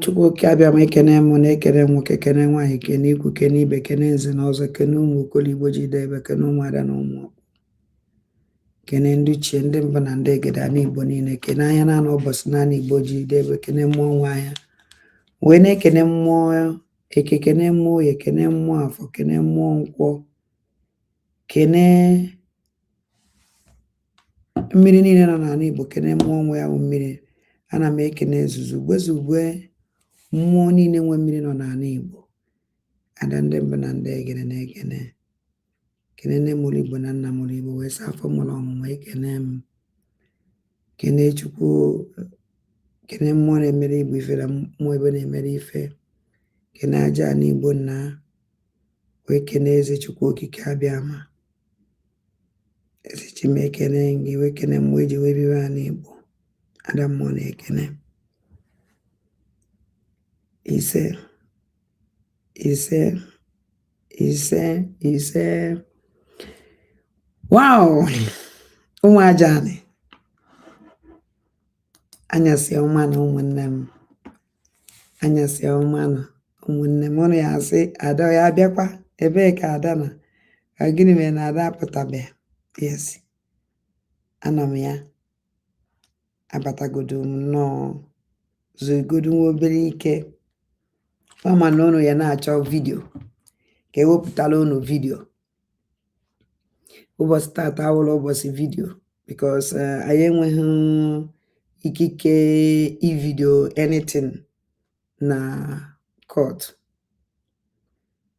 Chukwu Di Ya ekene mụ na ekene nwoke kene nwaanyị kene ikwu kene ibe kene nze na ọzọ kene ụmụ okoligbo jide ebe kene ụmụada na ụmụ kene ndị chie ndị mbụ na ndị egede ana Igbo niile kene anya na ụbọchị naanị Igbo jide ebe kene mmụọ nwa anya wee na-ekene mmụọ eke kene mmụọ oye kene mmụọ afọ kene mmụọ nkwọ kene mmiri niile nọ n'ala Igbo kene mmụọ nwe ya bụ mmiri. Ana m ekene ezuzu gbezugbe mmụọ niile nwe mmiri nọ n'ala Igbo ada ndị mbụ na ndị egede na-ekene kene nne mụrụ Igbo na nna mụrụ Igbo wee saa afọ mụrụ ọmụmụ ekene m kene Chukwu kene mmụọ na-emere Igbo ife na mmụọ ebe na-emere ife kene aja na Igbo nna wee kene eze Chukwu okike abịa ma eze Chimekene gị wee kene mmụọ eji wee bibe ala Igbo ada mmụọ na-ekene ise ise ise ise. Wow, ụmụ ajani anyasị ọma na ụmụnne m anyasị ọma na ụmụnne m ụnụ ya asị ada ya abịakwa ebee ka ada na gịnị mere na ada apụtabeghị? Yes, ana m ya abatagodo m nnọọ zogodo nwa obere ike mama na ụnụ ya na-achọ vidio ka ewepụtala ụnụ vidio. Ụbọchị tata awụla ụbọchị vidio because anyị enweghị ikike ividio anything na court.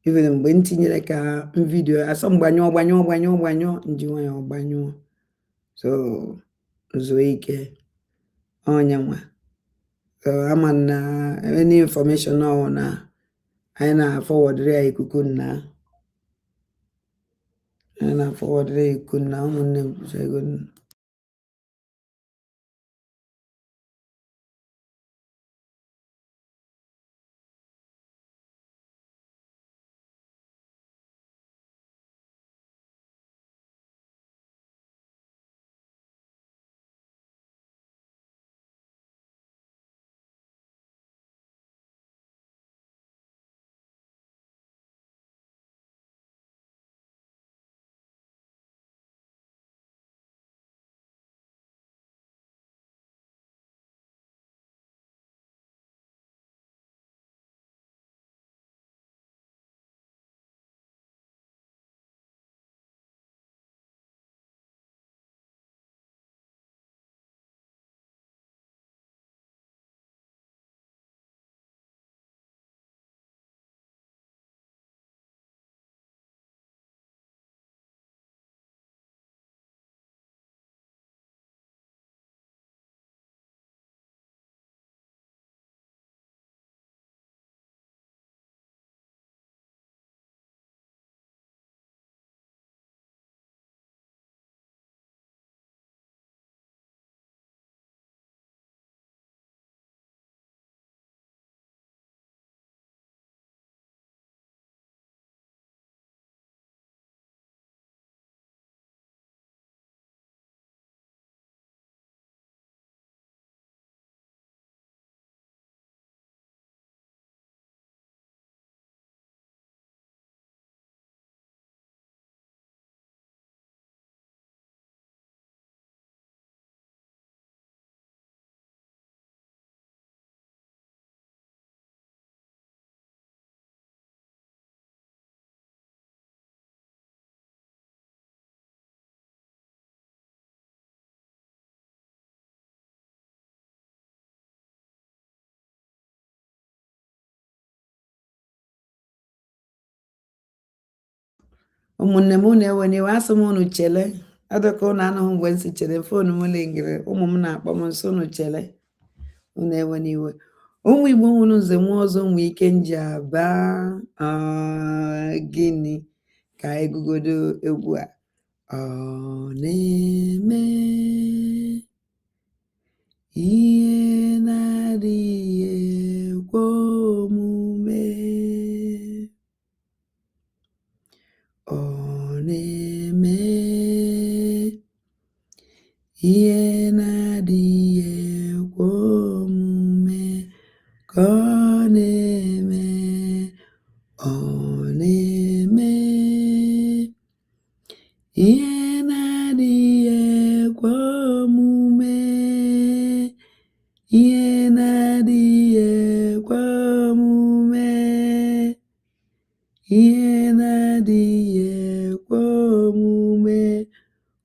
Even mgbe m tinyere ka vidio asọ mgbanyụ nji nwayọ ọgbanyụ so zuo ike onye nwa so ama na any information ọwụ na anyị na-afọwọdịrị ya ikuku nna anyị na-afọwọdịrị ya ikuku nna ụmụnne m kwụsị ego ụmụnne m na-ewe n'iwe asị m unu chele adọka ụnụ anụghị mgbe m si chere fonu m lengere ụmụ m na-akpọ m nso unu chele unu ewe n'iwe ụmụ Igbo nwụrụ nze nwa ọzọ nwe ike nji aba gịnị ka egugodo egwu a ọ na-eme ihe na-adịghị ekwe omume ọ na-eme ihe na-adịghị ekwe omume ka ọ na-eme, ọ na-eme ihe na-adịghị ekwe omume, ihe na-adịghị ekwe omume, ihe na-adịghị ekwe omume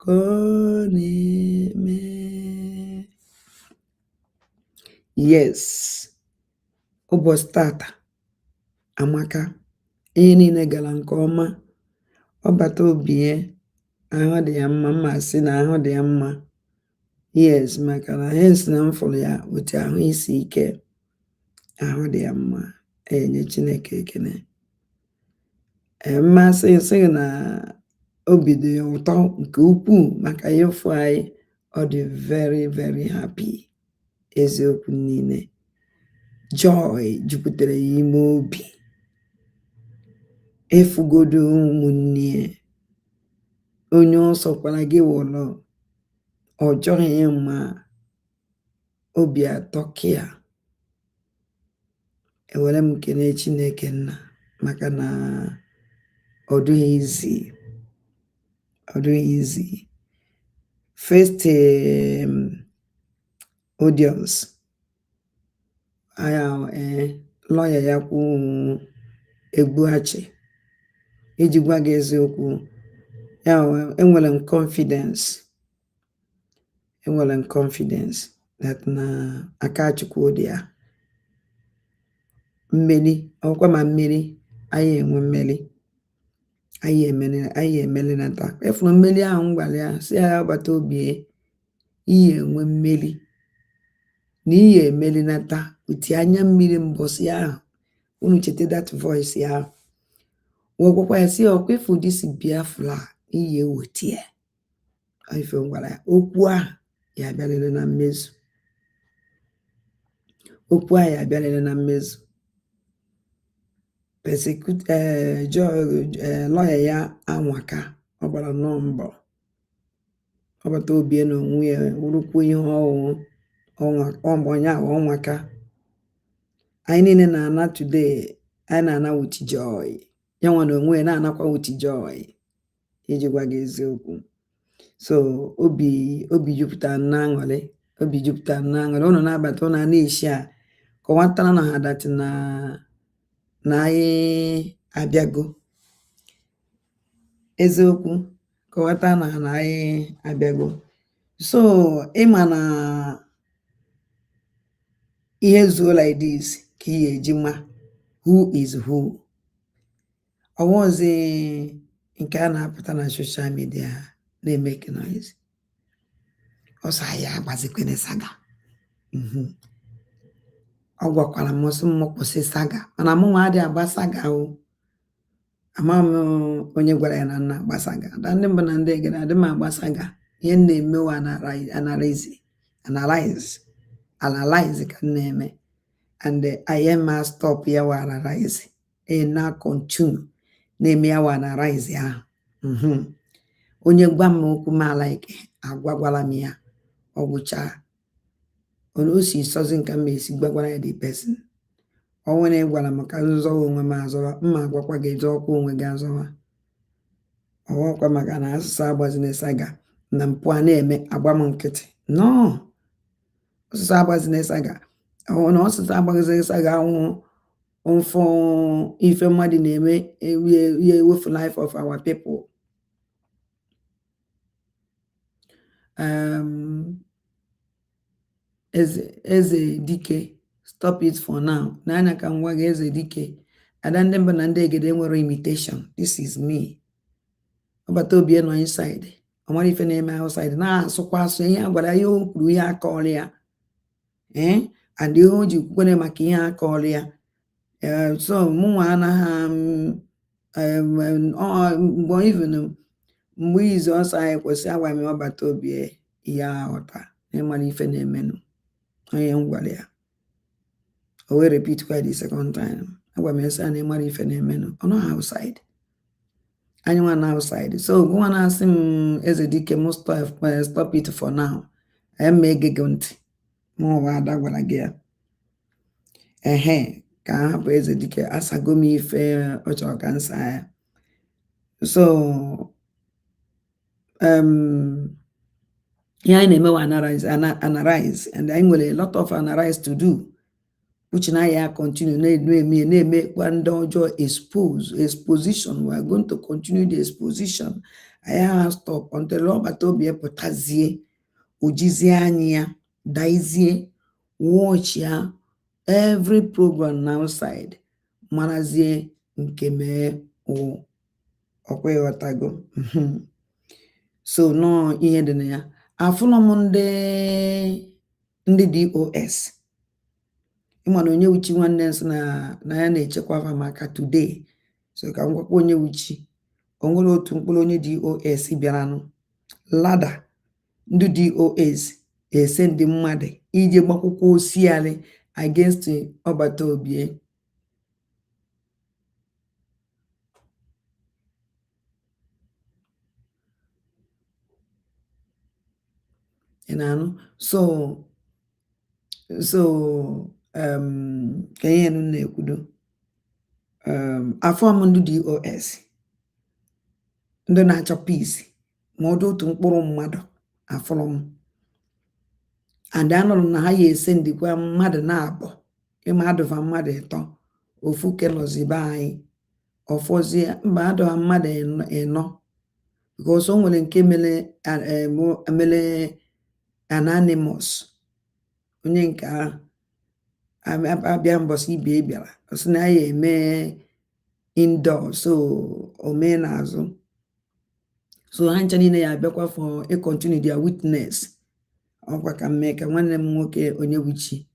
ka ọ na-eme. Yes, ụbọchị tata amaka, ihe niile gara nke ọma. Ọ bata obi ya, ahụ dị ya mma, mma sị na ahụ dị ya mma. Yes, maka na hens na m fụrụ ya otu ahụ isi ike, ahụ dị ya mma, enye Chineke ekele. Mmasị sị na obi dị ya ụtọ nke ukwuu maka ịfụ anyị. Ọ dị very very happy. Eziokwu niile, joy jupụtara ya ime obi. Efugodo ụmụnne ya, onye ọ sọkwara gị wụlọ, ọ jọghị ya mma, obi atọkịa. Ewere m kene Chineke nna maka na ọ dịghị izi, ọ dịghị izi. First audience aya lawyer ya kwu Egbuachi, iji gwa gị eziokwu, ya enwere m confidence, enwere m confidence that na aka Chukwu Di Ya mmeri, ọkwa ma mmeri anyị enwe mmeri, anyị emeli na taa. Efuru mmeri ahụ m gwara ya si ya agbata obi, ihe enwe mmeri na ihe emeli na taa. Uti anya mmiri mbọsị ahụ, unu chete that voice ya, wegwakwa ya si ọkwa ifu disi Biafra ihe wotie. Ife gwara ya okwu ahụ ya abịarịrị na mmezu, okwu ahụ ya abịarịrị na mmezu. Lawyer ya anwaka, ọ gbara nnọọ mbọ, ọ bata obie na onwe ya urukwu ihe onye ahụ ọnwaka. Anyị niile na-ana today, anyị na-ana with joy, ya nwa na onwe ya na-anakwa with joy, iji gwa gị eziokwu. So obi jupụtara na aṅụrị, obi jupụtara na aṅụrị. Ụnụ na-abata, ụnụ na-eshi a kọwatara na ha dati na anyị abịago. Eziokwu, kọwata na anyị abịago. So ịma na ihe zuo like this ka ihe eji ma who is who. Ọwọzi nke a na-apụta na social media na-emeke noise. Ọsọ ya agbazikwene saga. Ọ gwakwara m sị m kwụsị saga, mana mụ nwa adị agba saga o. Ama m onye gwara ya na nna agba saga. Da ndị mbụ na ndị egere adị m agba saga. Ihe m na-emewa analyze ka m na-eme, and I am a stop ya wa analyze, na continue na-eme ya wa analyze ahụ. Onye gwa m okwu ma like agwagwala m ya, ọ gwụcha o si sozi nka m esi gwagwara ya the person. Ọ nwere gwara m ka nzọwa onwe m azọwa, mma agwakwa gị eje ọkwa onwe gị azọwa. Ọwọkwa maka na asụsụ agbazina saga na mpụ a na-eme agba m nkịtị. No, asụsụ agbazina saga, na asụsụ agbazina saga ahụ mfụ ife mmadụ na-eme ya ewefu life of our people. Eze dike, stop it for now. N'anya ka ngwa gị eze dike, ada ndị mba na ndị egede nwere imitation. This is me. Ọbata obi nọ inside, ọ mara ife na-eme outside, na-asụkwa asụ ihe agwara ya, o kwuru ihe aka ọrụ ya, and ihe o ji kwere maka ihe aka ọrụ ya. So mụnwa anaghị mgbe izu ọsọ anyị kwesị agwa m ọbata obi ihe aghọta na ịmara ife na-emenụ. Onye m gwara ya, o wee repeat kwa the second time. Agwa m esa na ịmara ife na-emenụ, ọ nọ outside, anyị nwa na outside. So nwa na-asị m eze dike m stop it for now, eme ege gị ntị, ma ụwa ada gwara gị ya. ka hapụ eze dike asago m ife ọ chọrọ ka nsa ya. So ihe anyị na-eme wa analyze and anyị nwere a lot of analyze to do, which na ya continue na-emekwa ndị ọjọọ exposition. We are going to continue the exposition. anyị ha stop until ọbata obi pụtazie ojizie anyị ya daizie watch ya every program na outside marazie nke mee ọkwa ịghọtago. So no ihe dị na ya. Afụlọ m ndị DOS ịma na onye uchi nwanne nsị na ya na-echekwa afa maka today. So ka m gwakwa onye uchi o nwere otu mkpụrụ onye DOS bịaranụ lada ndị DOS ese ndị mmadụ ije gbakwụkwọ osiali against ọbata obie. So ka ihe na-ekwudo afọ m ndị DOS ndị na-achọ peace ma ọ dị otu mkpụrụ mmadụ afọrọ m and anụrụ na ha ya ese ndịkwa mmadụ na-abụ ịma adụva mmadụ ịtọ ofu kelọzibe anyị ọfọzie mba adụva mmadụ ịnọ because o nwere nke mere anonymous onye nke abịa mbọsị ibe bịara ọsị na ya eme indoor so o mee n'azụ. So ha ncha niile ya abịakwa for a continue their witness. Ọkwa ka mmee ka nwanne m nwoke onye wuchi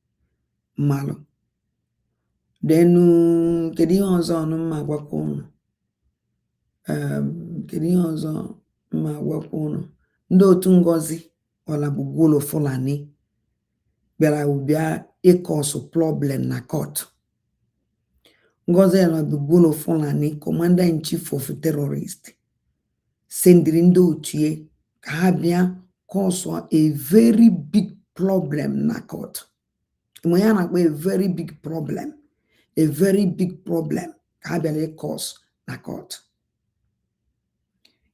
mmalụ. Denu kedu ihe ọzọ ọnụ mma gwakwa ụnụ kedu ihe ọzọ mma gwakwa ụnụ. Ndị otu Ngozi Ọlagbugwolo Fulani bịa ịkọsụ problem na court. Ngozi Ọlagbugwolo Fulani, commander in chief of terrorist, sendiri ndị otu ka ha bịa cause a very big problem na court. Mgbe ya na-akpọ a very big problem ka ha bịara cause na court.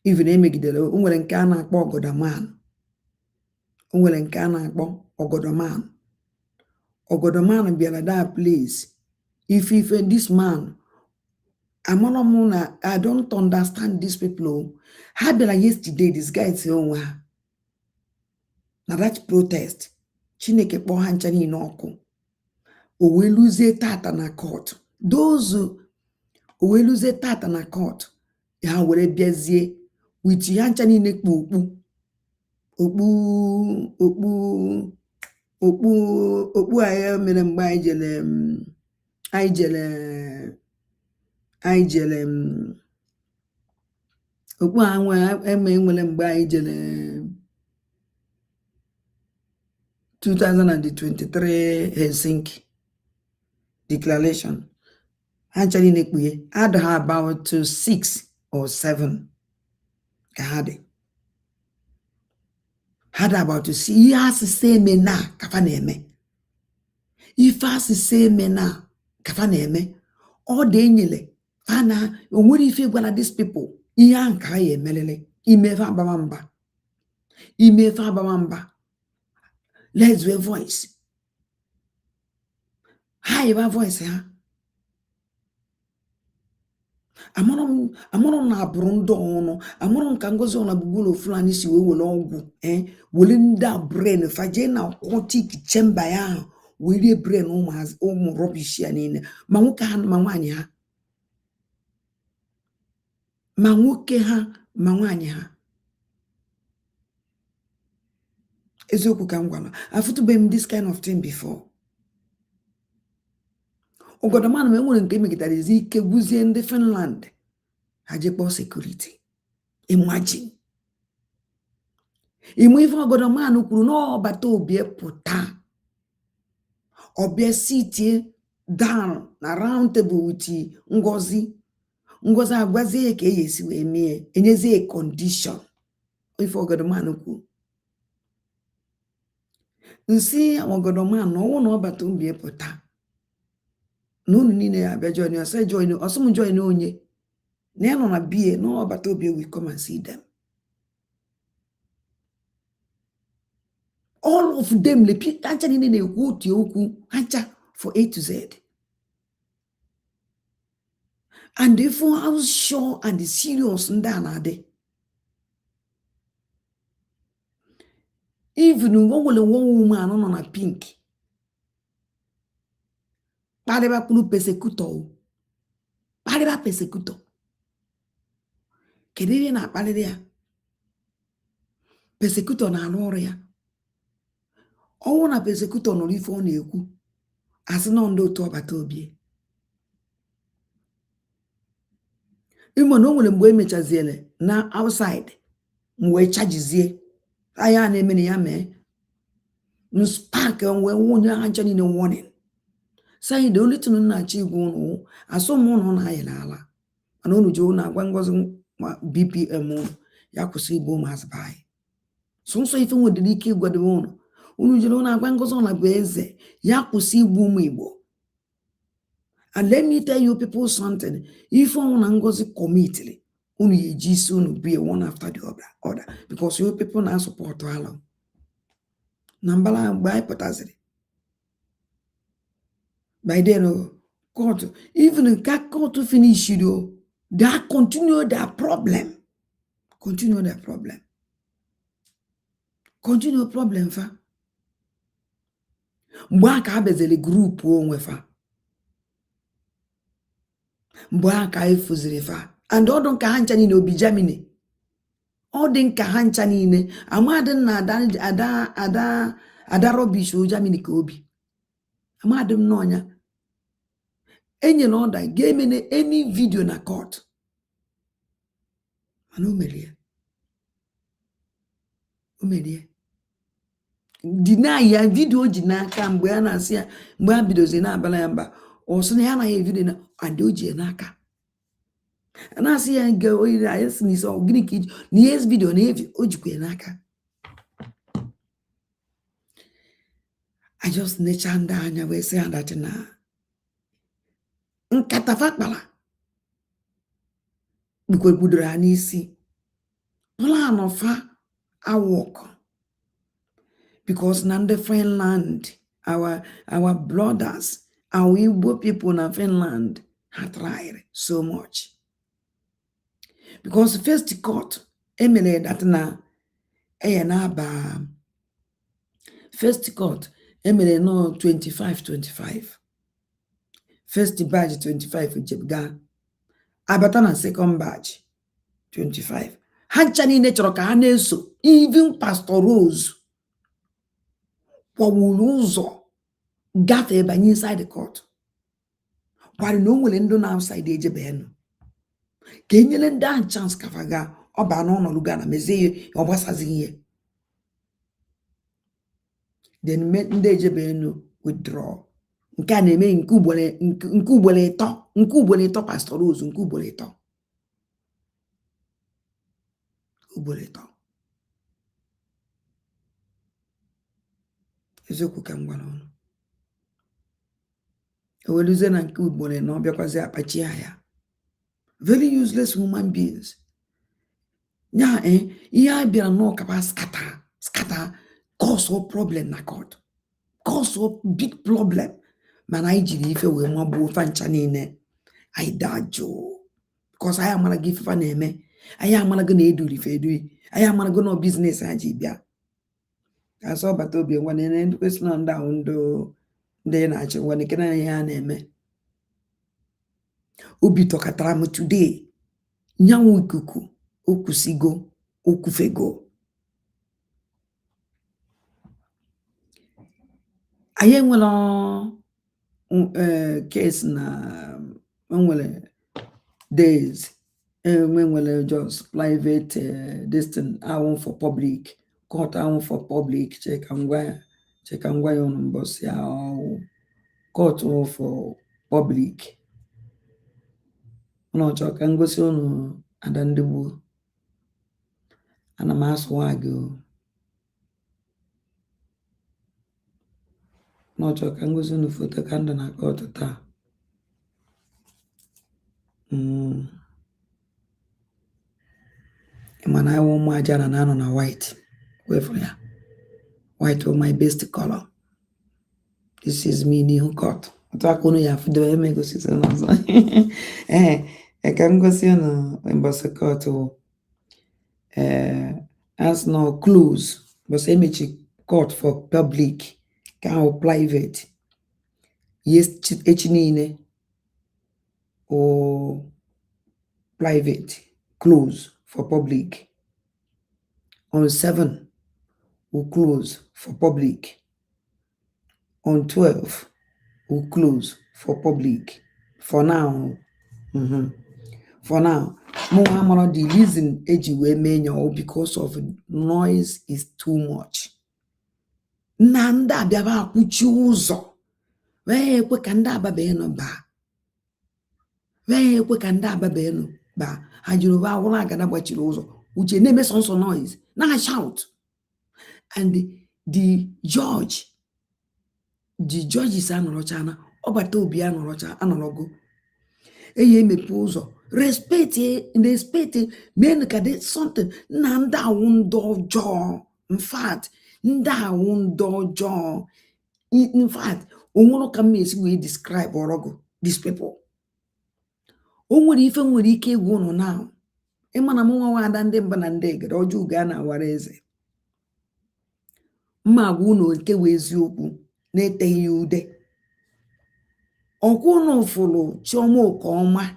Even emegidere o nwere nke a na-akpọ Ogodoman bịara that place. If this man amara m na I don't understand these people. Ha bịara yesterday this guy say onwe ha na that protest Chineke kpọọ ha ncha niile ọkụ o wee luzie tata na court. Ha were bịazie with ha ncha niile kpu okpu anyị mere mgbe anyị jere okpu ahụ nwere mgbe anyị jere 2023 Helsinki declaration. Ha ncha niile kpughe had about 6 or 7 ka ha dị. Had about to see ihe asịsa eme na kafa na-eme ife asịsa eme na kafa na-eme ọ dị enyele fa na onwere ife gwara these people ihe ahụ ka ha ya emelele imefe agbama mba. Let's do a voice ha ebe voice ha amụrụ na abụrụ ndị ọnụ amụrụ nka Ngozi Ọlagbugwolo Fulani si wee were ọgwụ were ndị a brain faje na aquatic chamber ya ahụ were brain ụmụ rubbish ya niile ma nwoke ha ma nwaanyị ha ma nwaanyị ha. Eziokwu ka m gwara afụtụbeghị m this kind of thing before. Ogodoman m enwere nke emegidere ezi ike gwuzie ndị Finland ha jekpọọ security. Imagine ife Ogodoman kwuru na ọbata obie pụta ọbịa sitie down na round table with Ngozi agwazie ka esi wee mee enyezie condition. Ife Ogodoman kwuru nsi Ogodoman na ọwụ na ọbata obie pụta na unu niile ya abịa join ya, say join, ọsụm join onye na ya nọ na bie na ọbata obi we come and see them. All of them ancha niile na-ekwu otu okwu ancha for A to Z. And therefore how sure and serious ndị a na-adị. Even o nwere one woman nọ na pink kparịba kwuru persecutor, kparịba persecutor. Kedu ihe na-akparịrị ya? Persecutor na-arụ ọrụ ya. Ọnwụ na persecutor nọrọ ife ọ na-ekwu asị nọ ndị otu ọbata obi. Imo na o nwere mgbe emechaziele na outside wee chajizie anya na-eme na ya mee spark wee nwunye ha ncha niile warning. Say the only thing na-achọ igwe ụnụ asụm ụnụ na-ayị n'ala mana unu ji ụnụ agwa Ngozi BPM ya kwụsị igbo ụmụazị be anyị. Sọnsọ ife nwedịrị ike ịgwadebe ụnụ unu jiri ụnụ agwa Ngozi ọla bụ eze ya kwụsị igbu ụmụ Igbo. And let me tell you people something. If ọnwụ na Ngozi committed, unu eji isi unu be one after the other because you people na support alụ na mbala mgbe anyị pụtaziri. By then, court, even if court finish, they continue their problem. Continue their problem. Continue problem fa. Mgbe aka abezele group onwe fa. Mgbe aka efuziri fa. And ọ dị nka ha ncha niile obi Germany. Ọ dị nka ha ncha niile amadị na ada rubbish o Germany ka obi. Amadị m n'ọnya. Enyela order ga-emene any video na court. Mana o mere ya. O mere ya. Deny ya video ji n'aka mgbe a na-asị ya mgbe a bidozi na-abala ya mba ọsọ na ya anaghị video na adị o ji ya n'aka. A na-asị ya ga oyiri anyị si n'isi ọ gịnị ka iji na yes video na o jikwa ya n'aka. I just necha ndị anya wee sị ya datị na nkata fakpala gbudoro ha n'isi. Plan of work because na ndị Finland, our brothers, our Igbo people na Finland had tried so much. Because first court emele that na ba first court emele no 25. First badge 25 jebga abata na second badge 25. Ha ncha niile chọrọ ka ha na-eso. Even Pastor Rose kwawuru ụzọ gafee banye inside the court. Kwari na o nwere ndị na outside ejebe enu ka enyere ndị ahụ chance ka faga ọba n'ọnọdụ ga na mezie ọ gbasazighị ihe. Then ndị ejebe enu withdraw. Nke a na-eme nke ugboro ịtọ Pastor Rose nke ugboro ịtọ. Eziokwu ka m gwara ọnụ. Eweluzie na nke ugboro na ọ bịakwazi akpachi ya. Very useless human beings. Nya ihe a bịara n'ọkapa scatter cause of problem na court. Cause of big problem. Mana anyị jiri ife wee magbuo fa ncha niile. Anyị daa jụụ. Because anyị amara gị ife fa na-eme. Anyị amara gị na eduri ife eduri. Anyị amara gị na business ha ji bịa. Asọ ọbata obi nwane ndị kwesịrị na ndị ahụ ndị na-achị nwane ke na ihe ha na-eme. Obi tọkatara m today. Nyanwụ ikuku okwusigo okwufego. Anyị enwela case na enwele days enwele just private distance awon for public court awon for public check and ngwa ya on boss ya court for public no cho ka ngosi unu ada ndị Igbo ana m asụwa gị no cho ka ngosi unu foto ka ndị na court taa Mana iwu ụmụ aja na anọ na white. Wait for ya. White was my best color. This is me n'ihu court. Otu aka unu ya afụdo eme gosi so n'ọzọ. Ka m gosi na mbọsị court wụ as no close. But emechi court for public ka ahụ private. Yes, echi niile or private close for public. On 7 will close for public. On 12 will close for public. For now, for now, the reason eji we menyo because of noise is too much. Na ndị abịaba akwụchi ụzọ wee ekwe ka ndị ababenu ba wee ekwe ka ndị ababenu ba ha jiri ụwa awụrụ agada gbachiri ụzọ uche na-eme sọnsọ noise na shout. And the judges anọrọchana ọbata obi anọrọgo eyi emepe ụzọ respect men ka dị something na ndị awụ ndị ọjọọ. In fact ndị awụ ndị ọjọọ. In fact onwere ka m esi wee describe ọrọgụ these people. O nwere ife nwere ike egwu ụnụ na ịmana m nwa ada ndị mba na ndị egede ọjọọ ga na-awara eze mma agwa ụnụ nke wee eziokwu na-eteghị ude. Ọkwa ụnụ fụrụ Chioma Okeọma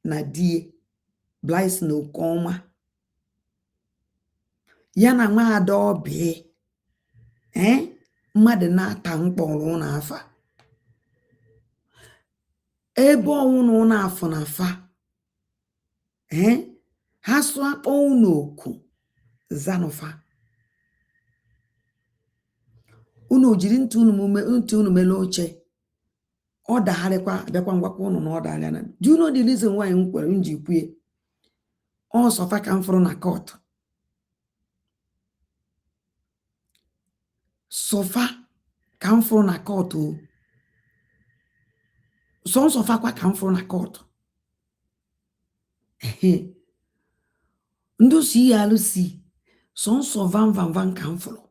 na die Blaise na Okeọma ya na nwa ada ọbịa mmadụ na-ata mkpọrọ ụnụ afa ebe ọnwụnụ ụnụ afọ na afa ha sụ akpọ ụnụ oku zanụfa ụnụ jiri ntị unu mele oche ọ dagharịkwa bịakwa ngwakwa ụnụ na ọ dagharịa na do you know the reason why m kwere m ji kwue ọ sọfa ka m fụrụ na court. Sọfa ka m fụrụ na court o sọfa kwa ka m fụrụ na court. Ndị si ya alụsi sọnsọ van ka m fụrụ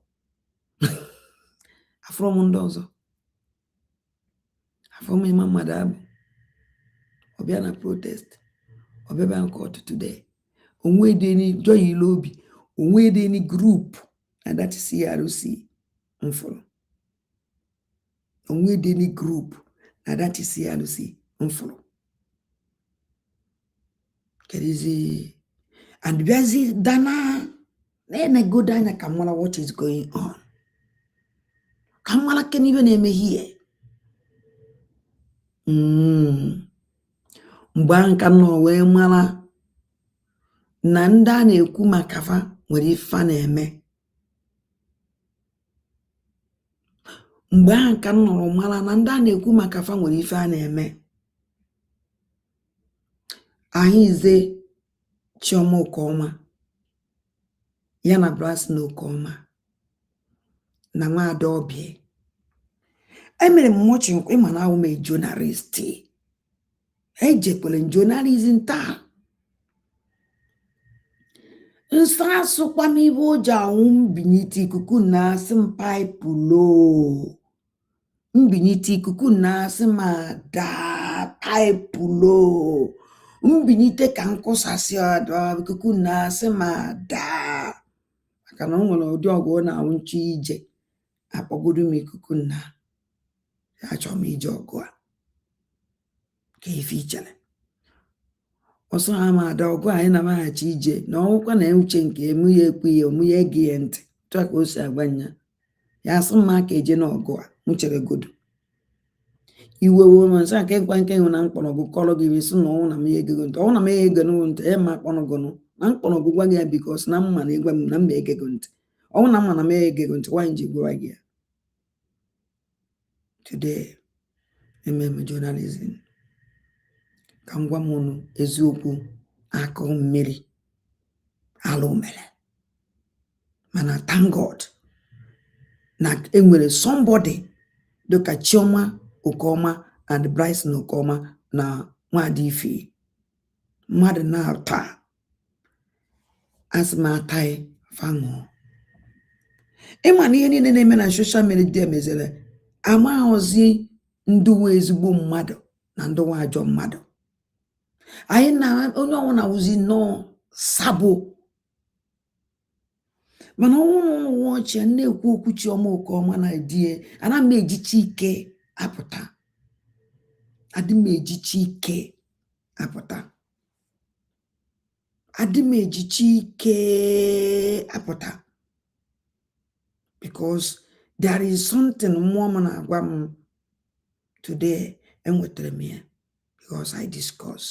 afụrụ m ndị ọzọ afụrụ m ịma mmadụ abụ ọbịa na protest ọbịa na court today onwe dị ni joy ile obi onwe dị ni group and that is CRC mfụrụ onwe dị ni group and that is CRC mfụrụ kedizi and biazi dana na go anya ka mara what is going on ka mara ke nibe na-eme here. Mgbe nka nọ wee mara na ndị a na-ekwu maka fa nwere ife a na-eme. Mgbe nka nọrọ mara na ndị a na-ekwu maka fa nwere ife a na-eme. Ahize Chioma Okeọma ya na Blaise na Okeọma na nwa ada ọbịa emere m mọchi nkwe ma na awụ m journalist ejekwere journalism taa nsa asụkwa m ibe o ji anwụ mbinite ikuku na-asị m pipe low mbinite ikuku na-asị m ada pipe low mbinite ka nkụsasị ada ikuku na-asị m ada maka na o nwere ụdị ọgụ na anwụ nchi ije akpọgodo m ikuku na achọ m ije ọgụ a ka ife ichere ọsọ ha ma ada ọgụ anyị na maghachi ije na ọgwụkwa na uche nke emu ya ekwu ya omu ya ege ya ntị tụa ka o si agbanya ya asị mma ka eje n'ọgụ a m chere godo iwe wo ma nsa nke nkwa nke na mkpọrọgụ kọrọ gị isi na ọnwụ na m ya egego ntị ọnwụ na m ya egego ntị ma akpọrọgụnụ na mkpọrọgụ gwa gị ya bikos na mma na ịgwa m na m egego ntị ọnwụ na mma na m ya egego ntị nwaanyị ji gwa gị ya. Today journalism ka m gwa m unu eziokwu akụ mmiri alụ mere mana thank God na enwere somebody dịka Chioma Okeọma and Blaise na Okeọma na nwadị ife mmadụ na-ata asị m ataghị faṅụọ. Ịma na ihe niile na-eme na soshal midia mezere amaghịzi ndị nwe ezigbo mmadụ na ndị nwe ajọ mmadụ. Anyị na onye ọbụla wụzi nnọọ sabo, mana ọnwụrụ ụlọ nwa ọchị na-ekwu okwu chiọma oke ọma na die ana m ejichi ike apụta, adị m ejichi ike apụta, adị m ejichi ike apụta, because there is something mmụọ m na-agwa m today. Enwetara m ya because I discuss.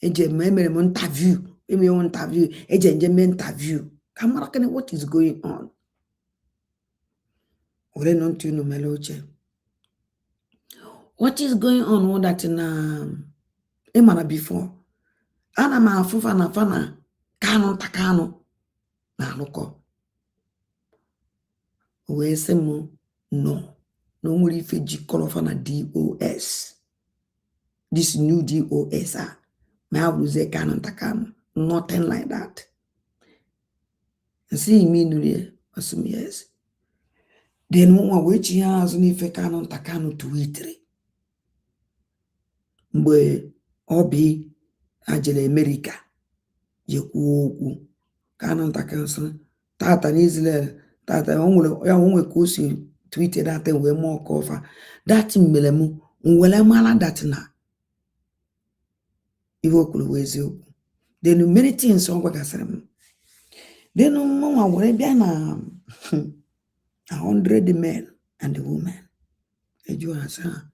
Emere m interview, eje njem interview ka mara kene what is going on. Were nọ ntị unu mere oche. What is going on that na ịmara before ana m afụfa na fana Kanu ntakanu na alụkọ. Wee sị m no, na o nwere ife jikọrọ fa na DOS, this new DOS ma ya bụrụzie Kanu ntakanu, nothing like that. Nsị imi nụrụ asị m yes. Then nwa wee chi ya azụ n'ife Kanu ntakanu tweetiri mgbe ọ bi ajele America jekwuo okwu. Kanu ntakanu sị tata n'Israel tata onwe ka o si tweet that wee mụọ ọkọfa that mere m nwere mara that na ihe o kwuru wee eziokwu. Then many things ọ gwagasịrị m. Then mụnwa were bịa na 100 men and women. Eju asị ha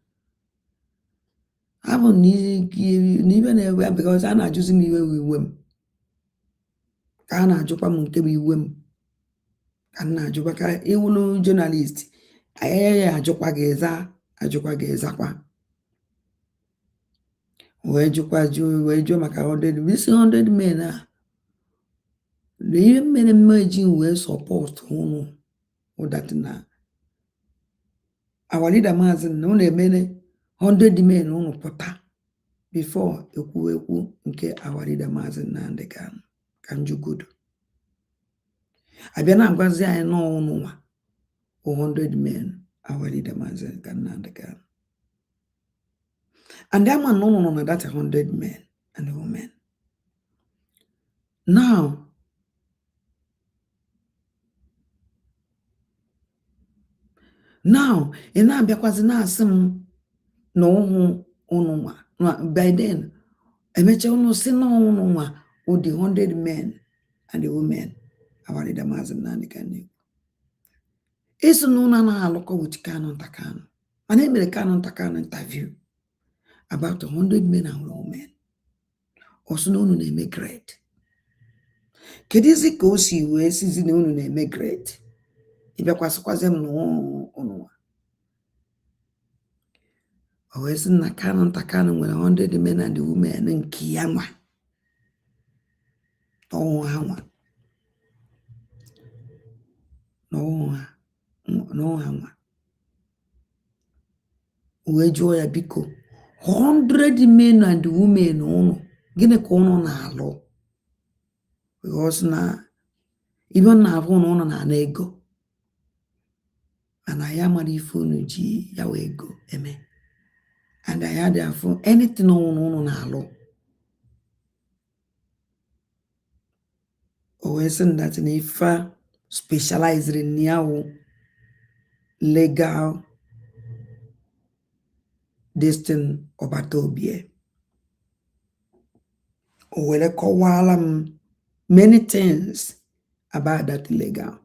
abụ n'ibe na-ewe because a na-ajụzi m iwe m ka a na-ajụkwa m nke bụ iwe m ka na-ajụkwa ka iwulu journalist anyị ajụkwa gị ezakwa. Wee jụọ maka 100 this 100 men a na ihe mere mmeji wee support unu that na our leader Maazị na unu emene 100 men unu pụta before ekwu nke our leader Maazị Nnamdi Kanu ka njugodo abịa na-agwazi anyị n'ọnụ nwa 100 men our leader Maazị Nnamdi Kanu. And that man no na that 100 men and women. Now ị na-abịakwazi na-asị m na ụnụ nwa by then emecha ụnụ si na ụnụ nwa ụdị 100 men and women our leader Maazị Nnamdi Kanu. Eso na ụnụ anaghị alụkọ with Kanu ntakanu, mana emere Kanu ntakanu interview about 100 men and women. Also na unu na-eme great. Kedizi ka o si wee sizi na unu na-eme great ịbịakwasịkwazi m n'ụnụ. O wee sị na Kanu ntakanu nwere 100 men and women nke ya nwa n'ọnwụ ha nwa wee jụọ ya biko 100 men and women unu gịnị ka unu na-alụ? Because na ibe na-arụ unu na ego mana ya mara ife unu ji ya wee ego eme and ya dị afụ anything unu na-alụ. O wee sị that na ife specialized in yawo legal destin ọbata obie. O were kọwala m many things about that legal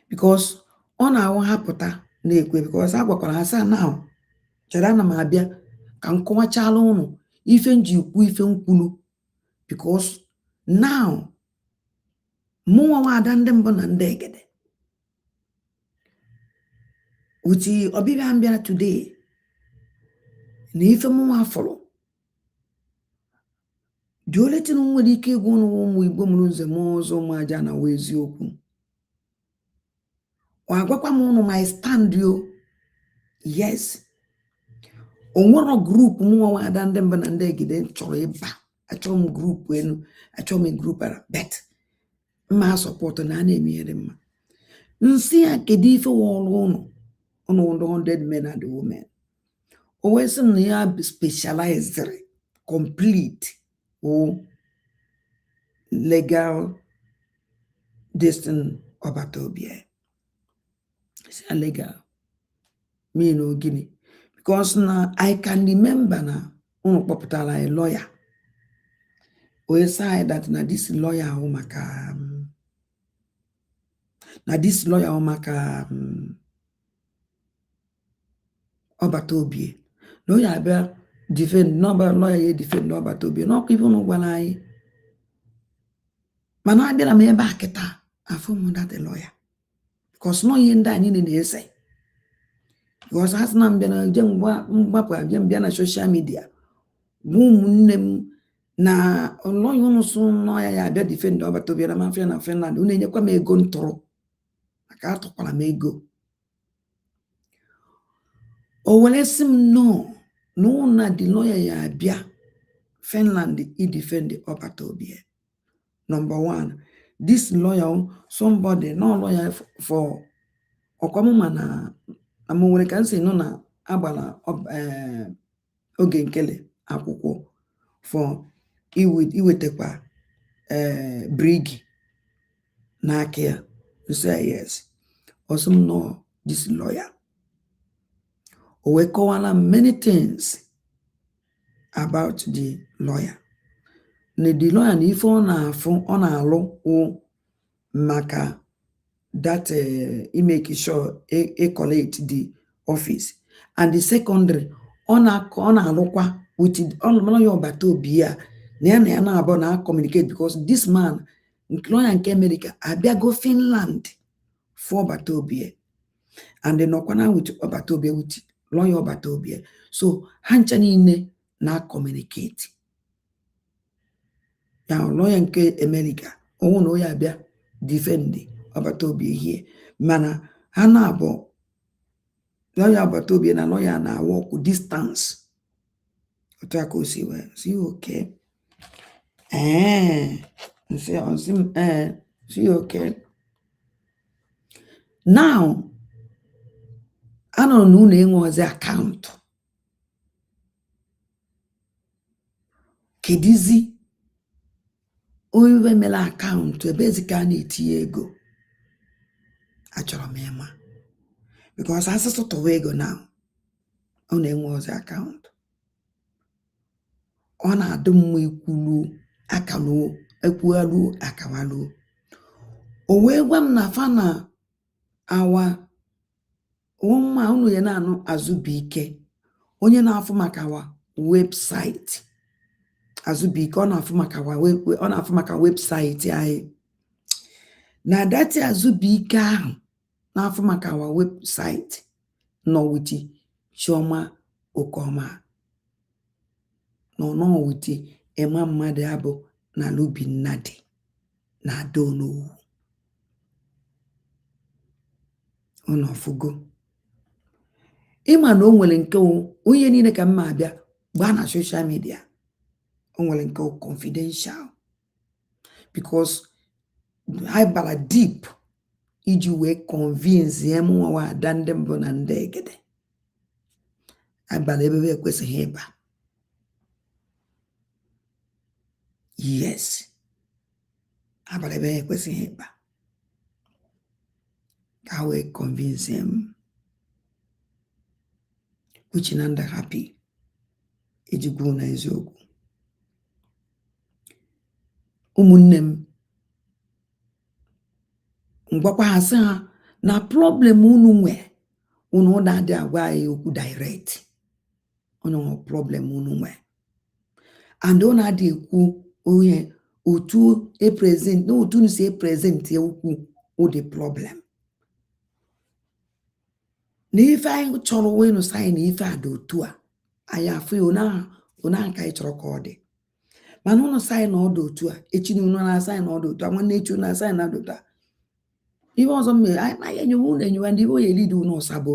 because ọ na-awụ hapụta na-ekwe because a gwakwara ha saa now chere ana m abịa ka m kọwachala ụnụ ife nji ikwu ife nkwulu because now mụnwa nwaada ndị mbụ na ndị egede uti ọbịbịa mbịa today na ife mụnwa fọrọ dị ole tin nwere ike ịgwa ụnụ ụmụ Igbo mụrụ nze m ọzọ ụmụ aja na wee eziokwu. Ọ agwakwa m ụnụ my stand yo yes onwero group mwa ada ndị mba na ndị egide chọrọ ịba achọrọ m group enu achọrọ m group ara bet mma support na na-eme ihe mma nsi ya kedu ife wọrụ ụnụ 100 men and women o wee sị na ya specialized complete o legal destiny Obatobia. It's illegal. Me no guinea. Because now I can remember now, popular a lawyer. We say that na this lawyer maka Obatobia. Lawyer be defend lawyer defend Obatobia. No even no gwana. Mana abịara m ebe a kịta afọ m that a lawyer because no ihe ndị anyị na-ese because as na mbịa je mgbapụ abịa na social media ụmụnne m na lawyer unu so nọ ya abịa defend Obatobia na mafia na Finland unu enyekwa m ego ntụrụ maka atụkwara m ego o were sị m no na the lawyer ya abịa Finland i defend Obatobia. Number one, this lawyer, somebody, no lawyer for Okwamuma na can say no na abala oge nkele akwụkwọ for iwetekwa brig na akia. You say yes. Also no this lawyer. We call many things about the lawyer. The lawyer na ife ọ na-alụ maka that make sure collect the office and the secondary ọ na-alụkwa with lawyer Obatobia na na-abụ na communicate because this man lawyer nke America abịago Finland for Obatobia and then nọkwana with Obatobia with lawyer Obatobia so ha ncha niile na communicate. Now, lawyer nke America, no ya bia defend Obatobia here. Mana hana abo lawyer Obatobia na lawyer na walk distance. Otako see well. See okay. See okay. Now, I don't know the account. Kedizi oyiwe mela account ebezika na-etinye ego achọrọ m ịma because asụsụ tọwa ego now ọ na-enwe ọzọ account ọ na-adị mma ikwulu akaluo ekwualu akawalu o wee gwa m na fa na awa ụmụ unu ya na-anụ Azubike onye na-afụ maka wa website Azubike ọ na-afụ maka website anyị na dati Azubike ahụ na-afụ maka wa website nọ witi Chioma Okoma nọ witi Ema mmadụ abụ na Lubi Nnadi na Adono ọnọfugo ịma na o nwere nke onye niile ka mma abịa gbaa na social media onwere nke confidential because I bara deep iji wee convince ya mwa ada ndị mbụ na ndị egede abala ebe ekwesịghị ịba yes abala ebe ekwesịghị ịba ka wee convince him which nanda happy iji gwuo na eziokwu ụmụnne m ngwakwa ha sị ha na problem unu nwe unu na-adị agwa anyị okwu direct unu problem unu nwe and unu na-adị ekwu onye otu present no otu si present ya okwu o the problem na ife anyị chọrọ wenu sign ife ada otu a anyị afụ ya ona nka anyị chọrọ ka ọ dị mana unu sign ọdụ otu a echi unu na sign ọdụ otu a nwanne echi na sign ọdụ otu a ihe ọzọ mme anyị enyewu ndị oye lead unu ọsabo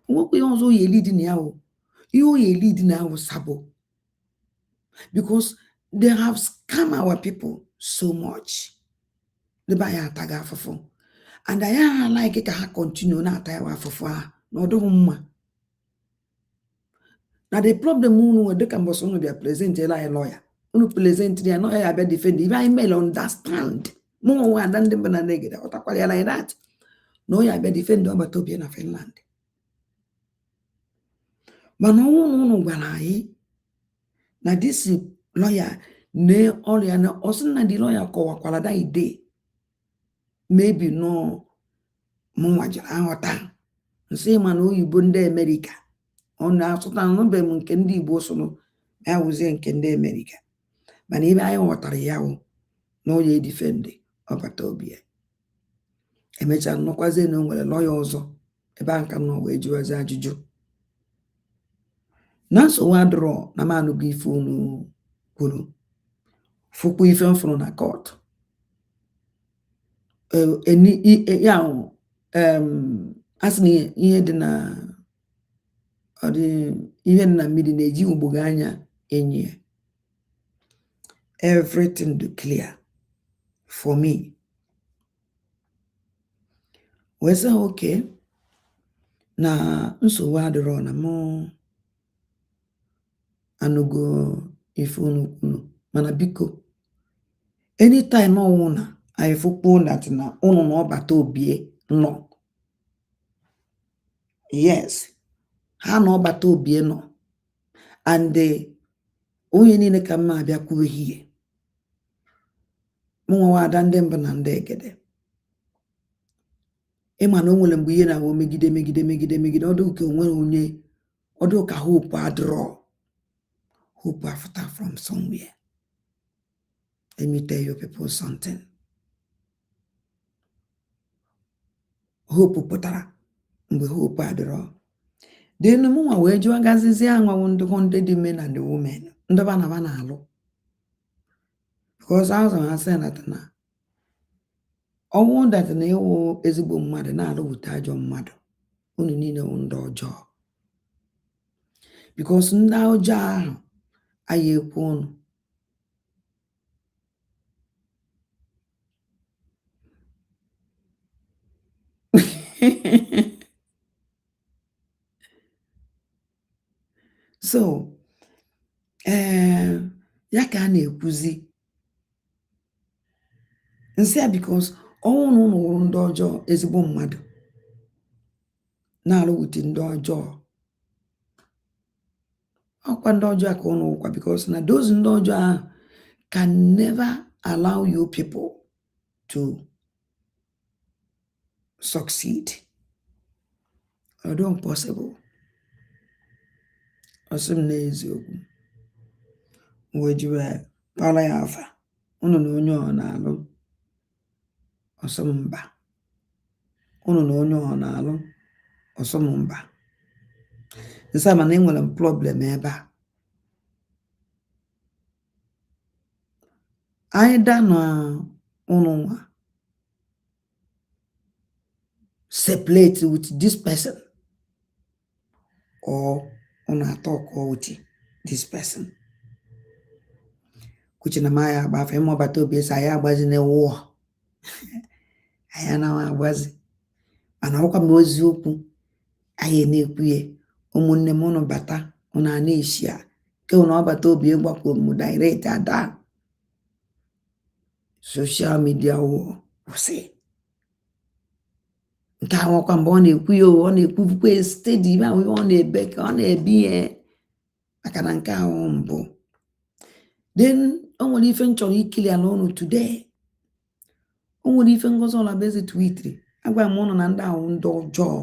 nwekwa ihe ọzọ oye lead na ya o You lead now sabo. Because they have scammed our people so much. The buyer taga fofo. And I like it to continue na tawa fofo no do mma. Now the problem unu they can boss unu be present a lawyer. Unu present the lawyer be defend. If I may understand. More one than the banana get out like that. No ya be defend over to be in Finland. But no gwara anyị na this lawyer ne ọrịa na ọsị na the lawyer kọwakwara that ide maybe no mụnwa jiri aghọta nsị ma na oyibo ndị Amerika ọ na-asụta nụbe m nke ndị Igbo sụrụ ya wụzie nke ndị Amerika mana ebe anyị ghọtara ya wụ na onye defend ọbata obi ya emechaa nnọkwazie na o nwere lawyer ọzọ ebe a nka nọ wee jụwazi ajụjụ na nsogbu adịrọ na manụgo ife unu kwuru fụkwa ife mfụrụ na court asị na ihe dị na ihe dị na mmiri na-eji ugbogo anya enyi everything do clear for me. Wee sị okay na nsogbu adịrọ na mụ anụgo ife unu kwuru mana biko anytime ọnwụ na anyị fụkpuo that na unu na ọbata obie nọ yes ha na ọbata obie nọ and onye niile ka mma abịa kwuo ihe mụnwa ada ndị mbụ na ndị egede ịma na o nwere mgbe ihe na-awụ megide ọdụ ka onwere onye ọdụ ka hope adịrọ hope after from somewhere. Let me tell you people something. Hope pụtara mgbe hope adịrọ. Then mụnwa wee jụọ gazizi anwanwụ ndị dị men and the women ndị ba na-alụ. Because I was saying that na ọnwụ that na ewu ezigbo mmadụ na-alụ wute ajọ mmadụ unu niile ndị ọjọọ. Because ndị ọjọọ ahụ anyị ekwu unu so ya ka a na-ekwuzi nsị a because ọnwụ na unu wụrụ ndị ọjọọ ezigbo mmadụ na-alụ wute ndị ọjọọ ọkwa ndị ọjọọ ka unu wụkwa because na those ndị ọjọọ ahụ can never allow you people to succeed. Ọ dị impossible. Ọsị m n'eziokwu wee jiwe kpara ya afa unu na onye ọ na-alụ ọsị m mba unu na onye ọ na-alụ ọsị m mba nsị ma na enwere m problem ebe a either na unu nwa separate with this person or unu talk with this person which na maya agbafe mọbata obi esi anyị agbazi na wụọ anyị anaghị agbazi mana ọkwa m oziokwu anyị na-ekwuye ụmụnne m unu bata unu a na-eshi a ke unu ọbata obi gbakwo m direct ada social media wụsị nke ahụkwa mgbe ọ na-ekwu ya ọ na-ekwukwe steady ibe ahụ ọ na-ebe ka ọ na-ebi ihe maka na nke ahụ mbụ then o nwere ife nchọrọ ikili ya n'ụlọ today o nwere ife ngozi ọla bezi twitri agwa m ụnụ na ndị ahụ ndị ọjọọ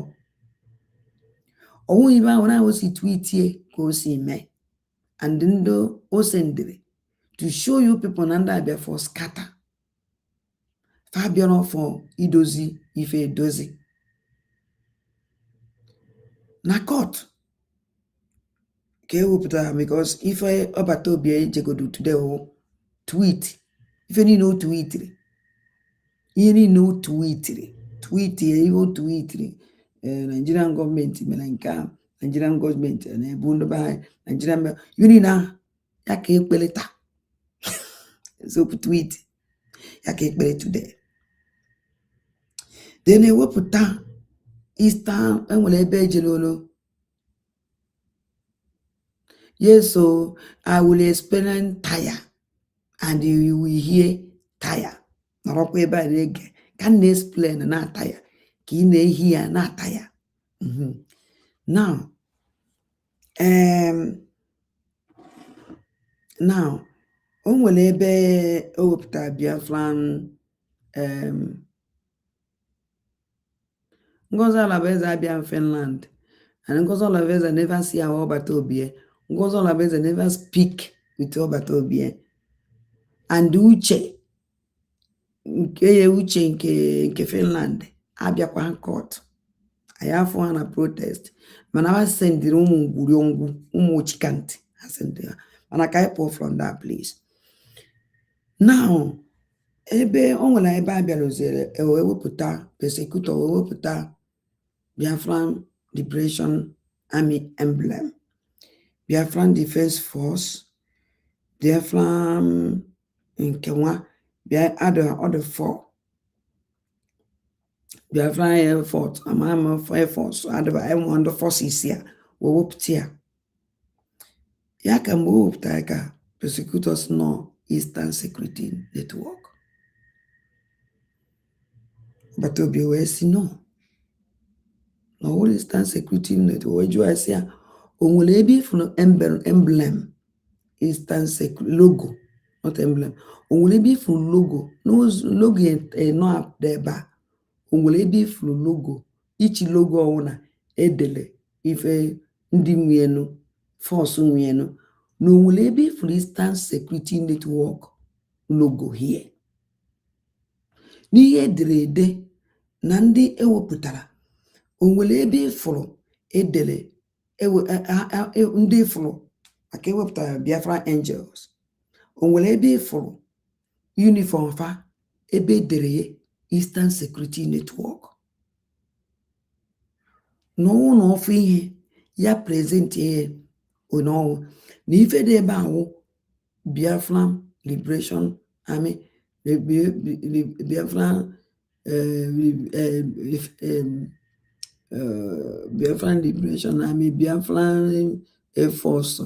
ọwụ ibe ahụ na o si tweetie ka o si mee and ndị o sendịrị to show you people na ndị abịa for scatter fa bịara for idozi ife edozi na court ka ewepụtara because ife ọbata obi ejegodo today o tweet ife niile o tweetiri ihe niile o tweetiri ihe o tweetiri Nigerian gọọmenti mere nke a Nigerian government na-ebu ndị be anyị Nigerian uni na ya ka ekpere taa eziokwu tweet ya ka ekpere today. Then ewepụta Easter enwere ebe ejelolo. Yes, so I will explain tire and you will hear tire. Nọrọkwa ebe a na-ege ka m na-explain na tire ka ị na-ehi ya na tire. Now o nwere ebe o wepụtara Biafran Ngozi Alabueze abịa Finland, and Ngozi Alabueze never see our Obata Obie. Ngozi Alabueze never speak with Obata Obie. And Uche nke Finland abịakwa court. I have one a protest. Mana I send the umu chikanti. I send there. And I can't pull from that place. Now, ebe onwela ebe abịarụzere ewepụta persecutor ewepụta Biafran Liberation Army emblem, Biafran Defense Force, Biafran nkewa, other four, Biafran Air Force, Air Force, other forces here, wewepụta ya. Ya ka mgbe wepụtara ka persecutors no Eastern Security Network. But Obie wee si no Eastern Security Network jụọ esi ya o nwere ebe ifuru emblem Eastern Security logo, not emblem. O nwere ebe ifuru logo logo no ebe a. O nwere ebe ifuru logo ichi logo ọwụna edele ife ndị nwenu force nwenu na o nwere ebe ifuru Eastern Security Network logo here. N'ihe ederede na ndị ewepụtara o nwere ebe ifuru edele ndị ifuru aka ewepụtara Biafra Angels. O nwere ebe ifuru uniform fa ebe edere Eastern Security Network. N'ọnwụ ofu ihe ya present ihe onọwụ na ife dị ebe ahụ Biafran Liberation Army, Biafran Biafran Liberation Army, Biafran Air Force,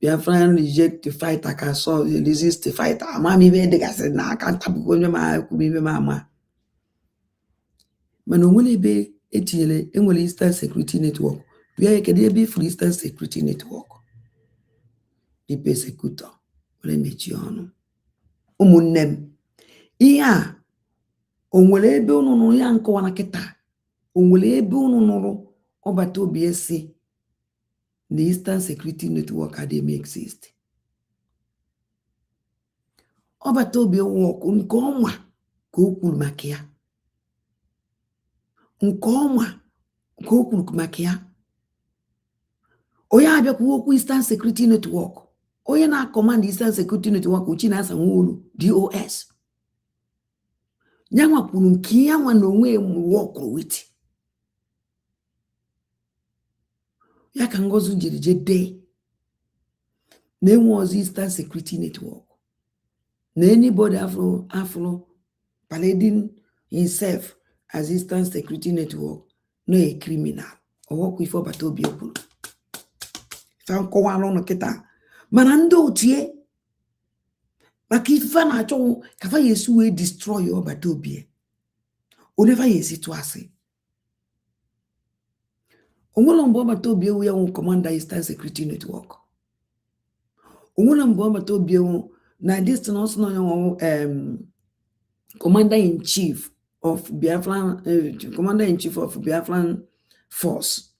Biafran reject the fight, I can so resist the fight. Amami be degasị na aka ntabugo onye ma akwụ ibe ma ama. Mana onwere ebe etinyere enwere Eastern Security Network. Bịa kedu ebe ifuru Eastern Security Network? The persecutor were mechi ọnụ. Ụmụnne m, ihe a o nwere ebe unu nụrụ ya nkọwa na kịta? O nwere ebe unu nụrụ Obata Obie si the Eastern Security Network adịghị exist? Obata Obie work nke ọma ka o kwuru maka ya. Nke ọma ka o kwuru maka ya. Onye abịakwa okwu Eastern Security Network. Onye na command Eastern Security Network uchi na-asa nwolu DOS. Nyanwa kwuru nke ya nwa na onwe work with. Ya ka Ngozi jiri jede na enwe ọzọ Eastern Security Network. Na anybody afro parading himself as Eastern Security Network no a criminal. O work with Obata Obie kwuru. Fa nkọwa n'ọnụ kịta. Mana ndị otie maka ife na-achọ ka fa yesu wee destroy Obata Obie. Onefa yesi tụ asị. Onwere mgbe Obata Obie wee wụ commander Eastern Security Network. Onwere mgbe Obata Obie wụ na this thing also commander in chief of Biafran Force.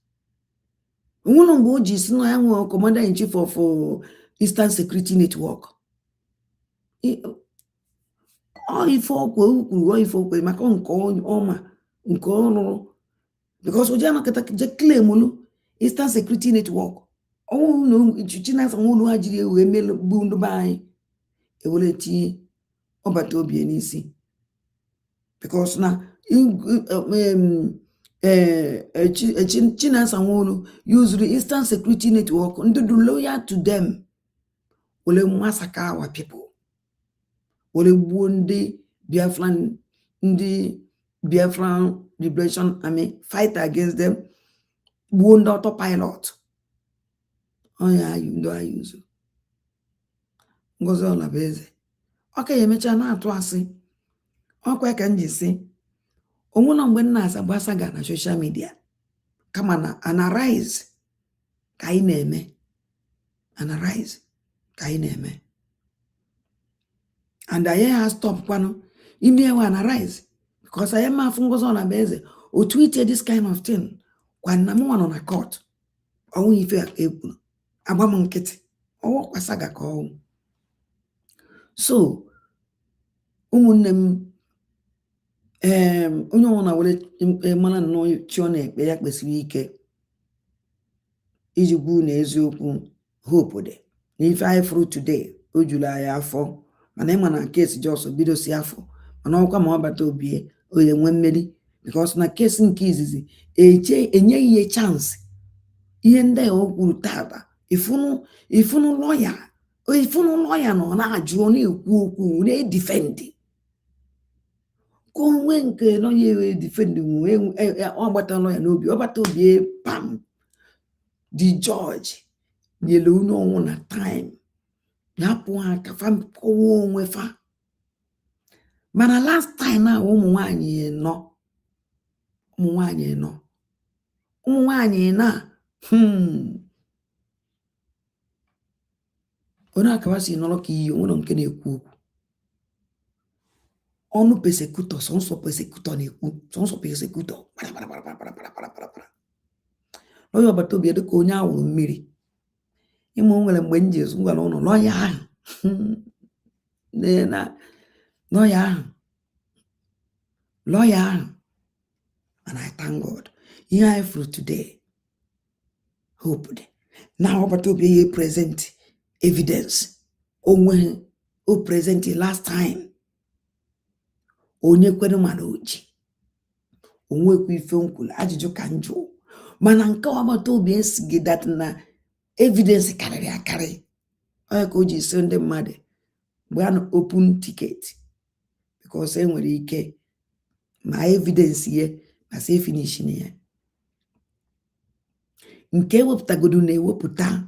Onwere mgbe o ji si na ya nwe commander in chief of Eastern Security Network. Ife okwe maka nke ọma nke ọrụ because oje makata je claim Eastern Security Network. No China sanwolu ha jiri wee melu bu ndu ba anyị ewere tinye Obata Obie n'isi because na Chinasa Nwonu use the Eastern Security Network ndị dị loyal to them were massacre our people, were gbuo ndị Biafran Liberation Army, fight against them, gbuo ndị autopilot. Onya ndo ayuzo Ngozi Olabueze ọka ya emecha na-atụ asị. Ọkwa ka m ji sị onwụna mgbe nna asa gbasaga na social media kama na analyze ka anyị na-eme, analyze ka anyị na-eme, and anyị ha stop kwanu ime ewe analyze because anyị ma afụ Ngozi Olabueze o tweeted this kind of thing kwa na mụ nọ na court ọnwụ ife ekwuru agba m nkịtị ọwụ kwasaga ka ọnwụ. So ụmụnne m onye ọbụla were mara nnọọ chi ọ na-ekpe ya kpesiri ike iji gwu na eziokwu hope dị na ife anyị fụrụ today o juru anyị afọ, mana ịma na kesi jos bido si afọ, mana ọkwa ma ọ bata obie onye nwe mmeri because na kesi nke izizi enyeghị ya chance. Ihe ndị a o kwuru tata ifunu lọya nọ na-ajụ na-ekwu okwu na-edifendi ka onwe nke lọya ewe difendi ọ gbata lọya n'obi, ọ gbata obi pam the judge nyere onye ọnwụ na time na-apụ ha ka fa kọwa onwe fa. Mana last time a ụmụ nwaanyị na onye akawa si nọrọ ka iyi onwere nke na-ekwu okwu ọnụ persecutọ, sọnsọ persecutọ na-ekwu, sọnsọ persecutọ lọya ọgbata obi dịka onye awụrụ mmiri. Ịma o nwere mgbe m ji ezu gwara ụlọ lọya ahụ and I thank God ihe anyị fụrụ today hope dị na ọgbata obi ihe present evidence onwe o present last time onye kwere mana oji onwekwa ife nkwulu ajụjụ ka njụ, mana nke ọgbata obi esigi dat na evidence karịrị akarị. Onye ka o ji so ndị mmadụ mgbe a na open ticket because enwere ike ma evidence ye ma say finish ya nke ewepụtagodu na-ewepụta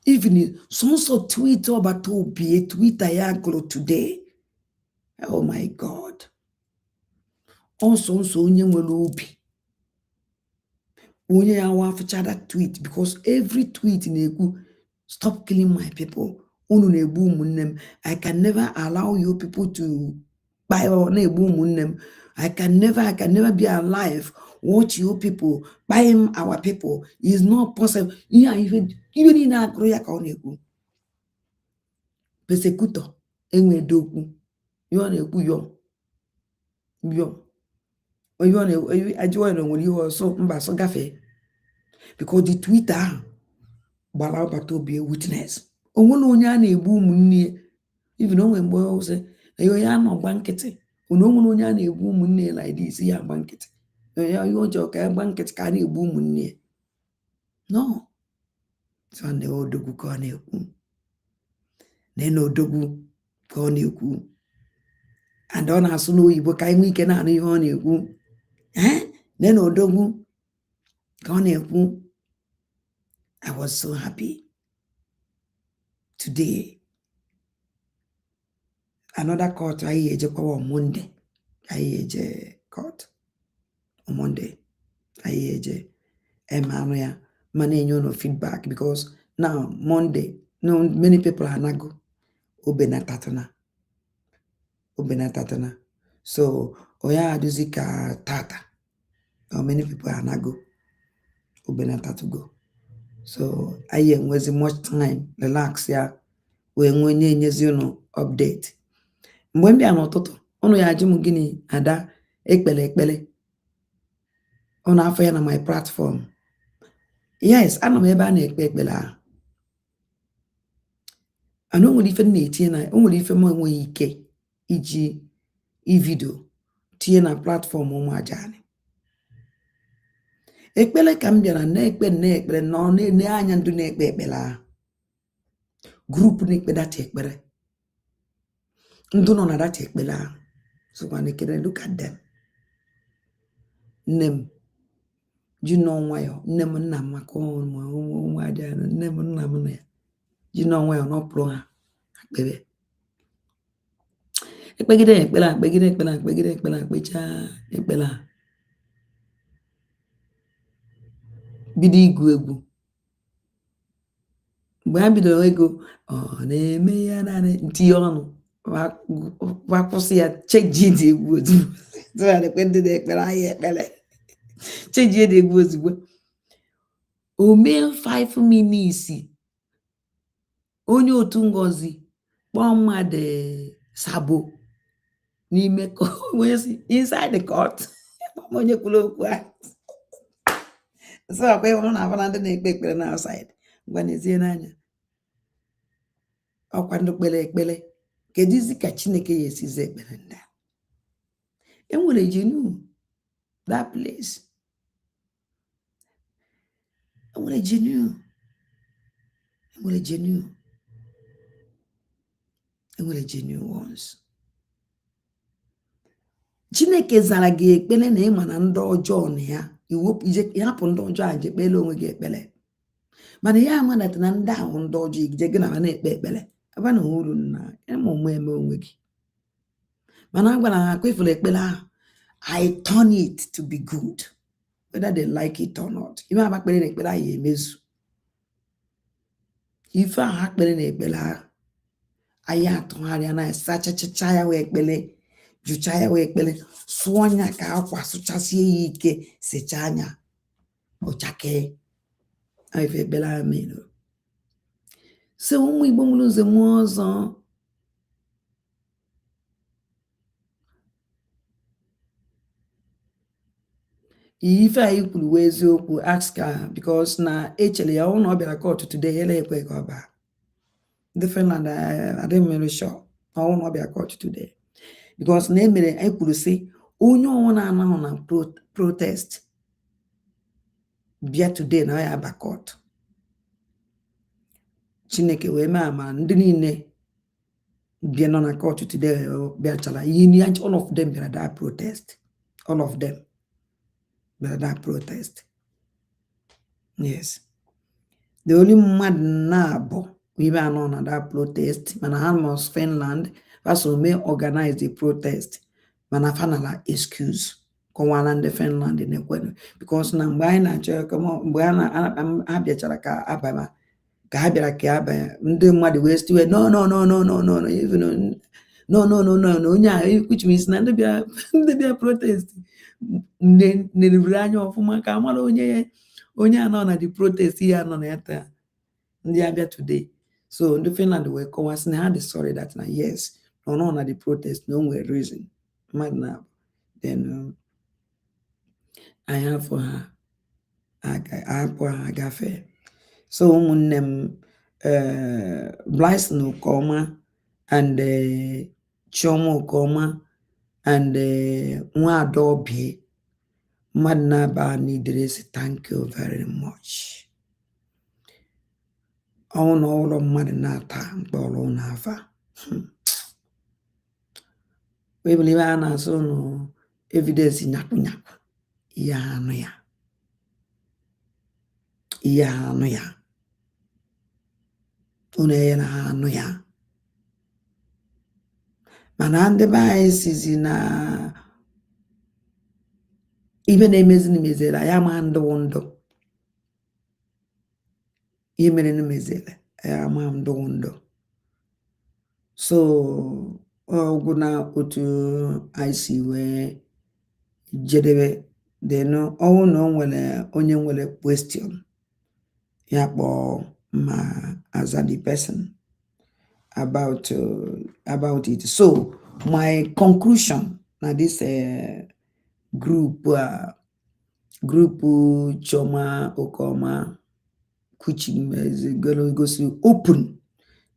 even sọnsọ tweet ọgbata obi Twitter ya gụrụ today. Oh my God, ọsọnsọ onye nwere obi onye ya wafụcha that tweet because every tweet na-ekwu stop killing my people, unu na-egbu ụmụnne m, I can never allow you people to buy na-egbu ụmụnne m, I can never be alive watch you people buy our people, is not possible. Ihe niile agụrụ ya ka ọ na-ekwu persecutọ enwedo okwu ihe ọ na-ekwu ajụọ na nwere ihe ọsọ mba sọ gafee because the Twitter ahụ gbara ọgbata obi witness onwere onye a na-egbu ụmụnne even onwe mgbe ọsọ onye a nọ gba nkịtị onwere onye a na-egbu ụmụnne like this ya gba nkịtị ihe ọjọọ ka gba nkịtị ka a na-egbu ụmụnne no. So ndị odogwu ka ọ na-ekwu na odogwu ka ọ na-ekwu and ọ na-asụ n'oyibo ka anyị nwee ike na-anụ ihe ọ na-ekwu na odogwu ka ọ na-ekwu. I was so happy today. Another court anyị ejekwa on Monday, anyị eje court on Monday, anyị eje anụ ya mana enye no feedback because now Monday many people are nago obenatatana so oya aduzi ka tata many people are nago obenatatugo so anyị enwezi much time relax ya wee nwe enyezi unu update. Mgbe m bịa n'ụtụtụ unu ya ajụ m gịnị ada ekpele unu afọ ya na my platform. Yes, ana m ebe a na-ekpe ekpele ahụ ana o nwere ife na-etinye na o nwere ife m enweghị ike iji vidio tinye na platform ụmụ ajani ekpele ka m bịara na-ekpere nọ na-ene anya ndụ na-ekpe ekpere ahụ group na-ekpe data ekpere ndụ nọ na data ekpere ahụ sokwa na-ekere look at them. Nne m ji nọ nwayọ, nne m nna m maka ụmụ adị anọ, nne m nna m na ya ji nọ nwayọ n'ọpụrụ ha akpebe ekpegide ekpere akpechaa ekpere a bido ịgụ egwu. Mgbe ha bidoro ego ọ na-eme ya naanị ntinye ọnụ wakwụsị ya cheji dị egwu ozugbo ekpe ndị na-ekpere anyị ekpere cheji dị egwu ozugbo. O mee 5 minutes onye otu Ngozi kpọọ mmadụ Sabo n'ime onye si inside the court onye kwuru okwu ahụ so akwa ịhụrụ na abana ndị na-ekpe ekpere na outside ngwa n'ezie n'anya ọkwa ndị kpere ekpere kedizi ka Chineke ya esizi ekpere ndị a enwere genuine that place enwere genuine ones. Chineke zara gị ekpere na ịma na ndị ọjọọ na ya ịhapụ ndị ọjọọ a je kpele onwe gị ekpere mana ya amanata na ndị ahụ ndị ọjọọ ije gị na na-ekpe ekpere aba na uru na ịma eme onwe gị mana a gwara ha kwefuru ekpere ahụ I turn it to be good whether they like it or not. Ife ahụ kpere na ekpere ahụ emezu ife ahụ ha kpere na ekpere ahụ anyị atụgharịa na sachachacha ya wee ekpere jụcha ya wee ekpere sụọ anya ka akwa sụchasie ya ike sechaa anya ọchakee ife ekpere ahụ mere. So ụmụ Igbo nwere ụzọ mmụọ ọzọ ife anyị kwuru wee eziokwu ask her because na echere ya na ọ bịara court today ele ekwe ka ọ baa the Finland adịghị mere sure na ọ bịara court today because na emere anyị kwuru sị onye ọnwụ na-anahụ na protest bịa today na ya aba court. Chineke wee mee ama ndị niile bịa nọ na court today bịachara all of them bịara that protest. All of them bịara that protest. Yes, the only mmadụ na-abụ ibe anọ na that protest mana ha must Finland so may organize the protest mana fanala excuse kọwara ndị Finland na-ekwenụ because na mgbe anyị na-achọ mgbe ha bịachara ka abama ka ha bịara ka abanye ndị mmadụ wee stiwe no even no onye a which means na ndị bịa protest neriri anya ọfụma ka amara onye anọ na the protest ya anọ na ya taa ndị abịa today. So ndị Finland wee kọwasị na ha dị sorry that na yes no na the protest no nwere reason mmadụ na then anyị afọ ha agafe. So ụmụnne m Blyson Okoma and Chioma Okoma and Nwada Obie mmadụ na-aba n'idere si thank you very much. Ọnwụ na ọlọ mmadụ na-ata mkpọrọ n'afa we believe a na-asụ nụ evidence nyakwu ihe anụ ya unu enyere ha anụ ya mana ndị be anyị sizi na ibe na-emezi mezere ya ma ndụ ihe mere na mezere ya ma ndụ so ọgwụ na otu anyị si wee jedebe denu ọnwụ na o nwere onye nwere question ya kpọọ ma aza the person about it. So my conclusion na this group Chioma Okoma gosi open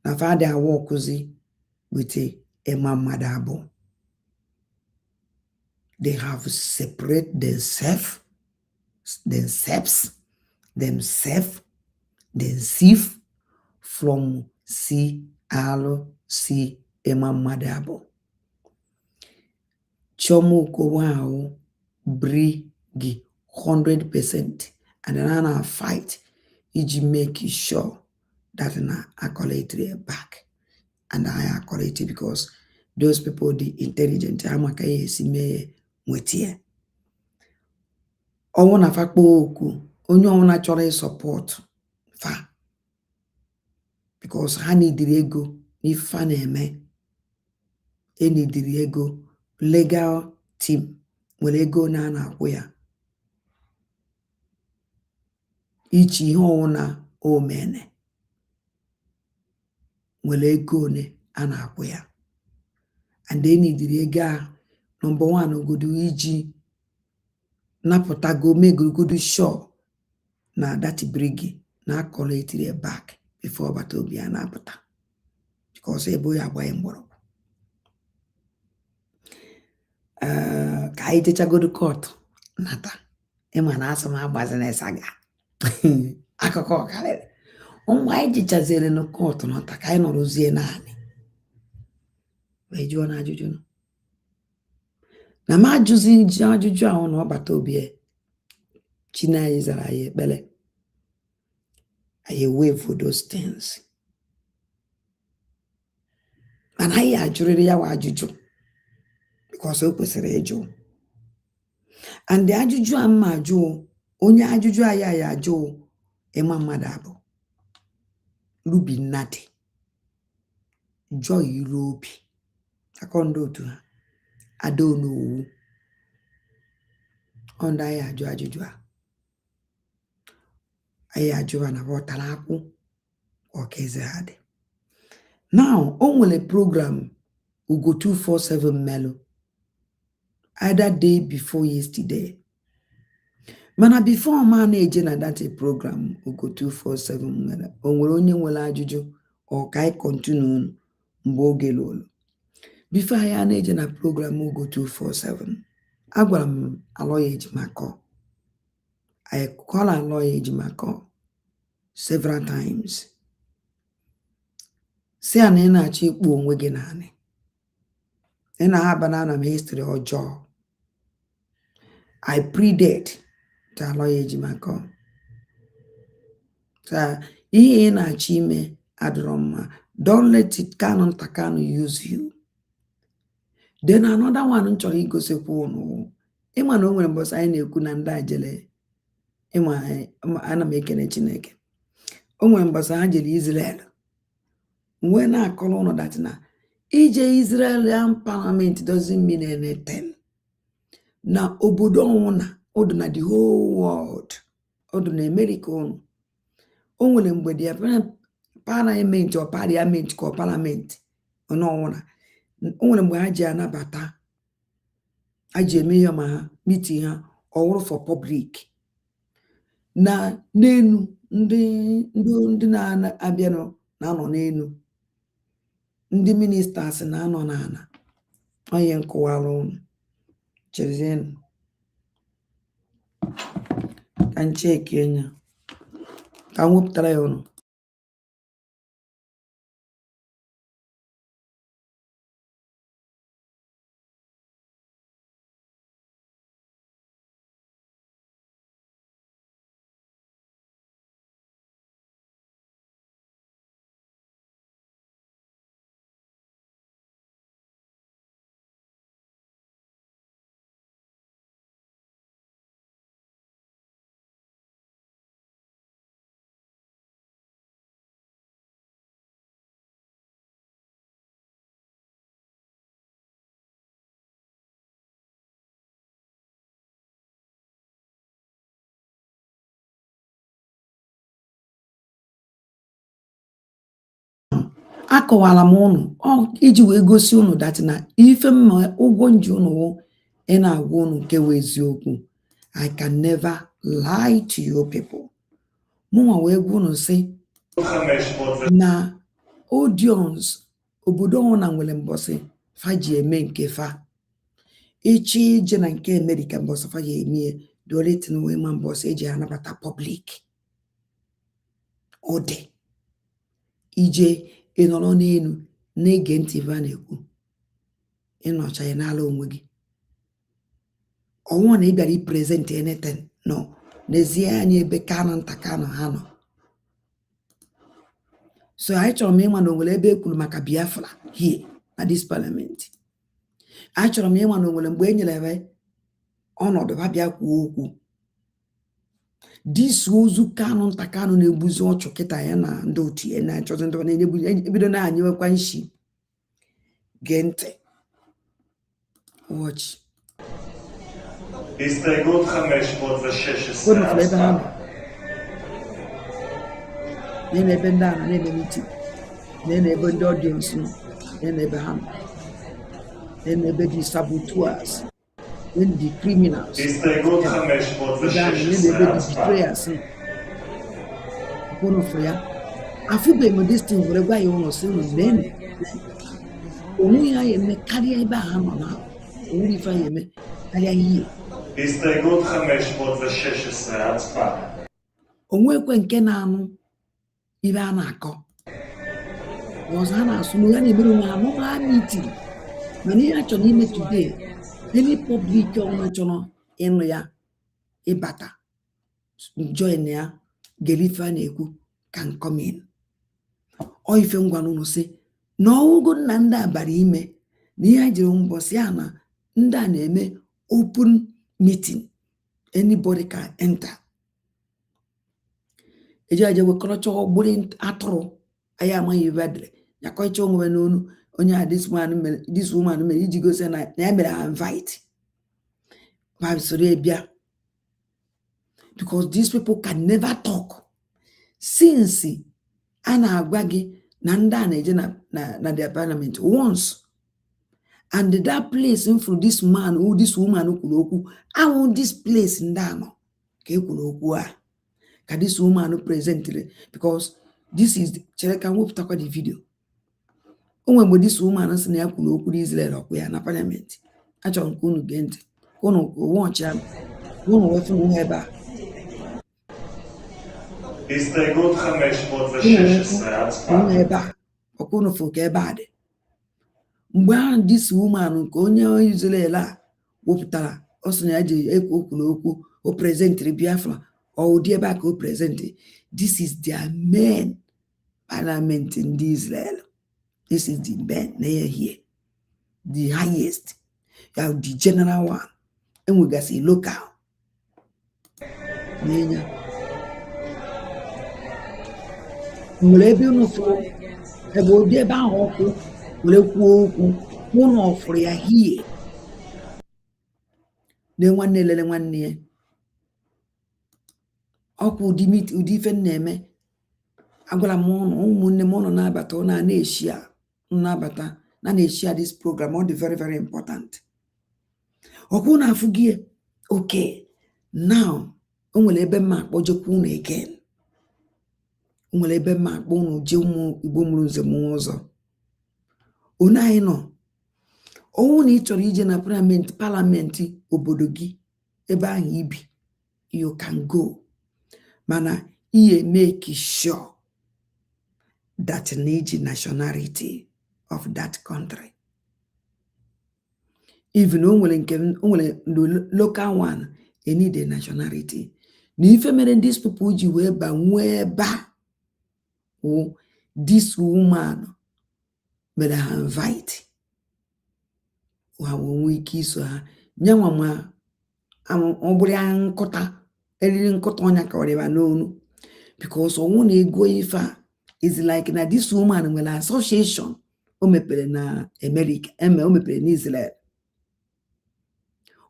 na father walkuzi with Emma Madabo. They have separate themselves themselves, themselves from CRC ịma mmadụ abụ. Chioma Okowa ahụ bring 100% and then na fight iji make sure that na accolade back, and I accolade because those people the intelligent amaka ihe esi mee nwetie. Ọnwụ na fakpo okwu onye ọnwụna chọrọ support fa because ha neediri ego n'ife na-eme. Neediri ego, legal team nwere ego na-akwụ ya ichi ihe ọnwụna omene nwere ego one a na-akwụ ya, and they neediri ego a number one ogodo iji napụtago megogodo sure na that brig na collect back before bata obi a na-apụta because ebo ya agba mgbọrọgwụ. Ka anyị jechagodo court nata ịma na asị m agbazi na saga akụkọ karịrị mgbe anyị jechazere na court nata ka anyị nọrọzie naanị wee jụọ na ajụjụ na ma ajụzi ajụjụ ahụ na ọbata obi Chineke zara anyị ekpere anyị wave for those things, mana anyị ajụrịrị ya wa ajụjụ because o kwesịrị ịjụ, and ajụjụ a mma ajụ onye ajụjụ anyị ajụ ịma mmadụ abụ Ruby Nnadi Joy Irobi akọndụ otu ha Adonowu onda anyị ajụ ajụjụ a anyị ajụ na bọtara akwụ ọkeze ha dị. Now o nwere program Ugo 247 melo either day before yesterday, mana before ma na-eje na that program Ugo 247 melo o nwere onye nwere ajụjụ ọ ka anyị continue mgbe oge lụrụ. Before anyị na-eje na program Ugo 247 agwara m alọya Ejimakọ, I call alọya Ejimakọ several times si na ị na-achọ ikpu onwe gị naanị, ị na-ha banana m history ọjọọ. I pleaded to alọya Ejimakọ sa ihe ị na-achọ ime adịrọ mma, don't let it Kanu use you. Then another one chọrọ igosikwa unu ịma na o nwere mbọsị anyị na-ekwu na ndị ajele ịma ana m ekene Chineke, o nwere mbọsị ha jere Israel wee na-akọrọ ụnụ that na ije Israelian parliament doesn't mean anything, na obodo ọnwụna ọdụ na the whole world, ọdụ na America ụnụ o nwere mgbe dị parliament or parliament ka parliament ọnwụna o nwere mgbe ha ji anabata ha ji eme ihe ma ha meeting ha ọwụrụ for public na n'enu ndị na-abịanụ na-anọ n'enu, ndị ministers na-anọ n'ana. Onye nkọwara ụnụ chezienụ ka ncheki enya ka m wepụtara ya ụnụ. Akọwala m ụnụ iji wee gosi ụnụ dat na ife mma ụgwọ nji ụnụ ị na-agwa ụnụ nke wee eziokwu. I can never lie to you people. Mụnwa wee gwa ụnụ sị na audience obodo ọhụna nwere mbọsị fa ji eme nke fa, echi ije na nke America mbọsị fa ji eme the only thing we man boss eji anabata public ode ije ịnọrọ n'elu na-ege ntị ife a na-ekwu ịnọcha ya n'ala onwe gị ọnwụ na ị bịara iprezent anything no n'ezie anyị ebe ka na nta ka nọ ha nọ so anyị chọrọ m ịma na onwere ebe e kwuru maka Biafra here na this parliament anyị chọrọ m ịma na onwere mgbe e nyere ebe ọnọdụ ha bịa kwuo okwu dis ozu Kanụ nta Kanụ na-egbuzi ọchụ kịta ya na ndị otu ya na-achọzi ndị na-ebido na-anyewekwa nshi gee ntị watch הסתייגות 516 Bueno, na-ebe ndị a na-eme meeting na-ebe ndị audience nọ na-ebe ha na-ebe the saboteurs the criminals הסתייגות 516 na-ebe the betrayers kwụrụ for ya afụbeghị m this thing were gwa ya ụlọ si ụlọ onwe ya eme karịa ebe ha nọ na onwere ife ya eme karịa ihe הסתייגות 516 הצבעה. onwekwe nke na-anụ ibe a na-akọ ọzọ a na-asụ na ya na-emere onwe ha normal meeting mana ihe a chọrọ ime today any public ọnwa chọrọ ịnụ ya ịbata join ya gelife a na-ekwu can come in ọ ife ngwa n'ụlọ si na ọwụgo na ndị abara ime na ihe a jiri mbọsị a na ndị a na-eme open meeting anybody can enter eji aje wekọrọcha ọgbụrụ atụrụ anyị amaghị ibe adịrị ya kọcha onwe n'onu onye a this woman mere iji gosi na ya mere ha invite ma soro ebia because these people can never talk since a na-agwa gị na ndị a na-eje na their parliament once and that place for this man or this woman kwuru okwu ahụ this place ndị a nọ ka e kwuru okwu a ka this woman presented because this is chere ka wepụtakwa the video onwe mgbe this woman sị na ya kwuru okwu Israel ọkụ ya na parliament achọrọ nke unu gee ntị unu wọchị unu wefu ebe a הסתייגות 516 הצבעה. ebe a ọkụ unu fụ ka ebe a dị mgbe ahụ this woman nke onye Israel a wepụtara ọ sị na ya ji ekwu okwu o presentịrị Biafra ụdị ebe a ka o presentị this is their main parliament in Israel. This is the main here, the highest, the general one, and we got see local. Mgbe ebe unu fụrụ ebe ụdị ebe ahụ ọkụ were kwuo okwu unu ọfụrụ ya hie na nwanne elele nwanne ya ọkụ ụdị ife na-eme agwara m ụnụ ụmụnne m ụnụ na-abata ụnụ na-eshia na-abata na-eshia this program ọ dị very very important ọkụ na-afụ gị okay now o nwere ebe mma akpọjekwa ụnụ again o nwere ebe mma akpọ ụnụ je ụmụ Igbo mụrụ nze m ụzọ onye anyị nọ ọnwụ na ị chọrọ ije na parliament obodo gị ebe ahụ ibi you can go mana ihe make sure that need nationality of that country even o nwere local one need a nationality na ife mere these people ji wee ba nwee ba this woman mere ha invite ha nwee ike iso ha nyanwa ma ọbụrụ ya nkụta eriri nkụta ọnya ka ọrịba n'onu because ọnwụ na ego ife a is like na this woman nwere association o mepere na America o mepere na Israel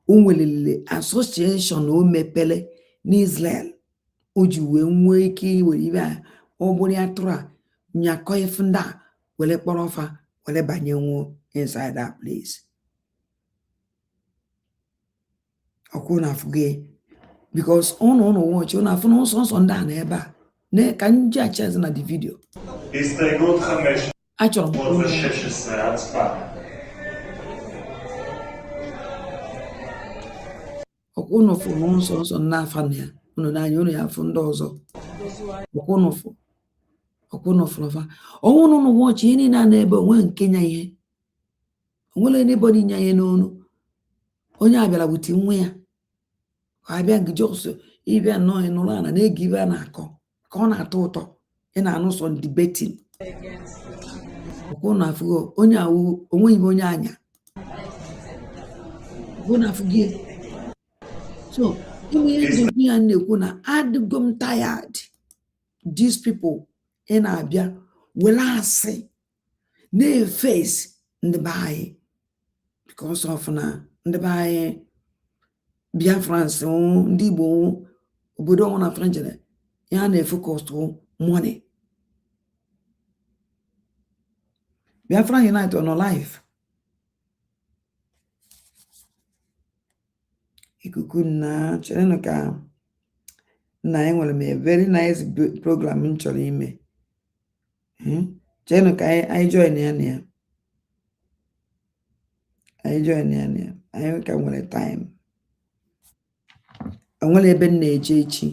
o nwelele association o mepere na Israel o ji wee nwee ike were ibe a ọ bụrụ ya tụrụ a nyakọ ife ndị a were kpọrọ ọfa were banye nwụọ inside that place ọkwụ na afụ gị because ụnụ watch ụnụ afụ na nsọ ndị a na ebe a na ka nji achịazị na the video הסתייגות achọrọ m 516 הצבעה. ọkwụnụfụ nsọ n'afa na ya unu n'anya unu ya afụ ndị ọzọ ọkwụnụfụ ọfa ọnwụnụ ụnụ wọchị ihe niile a na-ebe onwe nke nya ihe onwere anybody nya ihe n'onu onye abịara wute nwa ya abịa gijọsọ ịbịa nnọọ ịnụrụ ana na-ege ibe a na-akọ ka ọ na-atọ ụtọ ị na-anụ sọ debating ọkwụnụ afụgo onye awụ onweghị onye anya ọkwụnụ afụgo so inwe ihe njikwu ya na-ekwu na adịgo m tired these people ị na-abịa were asị na-efesi ndị be anyị because of na ndị be anyị Biafrans ndị Igbo obodo ọnwụ na French ya na-efocus money. Biafra Unite on life ikuku na chere ka na enwere m a very nice program m chọrọ ime chere ka anyị join ya na ya anyị ka nwere time enwere ebe m na-eje echi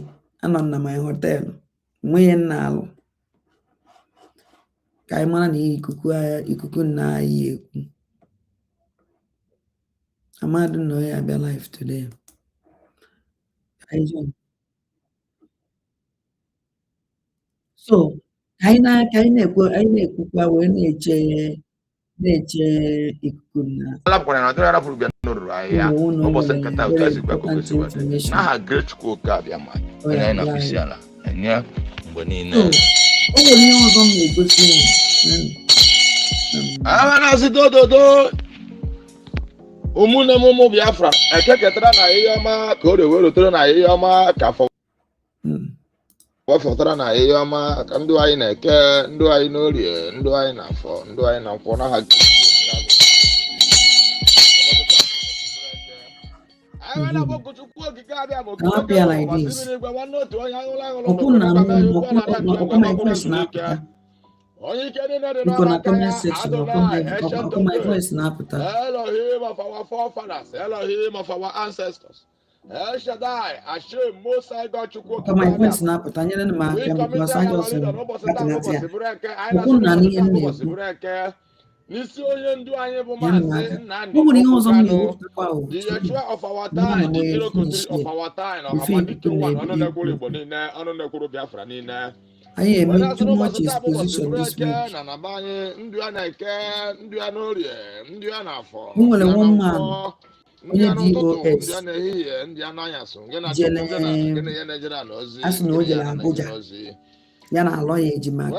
anọ na my hotel nwenye nna alụ ka anyị mara na ikuku na anyị ekwu Amadu no ya abịa live today so anyị na-ekwukwa wee na-eche ikuku na ụbọchị nkata otu esi gwa n'aha Great Chukwu Di Ya onye anyị na-akwụsị ala enye mgbe niile o nwere ihe ọzọ m na-egosi agha na-asị dododo ụmụnne m ụmụ Biafra ekeketara na ihe ọma ka o wee rotere na ihe ọma ka fọtara na ihe ọma ka ndụ anyị na-eke ndụ anyị n'orie ndụ anyị na afọ ndụ anyị na nkwọ n'aha onye ike niile dị Elohim of our forefathers, Elohim of our ancestors, El Shaddai, Hashem, Most High God, Chukwu Di Ya. N'isi onye ndu anyị bụ Maazị Nnamdi Kanu, the Yeshua of our time, the Irokotri of our time, ọnụ na-ekwuru Igbo niile, ọnụ na-ekwuru Biafra niile. I am too much exposition this week. Only one man, only DOS, Abuja. Yana lawyer Jimako.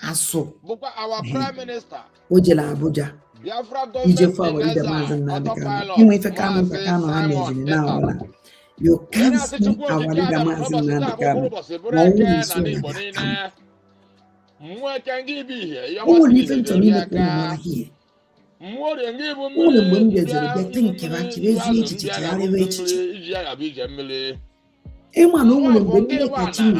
Aso. Our Prime Minister. Ojela Abuja. Ije forward the Mazan Nabika. You may come now. You can't speak our leader Mazin Nabika. Only even to me the here. Only when there's a thing to actually Emma no one will be a team.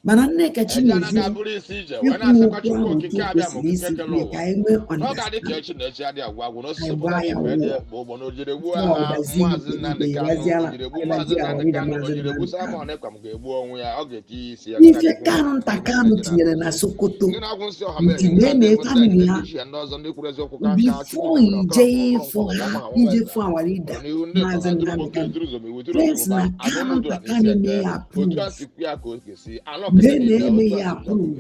Manaka chini tinyere na Sokoto ntime family ha before ije for our leader Mazen Friends na Kanu Takani me approve me approve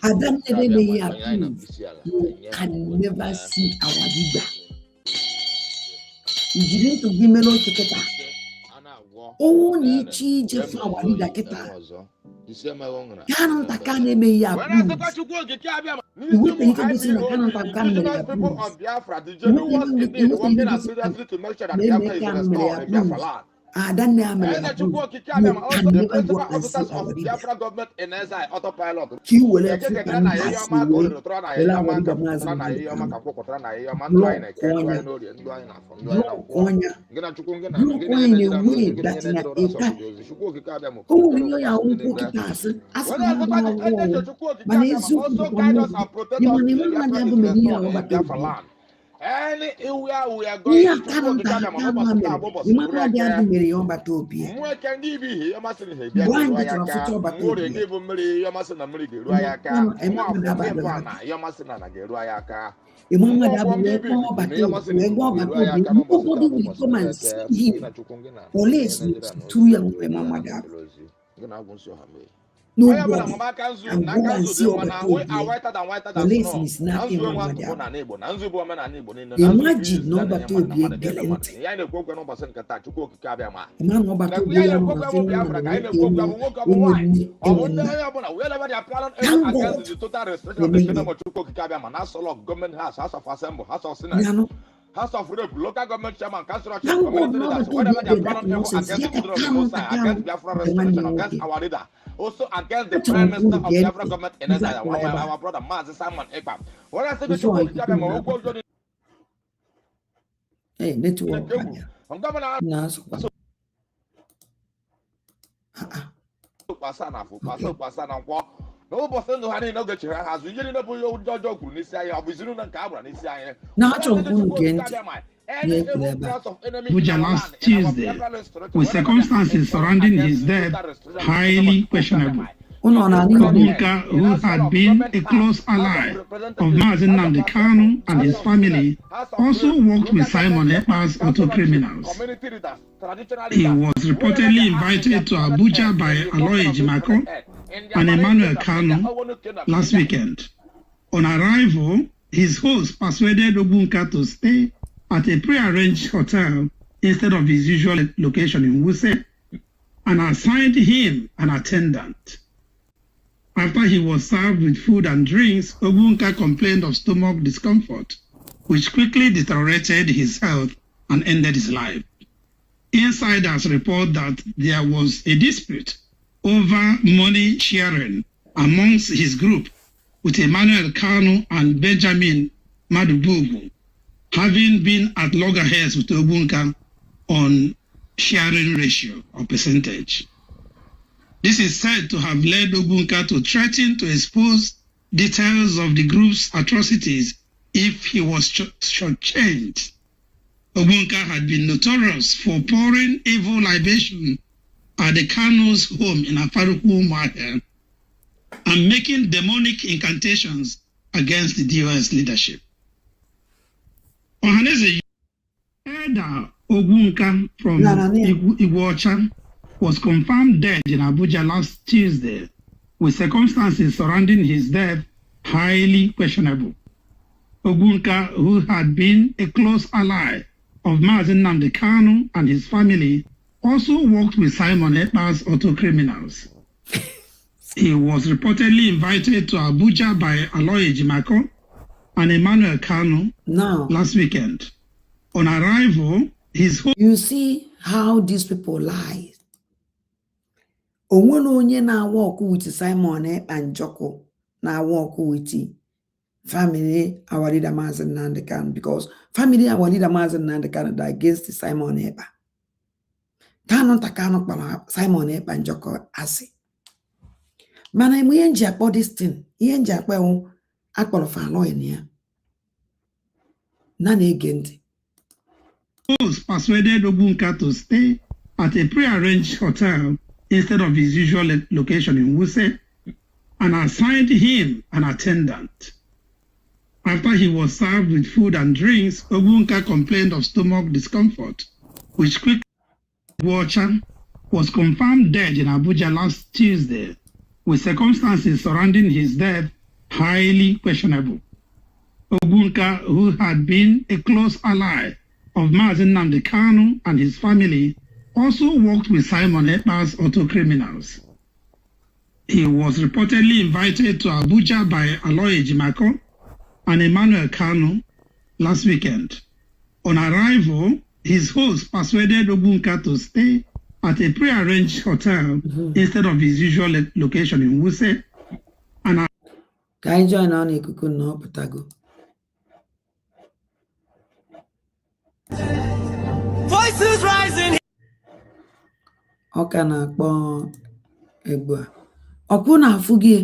Adam me approve you can never see our leader you need to give me no ticket only ije for our leader kita Kanu Takani me approve you will think this is Kanu Takani me approve Adanne Amele And the approved. Chukwu Di Ya You also can the never principal go and see officers of Awarida. Biafra government in exile autopilot. He will Ya let ke you ke na pass yeyoma ko away. re tro na The yeyoma Awarida ka Mazi na yeyoma Nandekano. ka kwokotara na yeyoma ndu anyị na ke ndu Block anyị n'orie ndu anyị na afọ ndu anyị na block nkwọ. Konya. Ngina Chukwu ngina Block ngina Konya nye in a na ozi way ngina that nye in na a ndo na so cat. ozi Chukwu Di Ya mo Oh, ko you no know, ko I basu won't ngina walk ngbe. it as When I I'm say not and the wrong. Chukwu Di But Ya it's also guide us and protect you us money, till the man, Biafra never is made restored in over Biafra to land. Anywhere we are going, yeah, Chukwu Di Ya ma no boss ta bo boss buru aka. Mweke ndị ibi ihe ọmasị na ihe bịa ga-eru anyị aka nwere ndị bụ mmiri ihe ọmasị na mmiri ga-eru anyị aka nwa akwụkwọ ife a na ihe ọmasị na na ga-eru anyị aka nwa ọgbọ ndị ibi ikuku na ihe ọmasị na ikuku ga-eru anyị aka n'ụbọchị taa bụ ụbọchị Eke gị na Chukwu gị na onye Naịjirịa na ozi gị na-agwụ nsị ọha mee onye ọbụla nwebe aka nzu na aka nzu dị mma na we are whiter than snow na nzu enwe asụsụ na Igbo na nzu bụ omenala Igbo niile na nzu bụ izizi ya na-enye mmadụ na mmadụ ga-eme mmadụ ya na-ekwu okwu n'ụbọchị nke taa Chukwu okike abịa ma ya na-ekwu okwu bụ Biafra ka anyị na-ekwu okwu bụ nwoke ọ bụ nwaanyị ọ bụ ndị onye ọbụla we never dey plan against the total restriction of the kingdom of Chukwu okike abịa ma na asọlọ gọọmenti house of assembly house of senate House of Rep, local government chairman, council of community leaders, whatever they are planning against the children of the Most High, against Biafra restoration, against our leader, also against the Prime Minister of Biafra government in exile, our brother Mazi Simon Ekpa. When I say the Chukwu Di Ya, hey, network. I'm governor. N'ụbọchị ndụ ha niile oge chere ha azụ ihe niile bụ ihe ụjọ ọjọọ kwuru n'isi anyị ọ bụ izinu na nke a gwara n'isi anyị Abuja last Tuesday, with circumstances surrounding his death highly questionable. Ogbunka, who had been a close ally of Mazi Nnamdi Kanu and his family, also worked with Simon Ekpa's auto criminals. He was reportedly invited to Abuja by Aloy Ejimako and Emmanuel Kanu last weekend. On arrival, his host persuaded Ogbunka to stay at a pre-arranged hotel instead of his usual location in Wuse and assigned him an attendant. After he was served with food and drinks, Ogbunka complained of stomach discomfort, which quickly deteriorated his health and ended his life. Insiders report that there was a dispute over money sharing amongst his group, with Emmanuel Kanu and Benjamin Madubugu having been at loggerheads with Ogbunka on sharing ratio or percentage. This is said to have led Ogbunka to threaten to expose details of the group's atrocities if he was shortchanged. Ogbunka had been notorious for pouring evil libation at the Kanu's home in Afaruku Mahia and making demonic incantations against the DOS leadership. Ohaneze Elder Ogbunka from Iguacha was confirmed dead in Abuja last Tuesday, with circumstances surrounding his death highly questionable. Ogbunka, who had been a close ally of Mazi Nnamdi Kanu and his family, also worked with Simon Ekpa's auto criminals. He was reportedly invited to Abuja by Aloy Ejimako and Emmanuel Kanu last weekend. On arrival, you see how these people lie. Onwere onye na-walk with Simon Ekpa Njoko na-walk with family our leader Mazi Nnamdi Kanu, because family our leader Mazi Nnamdi Kanu are against Simon Ekpa. Kanu takano kpara Simon Ekpa Njoko asị. Mana emu ihe nji akpọ this thing, ihe nji akpọ ewu akpọrọ fa Aloy na ya. Na na-ege ntị. Persuaded Ogbunka to stay at a pre-arranged hotel instead of his usual location in Wuse and assigned him an attendant. After he was served with food and drinks, Ogbunka complained of stomach discomfort, which quickly was confirmed dead in Abuja last Tuesday, with circumstances surrounding his death highly questionable. Ogbunka, who had been a close ally of Mazi Nnamdi Kanu and his family, also worked with Simon Ekpa's auto criminals. He was reportedly invited to Abuja by Aloy Ejimako and Emmanuel Kanu last weekend. On arrival, his host persuaded Ogbunka to stay at a pre-arranged hotel instead of his usual location in Wuse. And Can I join on ikuku no putago? Voices rising. Oka na akpọ egbu a. Ọkụ na-afụ gị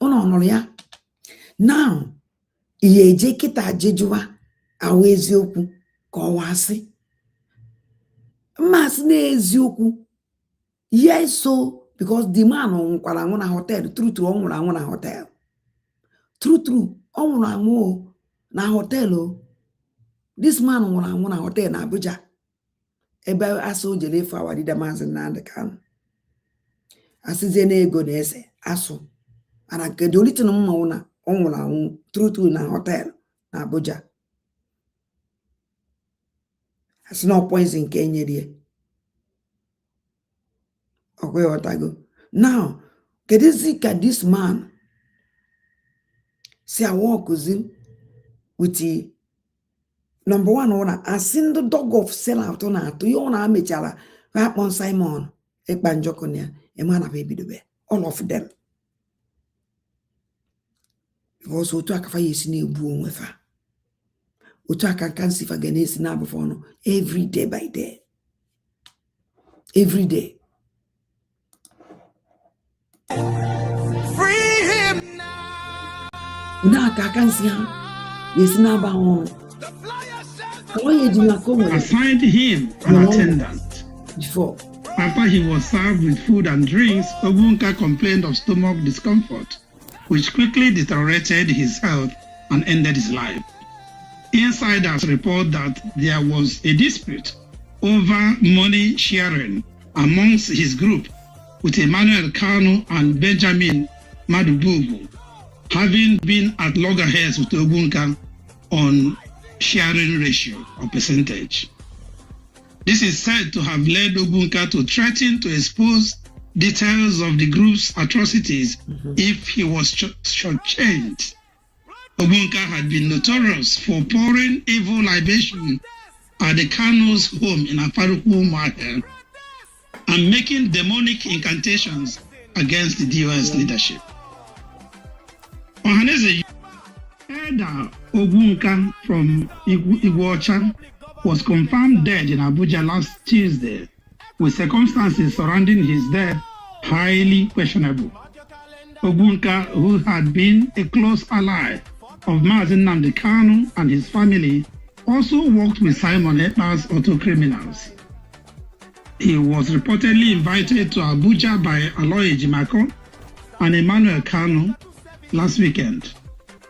ụlọ nụrụ ya. Now, ihe eje kịta jejuwa awụ eziokwu ka ọwasị. Mmasị na eziokwu. Yes, so because the man nwụkwara anwụ na hotel, true ọ nwụrụ anwụ na hotel. True, ọ nwụrụ anwụ na hotel. This man nwụrụ anwụ na hotel na Abuja. Ebe asụ jere efu awadida Maazị Nnamdi Kanu. Asịzie na ego na ese asụ. Ana nke the only thing mma na ọ nwụrụ anwụ true na hotel na Abuja. Asị na poison nke enyere ya. Okay, what I go. Now, kedezi ka this man si walk with the number one owner, as in the dog of sell out on a to your amechara, rap on Simon, a banjoconia, a man of baby the all of them. Because Utaka is new boom with her. Utaka can see if again is now before no every day by day. Every day. Free him now. Now I can see him. Yes, now by on. Assigned him an attendant. Before. After he was served with food and drinks, Ogbunka complained of stomach discomfort, which quickly deteriorated his health and ended his life. Insiders report that there was a dispute over money sharing amongst his group, with Emmanuel Kanu and Benjamin Madubugu having been at loggerheads with Ogbunka on sharing ratio or percentage. This is said to have led Ogbunka to threaten to expose details of the group's atrocities if he was shortchanged. Ogbunka had been notorious for pouring evil libation at the Kanu's home in Afaruku Market and making demonic incantations against the DOS leadership. Ohaneze Elder Ogbunka from Iguocha was confirmed dead in Abuja last Tuesday, with circumstances surrounding his death highly questionable. Ogbunka, who had been a close ally of Maazị Nnamdi Kanu and his family, also worked with Simon Ekpa's auto criminals. He was reportedly invited to Abuja by Aloy Ejimako and Emmanuel Kanu last weekend.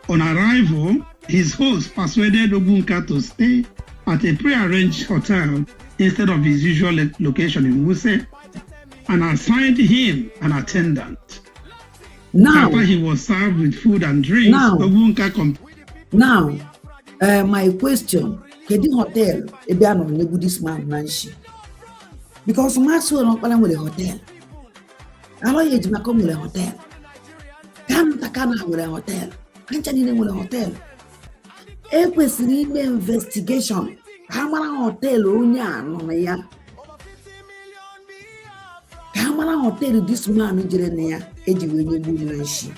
On arrival, his host persuaded Ogbunka to stay at a pre-arranged hotel instead of his usual location in Wuse and assigned him an attendant. Now, after he was served with food and drinks, Ogbunka my question, Kedi hotel, Ebiano nebu this man Nanshi. Because Maxwell not with a hotel. Aloy Ejimako with a hotel. Kanu Takana with a hotel. Kanchanine with a hotel. Ekwesịrị ime investigation ka mara hotel onye a nọ na ya, ka mara hotel this man jere na ya eji wee nyegbu na nshi.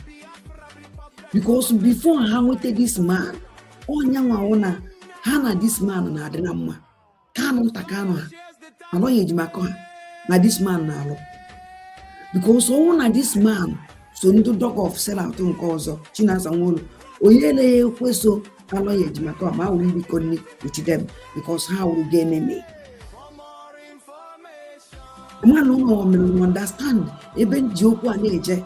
Because before ha nwete this man, onye nwa na ha na this man na adị na mma. Kanu Takano ha Aloy Ejimako ha na this man na alụ. Because ọnwụ na this man so ndị dog of sell out nke ọzọ Chinasa Nwolu onye na-ekweso Aloy Ejimako ma will be connect with them because how will get enemy. Man no understand even Joko and Eje.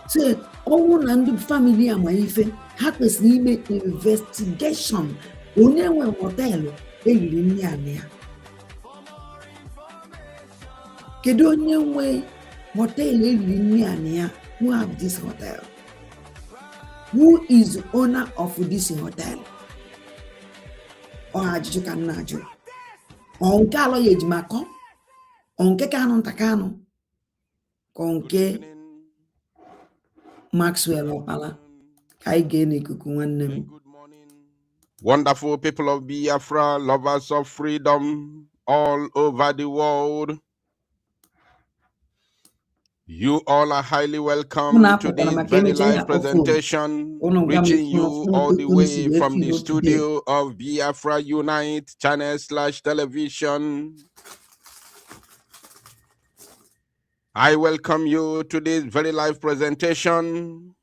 Say all and the family ama ife ha kwesịrị ime investigation onye nwe hotel eyiri nne anya ya. Kedu onye nwe hotel eyiri nne anya ya? Who have this hotel? Who is the owner of this hotel? Or ajụjụ ka nna ajụ. Ọ nke Aloy Ejimako? Ọ nke Kanu Takano? Ka nke Maxwell Opala? Ka anyị ga n'ikuku nwanne m. Wonderful people of Biafra, lovers of freedom all over the world. You all are highly welcome to this very live presentation, reaching you all the way from the studio of Biafra Unite channel/television. I welcome you to this very live presentation.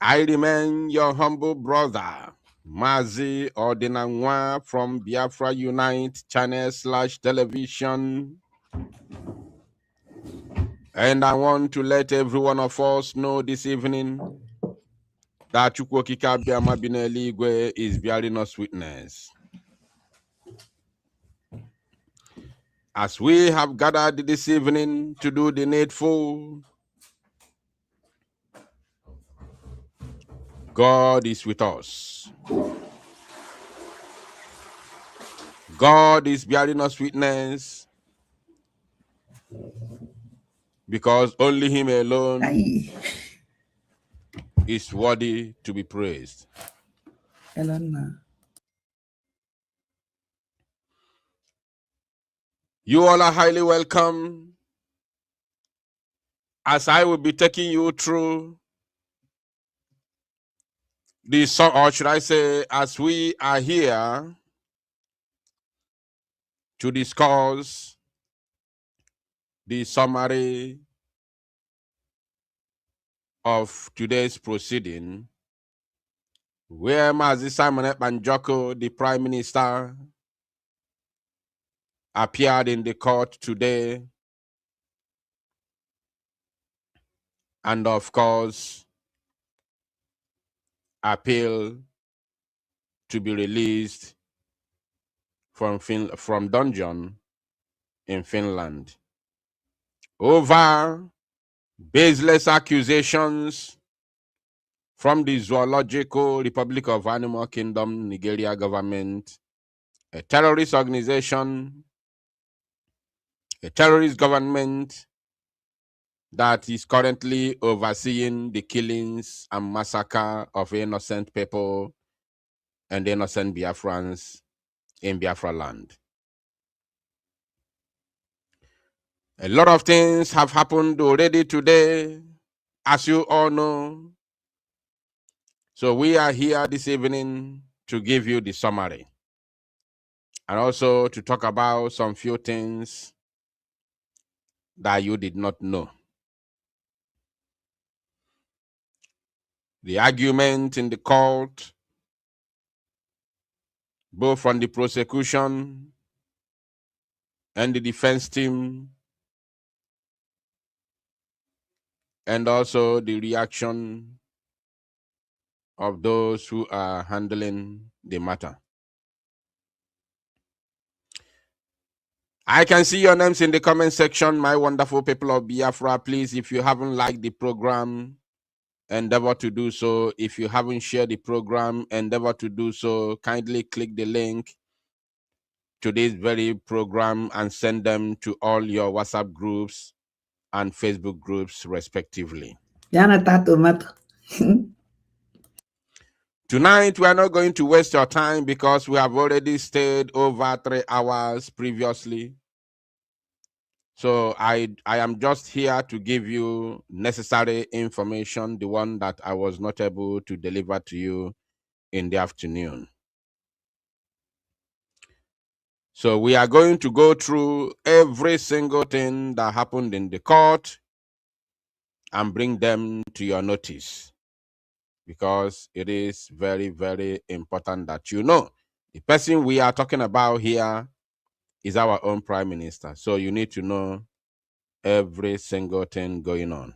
I remain your humble brother, Mazi Ordinanwa from Biafra Unite channel/television. And I want to let every one of us know this evening that Chukwu Di Ya is bearing us witness. As we have gathered this evening to do the needful, God is with us. God is bearing us witness because only Him alone is worthy to be praised. You all are highly welcome as I will be taking you through the song, or should I say, as we are here to discuss the summary of today's proceeding, where Mazi Simon Ekpanjoko, the Prime Minister, appeared in the court today, and of course, appealed to be released from dungeon in Finland over baseless accusations from the Zoological Republic of Animal Kingdom, Nigeria government, a terrorist organization, a terrorist government that is currently overseeing the killings and massacre of innocent people and innocent Biafrans in Biafra land. A lot of things have happened already today, as you all know. So we are here this evening to give you the summary and also to talk about some few things that you did not know. The argument in the court, both from the prosecution and the defense team, and also the reaction of those who are handling the matter. I can see your names in the comment section, my wonderful people of Biafra. Please, if you haven't liked the program, endeavor to do so. If you haven't shared the program, endeavor to do so. Kindly click the link to this very program and send them to all your WhatsApp groups and Facebook groups, respectively. Tonight, we are not going to waste your time because we have already stayed over 3 hours previously. So I am just here to give you necessary information, the one that I was not able to deliver to you in the afternoon. So we are going to go through every single thing that happened in the court and bring them to your notice, because it is very, very important that you know. The person we are talking about here is our own Prime Minister. So you need to know every single thing going on.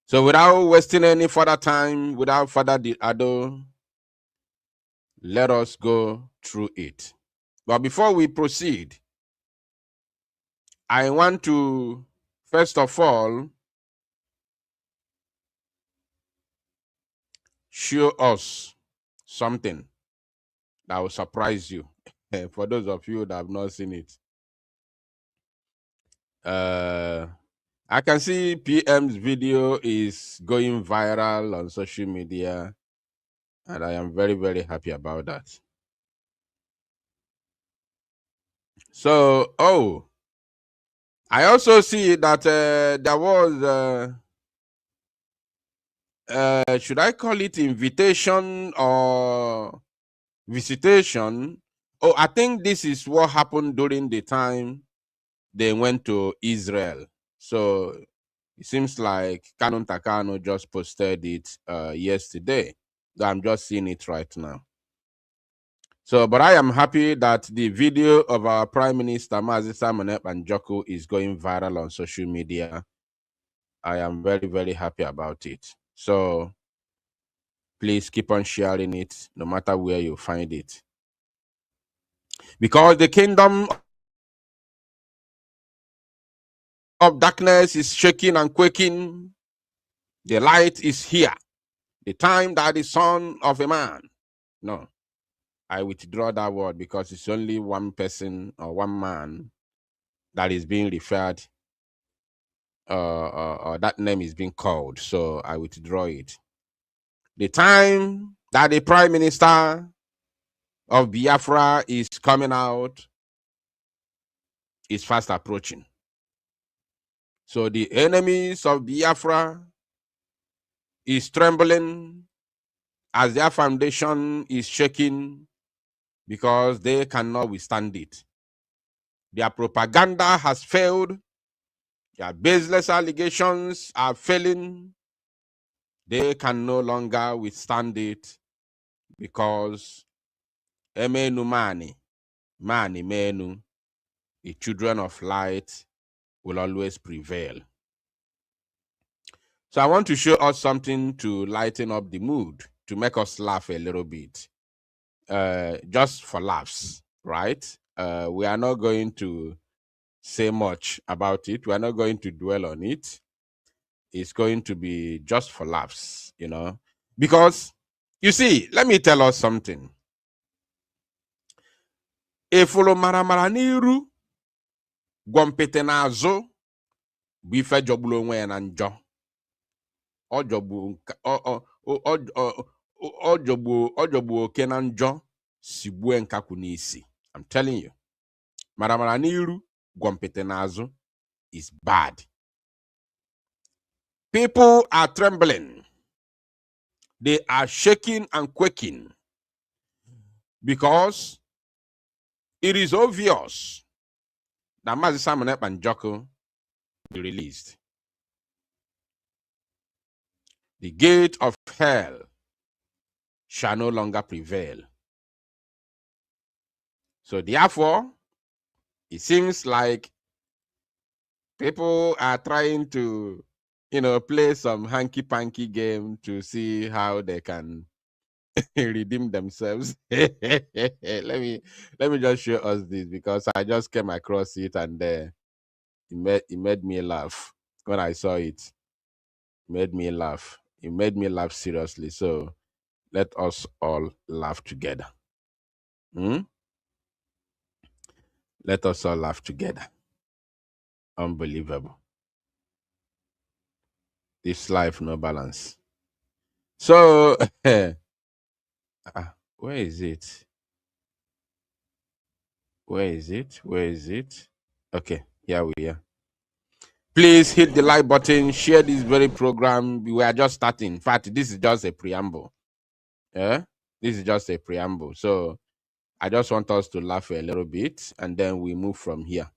So without wasting any further time, without further ado, let us go through it. But before we proceed, I want to, first of all, show us something that will surprise you. For those of you that have not seen it. I can see PM's video is going viral on social media. And I am very, very happy about that. So, I also see that there was, should I call it invitation or visitation? Oh, I think this is what happened during the time they went to Israel. So it seems like Canon Takano just posted it yesterday. I'm just seeing it right now. So, but I am happy that the video of our Prime Minister Mazi Simon Ekpa is going viral on social media. I am very, very happy about it. So please keep on sharing it, no matter where you find it. Because the kingdom of darkness is shaking and quaking. The light is here. The time that the Son of a Man. No, I withdraw that word because it's only one person or one man that is being referred, or that name is being called. So I withdraw it. The time that the Prime Minister of Biafra is coming out is fast approaching. So the enemies of Biafra is trembling as their foundation is shaking because they cannot withstand it. Their propaganda has failed. Their baseless allegations are failing. They can no longer withstand it because Emenu Mani, Mani Menu, the children of light will always prevail. So I want to show us something to lighten up the mood, to make us laugh a little bit, just for laughs, right? We are not going to say much about it. We are not going to dwell on it. It's going to be just for laughs, because you see, let me tell us something. Efolo maramara n'iru gwompete n'azụ bụ ife jọgburu onwe ya na njọ. Ọ jọgbu oke na njọ sigbue nkakwu n'isi. I'm telling you. Maramara n'iru gwompete n'azụ is bad. People are trembling. They are shaking and quaking because it is obvious that Mazi Simon Ekpa will be released. The gate of hell shall no longer prevail. So therefore, it seems like people are trying to, play some hanky-panky game to see how they can redeem themselves. let me just show us this because I just came across it and it made me laugh when I saw it. It made me laugh. It made me laugh seriously. So let us all laugh together. Let us all laugh together. Unbelievable. This life, no balance. So, where is it? Where is it? Where is it? Okay, here we are. Please hit the like button, share this very program. We are just starting. In fact, this is just a preamble. Yeah, this is just a preamble. So I just want us to laugh a little bit and then we move from here.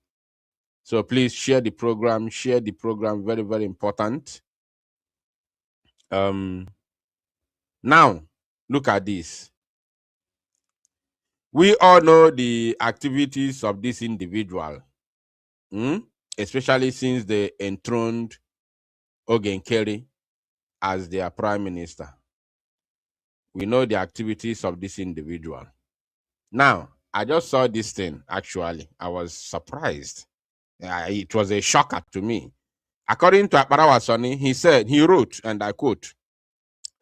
So please share the program. Share the program. Very, very important. Now, look at this. We all know the activities of this individual, especially since they enthroned Ogen Kerry as their prime minister. We know the activities of this individual. Now, I just saw this thing, actually. I was surprised. It was a shocker to me. According to Akbarawa Sonny, he wrote, and I quote,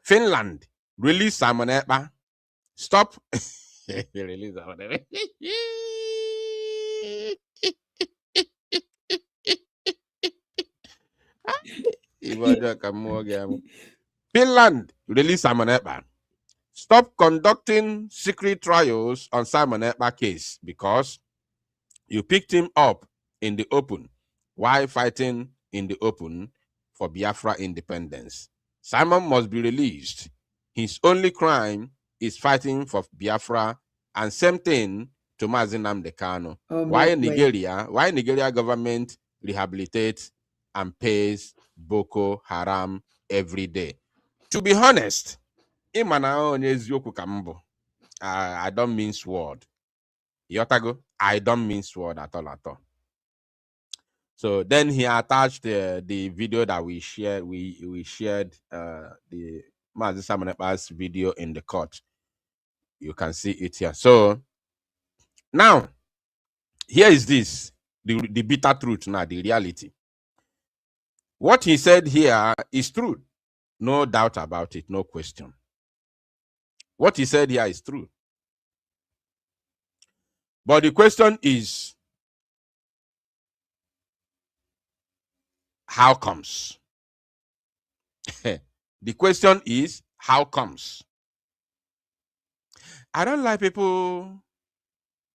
Finland release Simon Ekpa. Stop. Release Simon Ekpa. Finland release Simon Ekpa. Stop conducting secret trials on Simon Ekpa case because you picked him up in the open while fighting in the open for Biafra independence. Simon must be released. His only crime is fighting for Biafra, and same thing to Mazi Nnamdi Kanu. Why Nigeria government rehabilitates and pays Boko Haram every day? To be honest, I don't mean word. Yotago, I don't mean word at all. So then he attached the video that we shared. We shared the Mazi Simon Ekpa's video in the court. You can see it here. So now, here is this, the bitter truth now, the reality. What he said here is true. No doubt about it, no question. What he said here is true. But the question is, how comes? The question is, how comes? I don't like people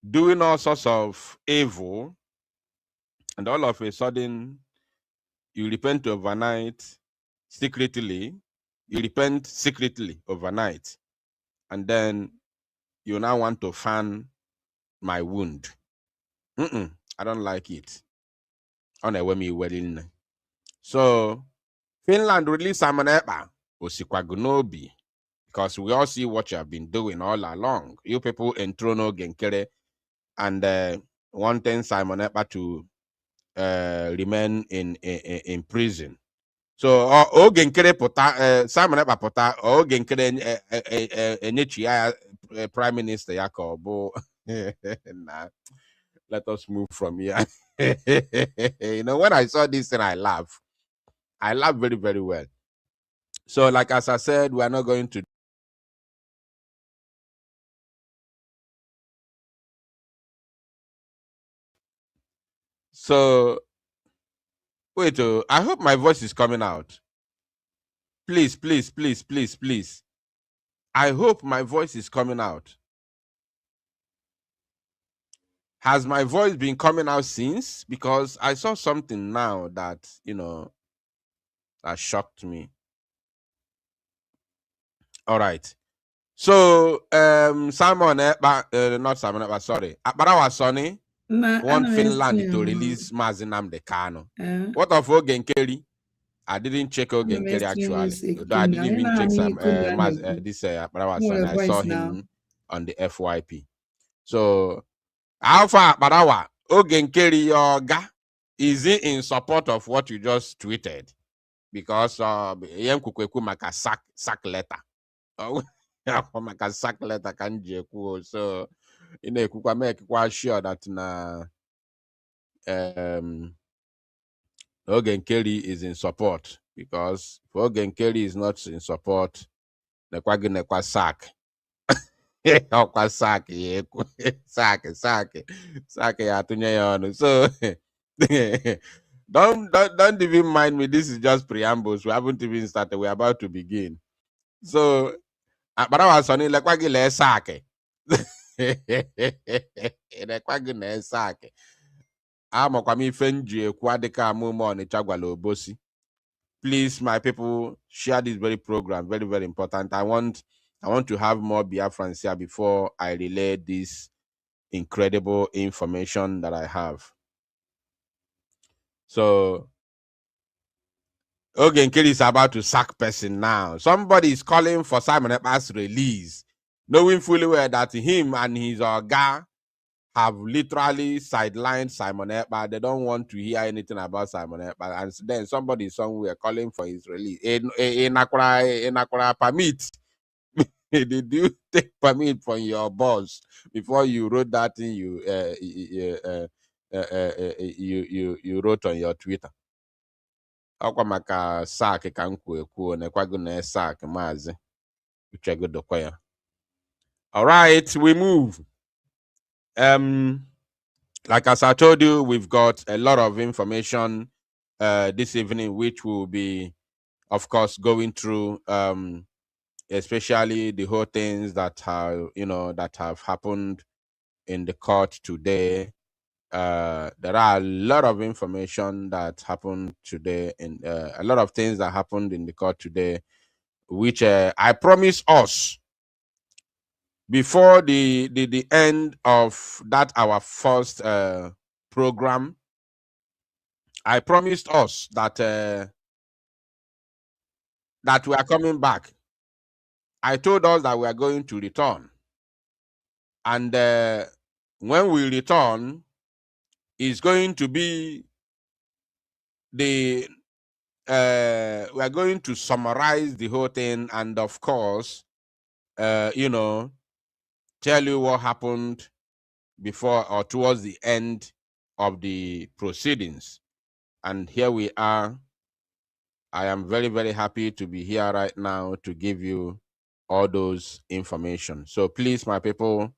doing all sorts of evil, and all of a sudden, you repent overnight secretly. You repent secretly overnight, and then you now want to fan my wound. I don't like it. So, Finland released Simon Ekpa, Osikwagunobi, because we all see what you have been doing all along. You people in Trono Genkere and wanting Simon Ekpa to remain in prison. So Genkere pota Simon Ekpa pota Genkere Enyechi Prime Minister Yakobo. Nah, let us move from here. You know, when I saw this thing, I laughed. I laughed very, very well. So, like as I said, we are not going to. So, wait, I hope my voice is coming out. Please, please, please, please, please. I hope my voice is coming out. Has my voice been coming out since? Because I saw something now that, you know, that shocked me. All right. So, Simon Ekpa, not Simon Ekpa, sorry. Akparawa Sonny want Finland to release Mazi Nnamdi Kanu. What of Ogenkeri? I didn't check Ogenkeri actually. Though I didn't even check this Akparawa Sonny. I saw him on the FYP. So, Alpha Akparawa, Ogenkeri Yoga, is he in support of what you just tweeted? Because Yem Kukweku maka sack letter. Maka sack letter can so you know Kukwa make quite sure that Ogenkeri is in support, because if Ogenkeri is not in support, nekwa sack. Sack ya tunye on. So don't even mind me. This is just preambles. We haven't even started. We're about to begin. So but I was on it like sack. Please, my people, share this very program. Very, very important. I want to have more Biafrans here before I relay this incredible information that I have. So, Ogenkeri is about to sack person now. Somebody is calling for Simon Ekpa's release, knowing fully well that him and his guy have literally sidelined Simon Ekpa. They don't want to hear anything about Simon Ekpa. And then somebody somewhere calling for his release. In Akura permit. Did you take permit from your boss before you wrote that thing you wrote on your Twitter? Akwamaka sack nekwago sack mazi. All right, we move. Like as I told you, we've got a lot of information this evening, which will be, of course, going through especially the whole things that have, that have happened in the court today. There are a lot of information that happened today, and a lot of things that happened in the court today, which I promise us before the end of that our first program. I promised us that that we are coming back. I told us that we are going to return, and when we return, it's going to be the we are going to summarize the whole thing, and of course, tell you what happened before or towards the end of the proceedings. And here we are. I am very, very happy to be here right now to give you all those information. So please, my people,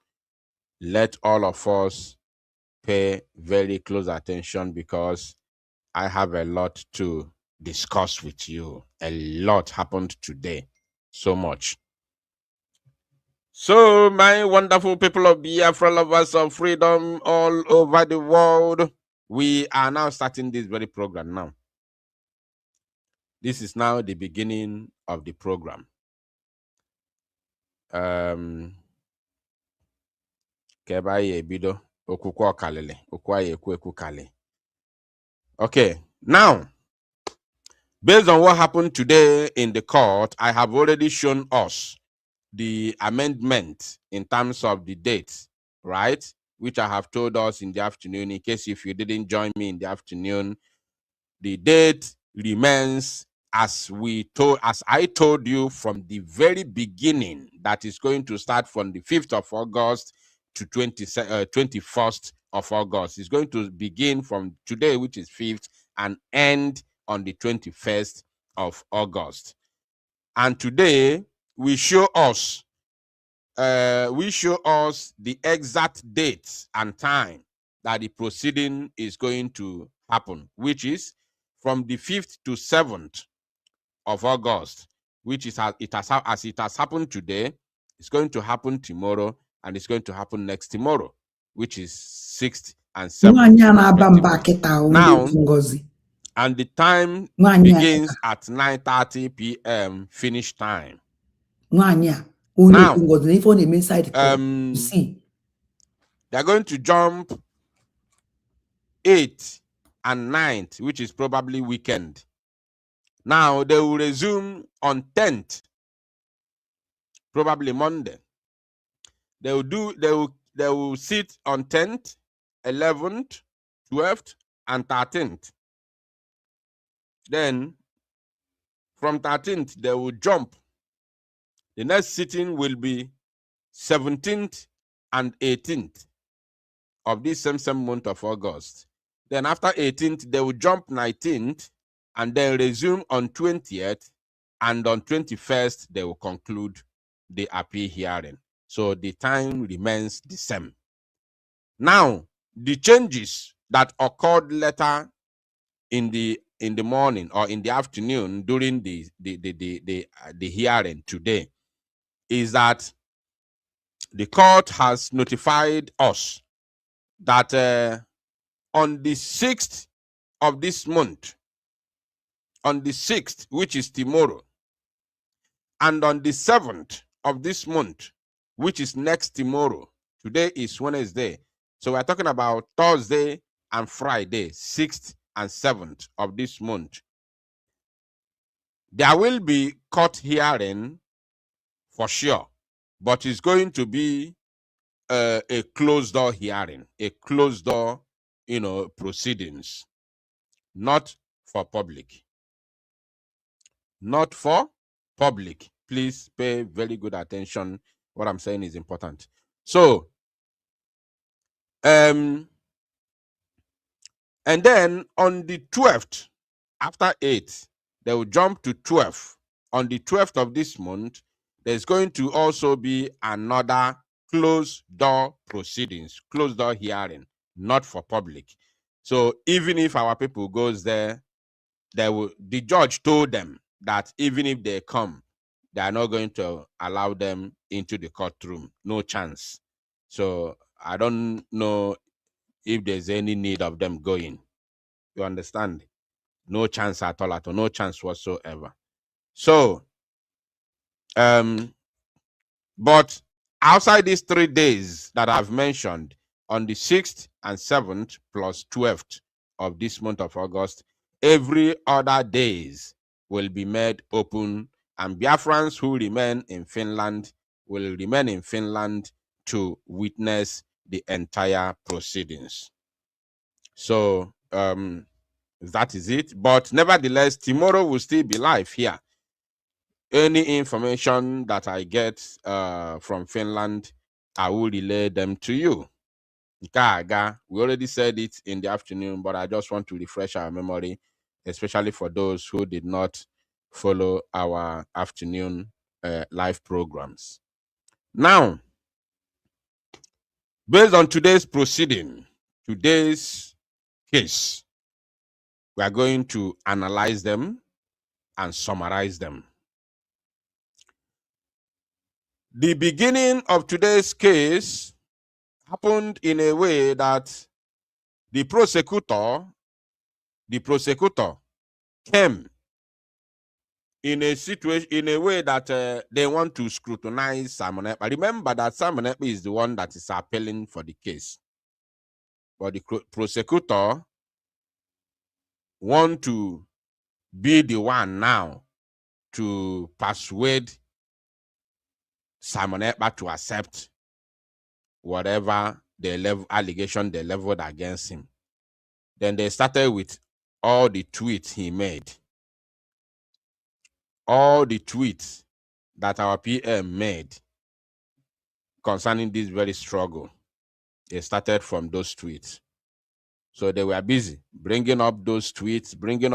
let all of us pay very close attention, because I have a lot to discuss with you. A lot happened today. So much. So, my wonderful people of Biafra, lovers of freedom all over the world, we are now starting this very program now. This is now the beginning of the program. Okay, now, based on what happened today in the court, I have already shown us the amendment in terms of the dates, right? Which I have told us in the afternoon. In case if you didn't join me in the afternoon, the date remains as I told you from the very beginning, that is going to start from the 5th of August to 21st of August. It's going to begin from today, which is 5th, and end on the 21st of August. And today we show us the exact date and time that the proceeding is going to happen, which is from the 5th to 7th of August, which is as it has happened today. It's going to happen tomorrow, and it's going to happen next tomorrow, which is 6th and 7th. Now, and the time begins at 9:30 p.m. finish time. Now, they're going to jump 8th and 9th, which is probably weekend. Now they will resume on 10th, probably Monday. They will sit on 10th, 11th, 12th, and 13th. Then from 13th they will jump. The next sitting will be 17th and 18th of this same month of August. Then after 18th, they will jump 19th and then resume on 20th, and on 21st, they will conclude the appeal hearing. So the time remains the same. Now, the changes that occurred later in the morning or in the afternoon during the hearing today is that the court has notified us that on the 6th of this month, on the 6th, which is tomorrow, and on the 7th of this month, which is next tomorrow, today is Wednesday, so we're talking about Thursday and Friday, 6th and 7th of this month, there will be court hearing for sure, but it's going to be a closed door hearing, a closed door, proceedings, not for public. Not for public. Please pay very good attention. What I'm saying is important. So, and then on the 12th, after 8, they will jump to 12. On the 12th of this month, there's going to also be another closed door proceedings, closed door hearing, not for public. So even if our people goes there, the judge told them that even if they come, they are not going to allow them into the courtroom. No chance. So I don't know if there's any need of them going. You understand? No chance at all, no chance whatsoever. So, but outside these 3 days that I've mentioned, on the 6th and 7th plus 12th of this month of August, every other days will be made open, and Biafrans who remain in Finland will remain in Finland to witness the entire proceedings. So that is it. But nevertheless, tomorrow will still be live here. Any information that I get from Finland, I will relay them to you. We already said it in the afternoon, but I just want to refresh our memory, especially for those who did not follow our afternoon live programs. Now, based on today's proceeding, today's case, we are going to analyze them and summarize them. The beginning of today's case happened in a way that the prosecutor came in a situation, in a way that they want to scrutinize Simon Ekpa. Remember that Simon Ekpa is the one that is appealing for the case. But the prosecutor want to be the one now to persuade Simon Ekpa to accept whatever the allegation they leveled against him. Then they started with all the tweets he made. All the tweets that our PM made concerning this very struggle, they started from those tweets. So they were busy bringing up those tweets, bringing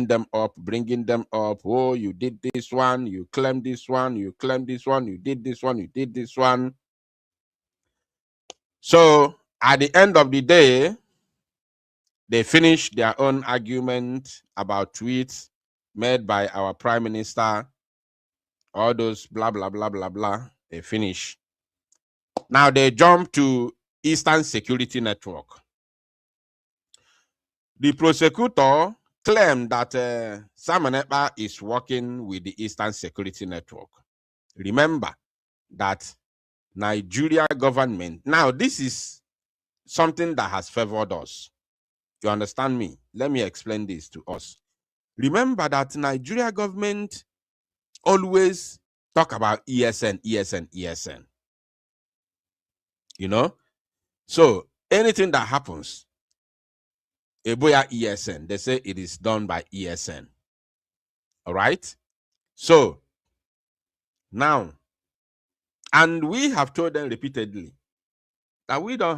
them up. Oh, you did this one, you claimed this one, you claimed this one, you did this one, you did this one. So at the end of the day, they finished their own argument about tweets made by our Prime Minister, all those blah, blah, blah, blah, blah. They finish. Now they jump to Eastern Security Network. The prosecutor claimed that Simon Ekpa is working with the Eastern Security Network. Remember that Nigeria government, now this is something that has favored us. You understand me? Let me explain this to us. Remember that Nigeria government always talk about ESN. You know? So anything that happens, Eboya ESN, they say it is done by ESN. All right? So now, and we have told them repeatedly that we do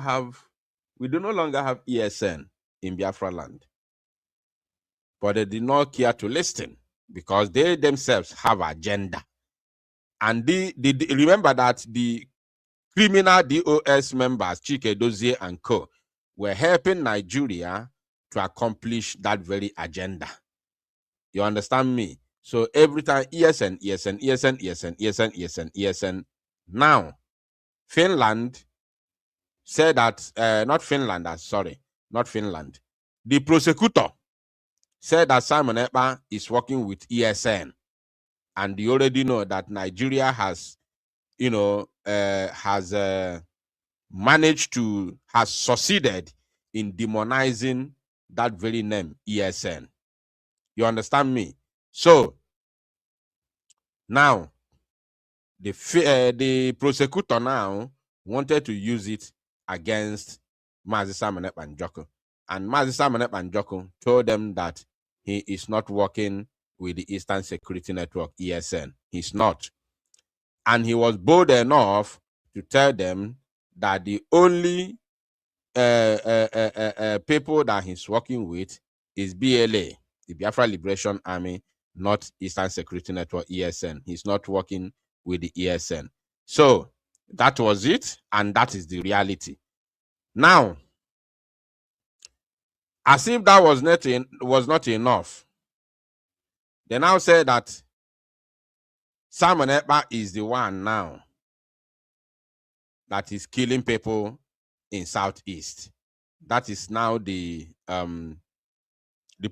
no longer have ESN in Biafra land. But they did not care to listen because they themselves have agenda. And remember that the criminal DOS members, Chike Dozie and co, were helping Nigeria to accomplish that very agenda. You understand me? So every time ESN. Now, Finland said that, not Finland. The prosecutor said that Simon Ekpa is working with ESN. And you already know that Nigeria has, has succeeded in demonizing that very name, ESN. You understand me? So now the prosecutor now wanted to use it against Mazi Simon Ekpa Njoku. And Mazi Simon Ekpa Njoku told them that he is not working with the Eastern Security Network, ESN. He's not. And he was bold enough to tell them that the only people that he's working with is BLA, the Biafra Liberation Army, not Eastern Security Network, ESN. He's not working with the ESN. So that was it, and that is the reality. Now, as if that was not enough, they now say that Simon Ekpa is the one now that is killing people in Southeast. That is now the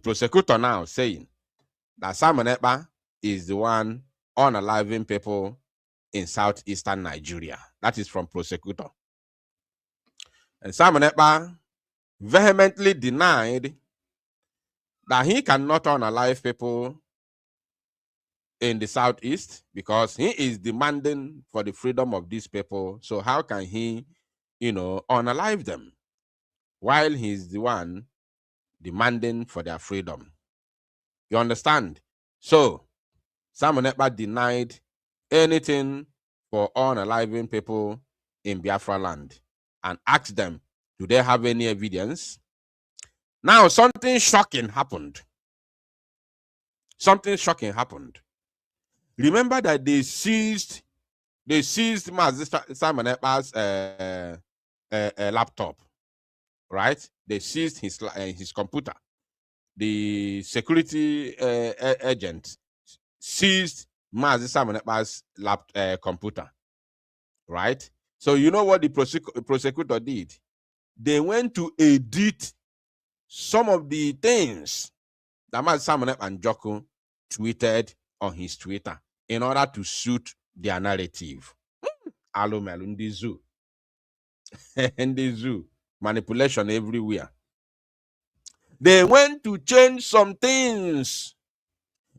prosecutor now saying that Simon Ekpa is the one unaliving people in southeastern Nigeria. That is from prosecutor. And Simon Ekpa vehemently denied that he cannot unalive people in the southeast because he is demanding for the freedom of these people. So how can he, unalive them while he's the one demanding for their freedom? You understand? So Simon Ekpa denied anything for unaliving people in Biafra land and asked them, do they have any evidence? Now, something shocking happened. Something shocking happened. Remember that they seized Simon Ekpa's laptop, right? They seized his computer. The security agent seized Simon Ekpa's computer, right? So you know what the prosecutor did? They went to edit some of the things that Simon Ekpa and Joko tweeted on his Twitter in order to suit their narrative. Alomel in the zoo. In the zoo. Manipulation everywhere. They went to change some things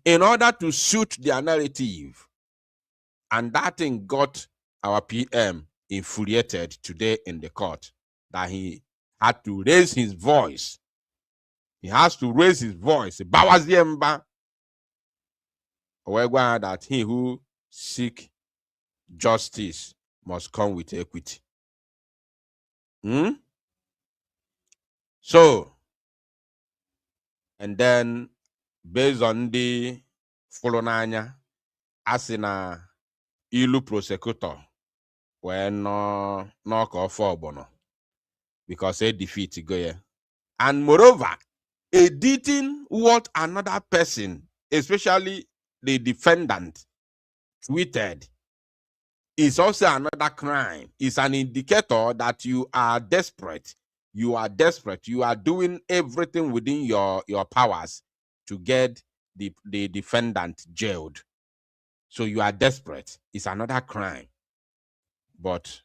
in order to suit their narrative. And that thing got our PM infuriated today in the court that he had to raise his voice. He has to raise his voice. Bawaziemba. That he who seek justice must come with equity. So, and then based on the Folonanya, Asina ilu prosecutor when no call for bono because they defeat go. And moreover, editing what another person, especially the defendant, tweeted is also another crime. It's an indicator that you are desperate. You are desperate. You are doing everything within your powers to get the defendant jailed. So you are desperate. It's another crime. But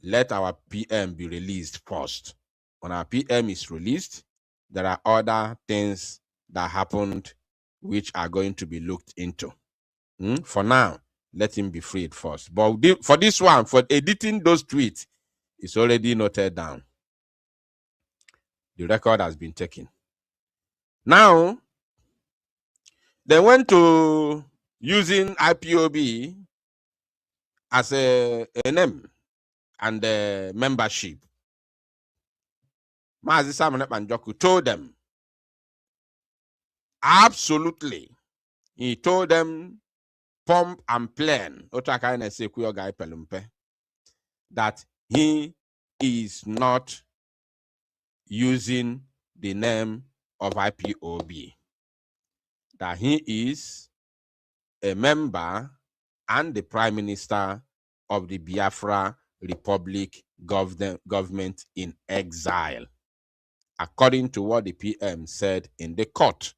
let our PM be released first. When our PM is released, there are other things that happened which are going to be looked into. For now, let him be freed first. But for this one, for editing those tweets, it's already noted down. The record has been taken. Now, they went to using IPOB as a name and a membership. Mazi Simon Ekpa Njoku told them, absolutely, he told them, pump and plan, that he is not using the name of IPOB, that he is a member and the Prime Minister of the Biafra Republic government in exile, according to what the PM said in the court.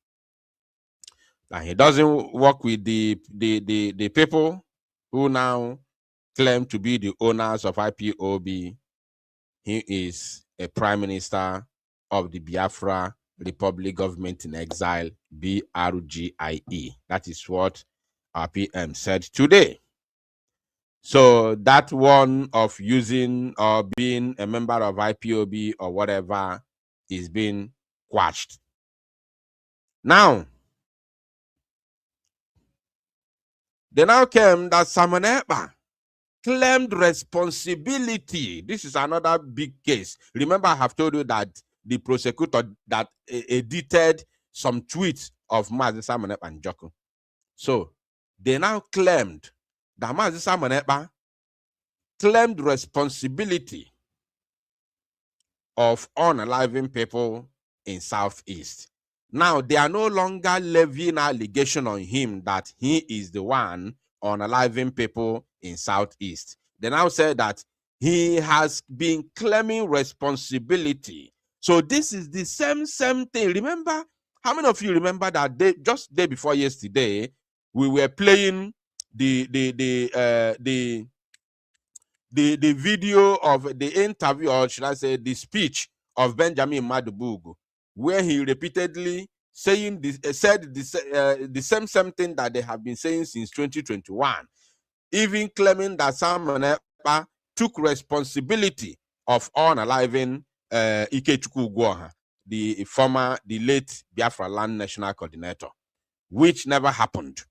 That he doesn't work with the people who now claim to be the owners of IPOB. He is a Prime Minister of the Biafra Republic government in exile, BRGIE. That is what our PM said today. So that one of using or being a member of IPOB or whatever is being quashed. Now, they now came that Simon Ekpa claimed responsibility. This is another big case. Remember, I have told you that the prosecutor that edited some tweets of Mazi Simon Ekpa and Joko. So they now claimed that Mazi Simon Ekpa claimed responsibility of unaliving people in Southeast. Now they are no longer levying allegation on him that he is the one unaliving people in Southeast. They now say that he has been claiming responsibility. So this is the same thing. Remember, how many of you remember that just day before yesterday, we were playing the video of the interview, or should I say the speech of Benjamin Madubugu, where he repeatedly saying this, said this, the same thing that they have been saying since 2021, even claiming that Simon Ekpa took responsibility of unaliving Chukwu Di Ya, the late Biafra Land National Coordinator, which never happened.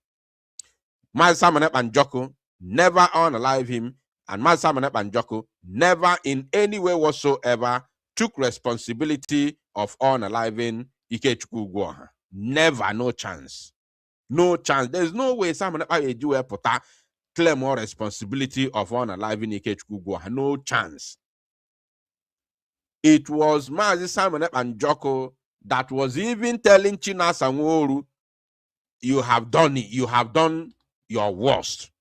Mazi Simon Ekpa Njoku never unalive him, and Mazi Simon Ekpa Njoku never in any way whatsoever took responsibility of unaliving Chukwu Di Ya. Never, no chance. No chance. There's no way Simon Ekpa Ejiwe Pota claim more responsibility of unaliving Chukwu Di Ya. No chance. It was Mazi Simon Ekpa Njoku that was even telling Chinasa Nworu, you have done it. You have done your worst.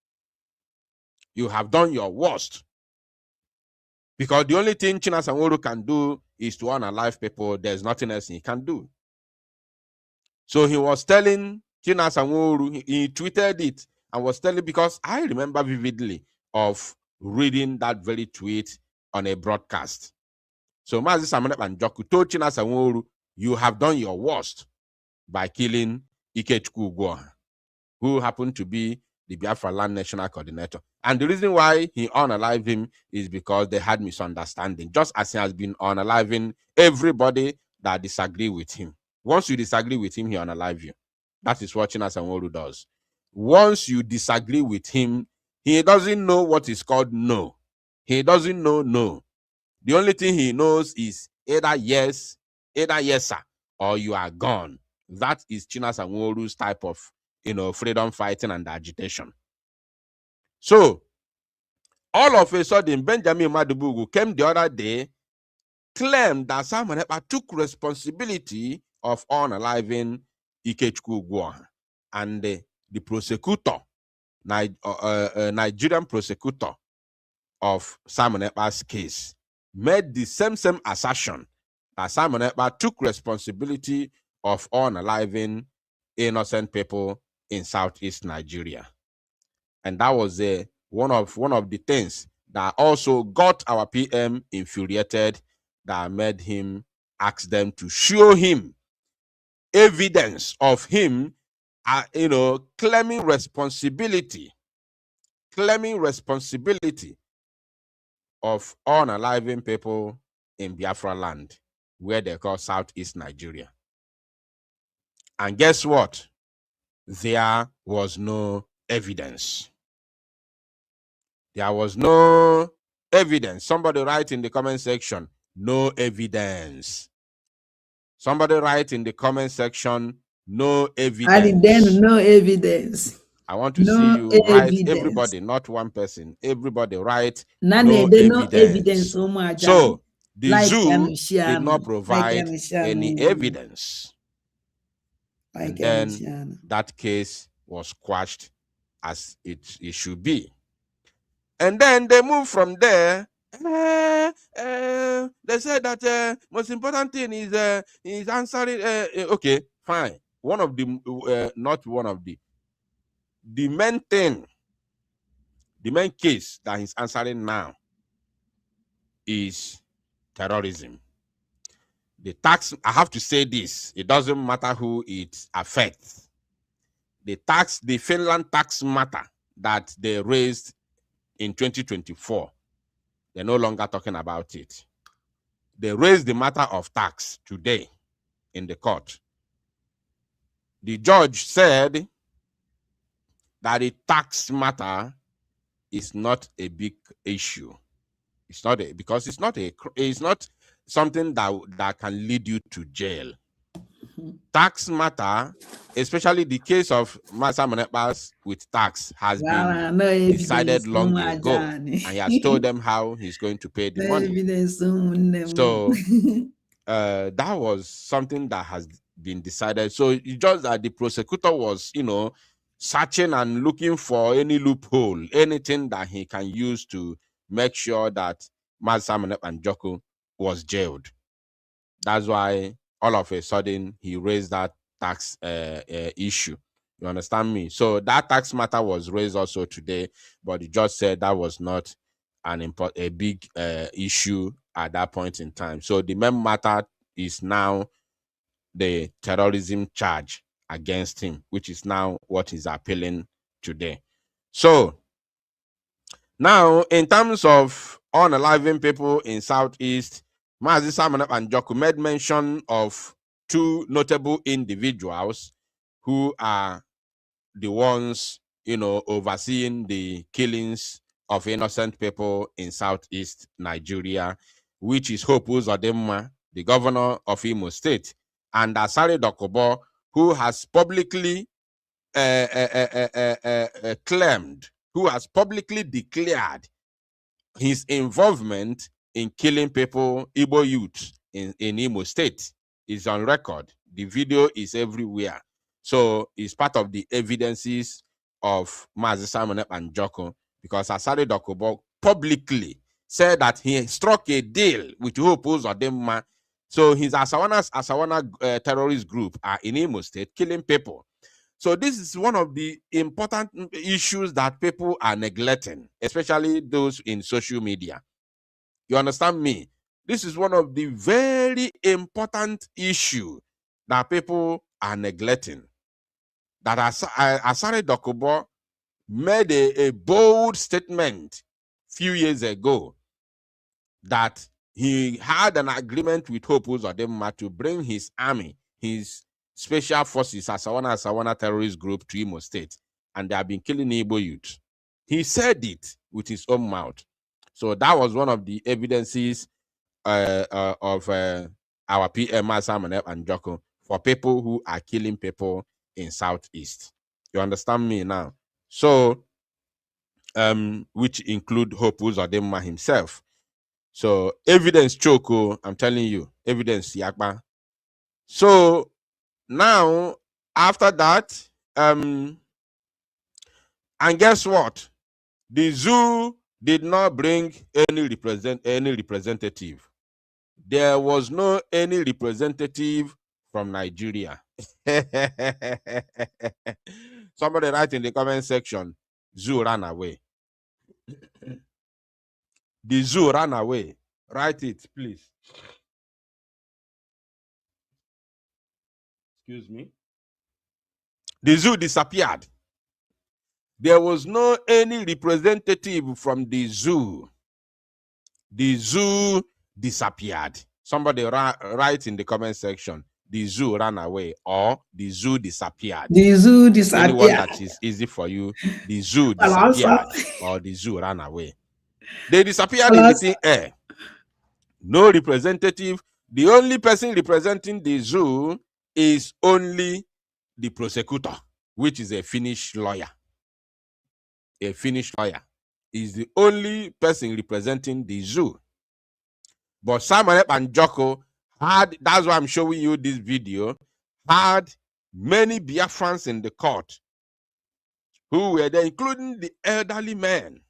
You have done your worst. Because the only thing Chinasa Nworu can do is to unalive people. There's nothing else he can do. So he was telling Chinasa Nworu, he tweeted it and was telling, because I remember vividly of reading that very tweet on a broadcast. So Mazi Simon Ekpa Njoku told Chinasa Nworu, you have done your worst by killing Chukwu Di Ya, who happened to be the Biafra Land National Coordinator. And the reason why he unalived him is because they had misunderstanding, just as he has been unaliving everybody that disagree with him. Once you disagree with him, he unalive you. That is what Chinasa Nworu does. Once you disagree with him, he doesn't know what is called no. He doesn't know no. The only thing he knows is either yes, sir, or you are gone. That is Chinasa Nworu's type of, freedom fighting and agitation. So, all of a sudden, Benjamin Madubugu came the other day, claimed that Simon Ekpa took responsibility of unaliving Chukwu Di Ya. And the prosecutor, Nigerian prosecutor of Simon Ekpa's case, made the same assertion that Simon Ekpa took responsibility of unaliving innocent people in Southeast Nigeria. And that was one of the things that also got our PM infuriated, that made him ask them to show him evidence of him, claiming responsibility of unaliving people in Biafra land, where they call Southeast Nigeria. And guess what? There was no evidence. There was no evidence. Somebody write in the comment section, no evidence. Somebody write in the comment section, no evidence. Then no evidence. I want to see you write, everybody, not one person. Everybody write no evidence. So the zoo did not provide any evidence. And then that case was quashed as it should be. And then they moved from there. They said that most important thing is answering. Okay, fine. One of the, not one of the main thing, the main case that he's answering now is terrorism. The tax, I have to say this, it doesn't matter who it affects. The Finland tax matter that they raised in 2024, they're no longer talking about it. They raised the matter of tax today in the court. The judge said that the tax matter is not a big issue. It's not because it's not something that can lead you to jail. Tax matter, especially the case of Simon Ekpa's with tax, has been decided long ago, and he has told them how he's going to pay the money. So that was something that been decided. So it's just that the prosecutor was, searching and looking for any loophole, anything that he can use to make sure that Mazi Simon Ekpa Njoku was jailed. That's why all of a sudden he raised that tax issue. You understand me? So that tax matter was raised also today, but the judge said that was not a big issue at that point in time. So the main matter is now the terrorism charge against him, which is now what is appealing today. So now, in terms of unaliving people in Southeast, Mazi Simon Ekpa Njoku made mention of two notable individuals who are the ones, overseeing the killings of innocent people in Southeast Nigeria, which is Hope Uzodimma, the governor of Imo State, and Asare Dokubo, who has publicly claimed, who has publicly declared his involvement in killing people, Igbo youth in Imo State, is on record. The video is everywhere. So it's part of the evidences of Mazi Simon Ekpa Njoku, because Asare Dokubo publicly said that he struck a deal with Hope Uzodimma. So his Asawana terrorist group are in Imo State killing people. So this is one of the important issues that people are neglecting, especially those in social media. You understand me? This is one of the very important issues that people are neglecting. That Asare Dokubo made a bold statement a few years ago that he had an agreement with Hope Uzodimma to bring his army, his special forces, Asawana terrorist group, to Imo State, and they have been killing Igbo youth. He said it with his own mouth. So that was one of the evidences of our PM Mazi Simon Ekpa Njoku for people who are killing people in Southeast. You understand me now? So, which include Hope Uzodimma himself. So evidence choco, I'm telling you, evidence yakba. So now after that, and guess what? The zoo did not bring any representative. There was no any representative from Nigeria. Somebody write in the comment section, zoo ran away. The zoo ran away. Write it, please. Excuse me. The zoo disappeared. There was no any representative from the zoo. The zoo disappeared. Somebody write in the comment section, the zoo ran away, or the zoo disappeared. The zoo disappeared. Anyone that is easy for you, the zoo disappeared, or the zoo ran away. They disappeared in the thin air. No representative. The only person representing the zoo is only the prosecutor, which is a Finnish lawyer. A Finnish lawyer is the only person representing the zoo. But Simon Ekpa Njoku had, that's why I'm showing you this video, had many Biafrans in the court who were there, including the elderly men.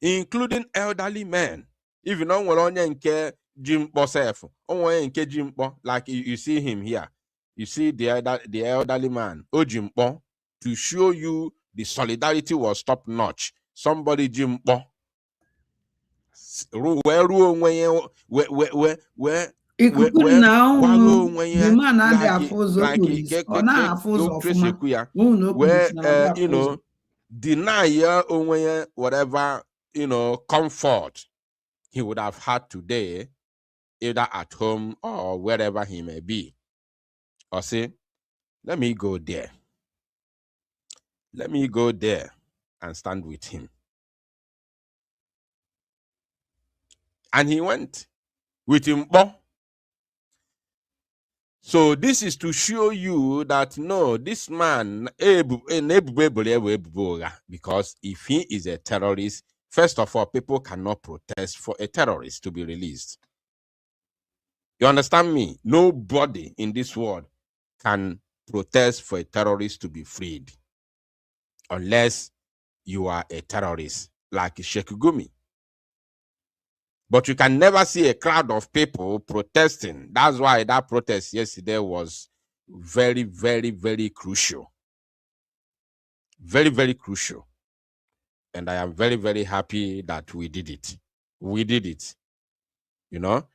Including elderly men. If you know what on nke Jimbo self, on nke Jimbo, like you see him here. You see the elderly man, Ojimbo, to show you the solidarity was top notch. Somebody Jimbo. Where the man where deny whatever comfort he would have had today, either at home or wherever he may be. Or say, let me go there. Let me go there and stand with him. And he went with him. So this is to show you that no, this man, because if he is a terrorist, first of all, people cannot protest for a terrorist to be released. You understand me? Nobody in this world can protest for a terrorist to be freed unless you are a terrorist like Sheikh Gumi. But you can never see a crowd of people protesting. That's why that protest yesterday was very, very, very crucial. Very, very crucial. And I am very, very happy that we did it. We did it. You know,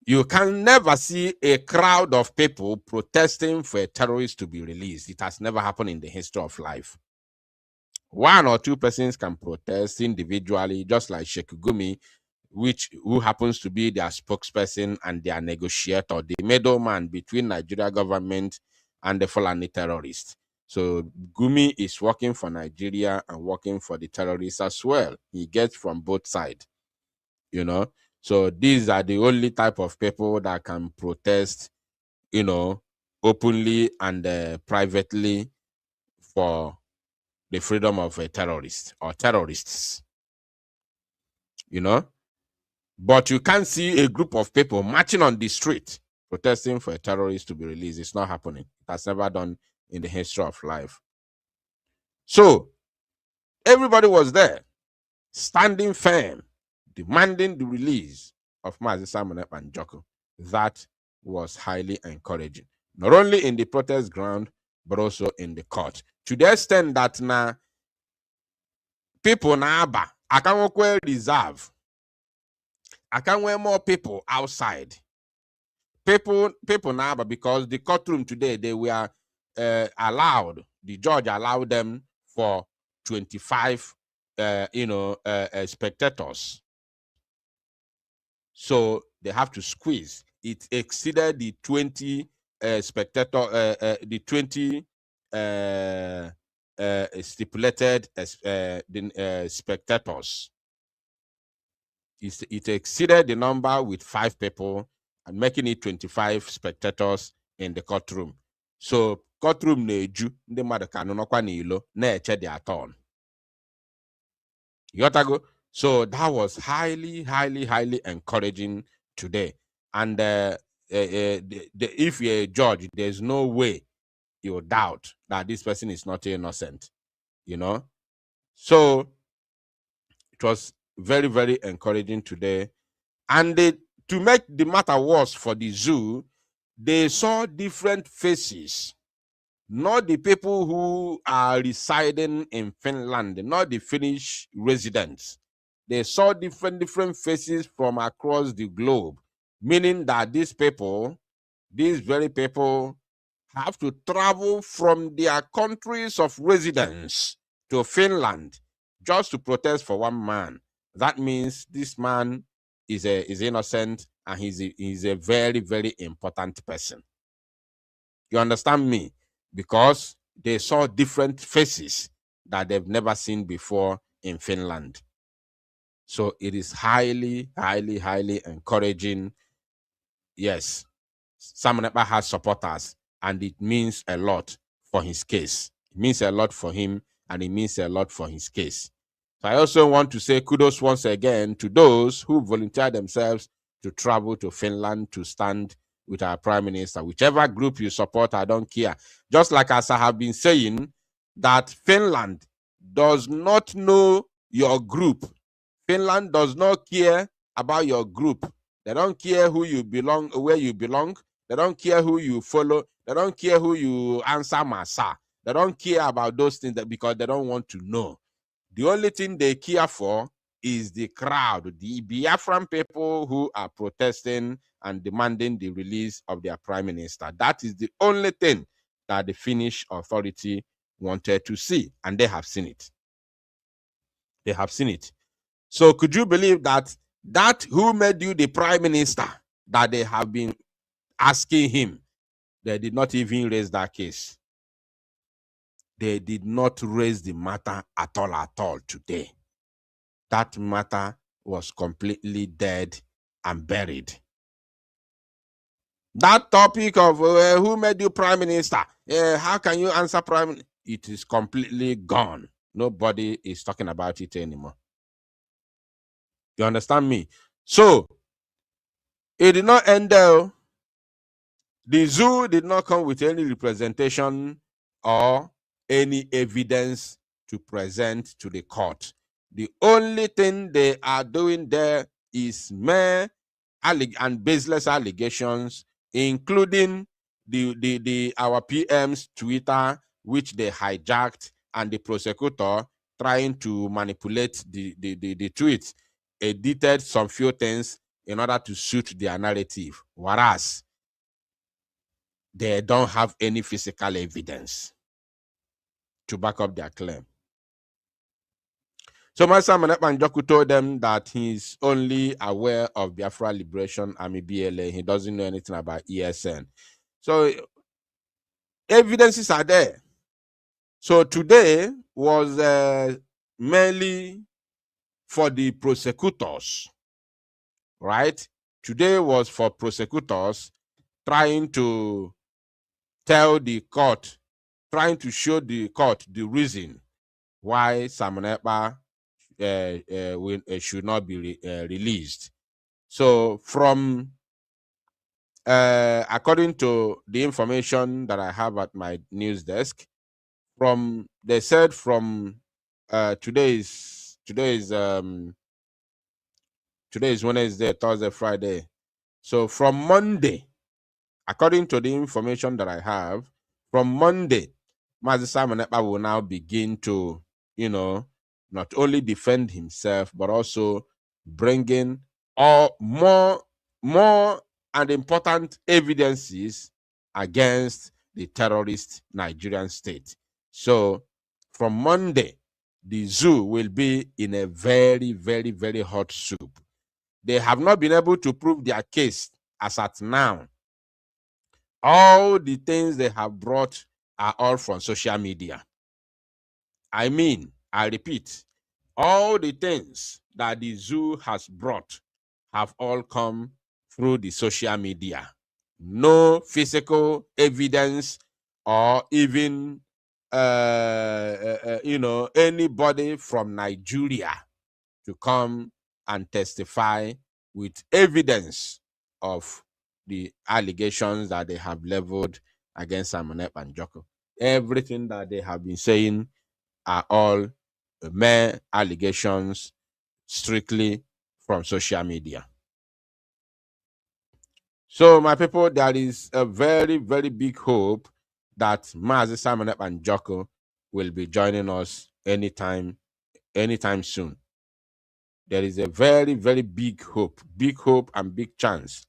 you can never see a crowd of people protesting for a terrorist to be released. It has never happened in the history of life. One or two persons can protest individually, just like Sheikh Gumi, who happens to be their spokesperson and their negotiator, the middleman between Nigeria government and the Fulani terrorists. So Gumi is working for Nigeria and working for the terrorists as well. He gets from both sides, you know. So these are the only type of people that can protest, you know, openly and privately for the freedom of a terrorist or terrorists, you know. But you can't see a group of people marching on the street protesting for a terrorist to be released. It's not happening. It has never done in the history of life. So everybody was there, standing firm, demanding the release of Mazi Simon and Joko. That was highly encouraging, not only in the protest ground, but also in the court. To the extent that now people now I can't reserve. I can't wear more people outside. People now, but because the courtroom today, they were allowed, the judge allowed them for 25, spectators. So they have to squeeze. It exceeded the 20 the 20 stipulated spectators. It exceeded the number with 5 people and making it 25 spectators in the courtroom. So courtroom na-eju ndị mmadụ ka nọkwa n'ilo na-eche their turn. You got to go. So that was highly, highly, highly encouraging today. And if you're a judge, there's no way you doubt that this person is not innocent, you know. So it was very, very encouraging today. And to make the matter worse for the zoo, they saw different faces. Not the people who are residing in Finland, not the Finnish residents. They saw different faces from across the globe, meaning that these very people, have to travel from their countries of residence to Finland just to protest for one man. That means this man is innocent and he's a very, very important person. You understand me? Because they saw different faces that they've never seen before in Finland. So it is highly, highly, highly encouraging. Yes, Samunepa has supporters, and it means a lot for his case. It means a lot for him, and it means a lot for his case. So I also want to say kudos once again to those who volunteered themselves to travel to Finland to stand with our Prime Minister. Whichever group you support, I don't care. Just like as I have been saying, that Finland does not know your group. Finland does not care about your group. They don't care who you belong, where you belong. They don't care who you follow. They don't care who you answer Masa. They don't care about those things because they don't want to know. The only thing they care for is the crowd, the Biafran people who are protesting and demanding the release of their Prime Minister. That is the only thing that the Finnish authority wanted to see, and they have seen it. They have seen it. So could you believe that who made you the Prime Minister, that they have been asking him, they did not even raise that case. They did not raise the matter at all today. That matter was completely dead and buried. That topic of who made you Prime Minister, how can you answer Prime Minister? It is completely gone. Nobody is talking about it anymore. You understand me? So It did not end there. The zoo did not come with any representation or any evidence to present to the court. The only thing they are doing there is mere and baseless allegations, including our PM's Twitter, which they hijacked, and the prosecutor trying to manipulate the tweets, edited some few things in order to suit their narrative. Whereas they don't have any physical evidence to back up their claim. So Master Manekpanjoku told them that he's only aware of Biafra Liberation Army BLA. He doesn't know anything about ESN. So evidences are there. So today was mainly for the prosecutors, right? Today was for prosecutors trying to tell the court, trying to show the court the reason why Simon Ekpa should not be released. So from according to the information that I have at my news desk, they said from today is Wednesday, Thursday, Friday. So from Monday, according to the information that I have, from Monday, Mazi Simon Ekpa will now begin to, not only defend himself, but also bring in more and important evidences against the terrorist Nigerian state. So from Monday, the zoo will be in a very, very, very hot soup. They have not been able to prove their case as at now. All the things they have brought are all from social media. I repeat, all the things that the zoo has brought have all come through the social media. No physical evidence or even, anybody from Nigeria to come and testify with evidence of the allegations that they have leveled against Simon Ekpa. Everything that they have been saying are all mere allegations strictly from social media. So, my people, there is a very, very big hope that Mazi Simon Ekpa will be joining us anytime soon. There is a very, very big hope and big chance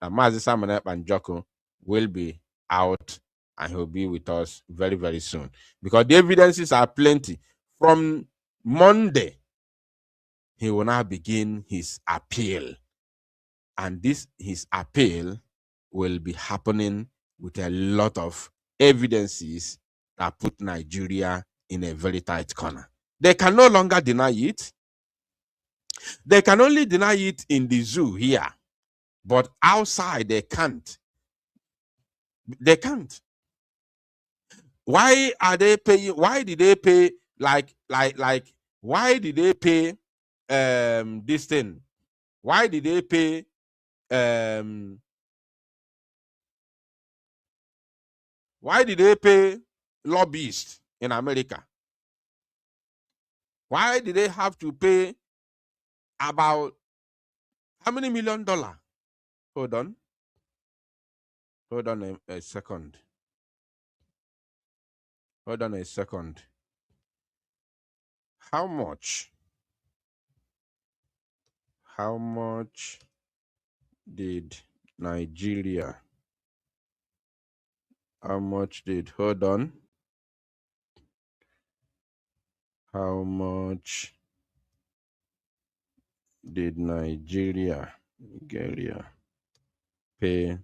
that Mazi Simon Ekpa will be out and he'll be with us very, very soon. Because the evidences are plenty. From Monday, he will now begin his appeal. And his appeal will be happening with a lot of evidences that put Nigeria in a very tight corner. They can no longer deny it. They can only deny it in the zoo here, but outside they can't. They can't. Why are they paying? Why did they pay why did they pay this thing? Why did they pay why did they pay lobbyists in America? Why did they have to pay about how many $1 million? Hold on a second. Hold on a second. How much did Nigeria? Hold on. How much did Nigeria pay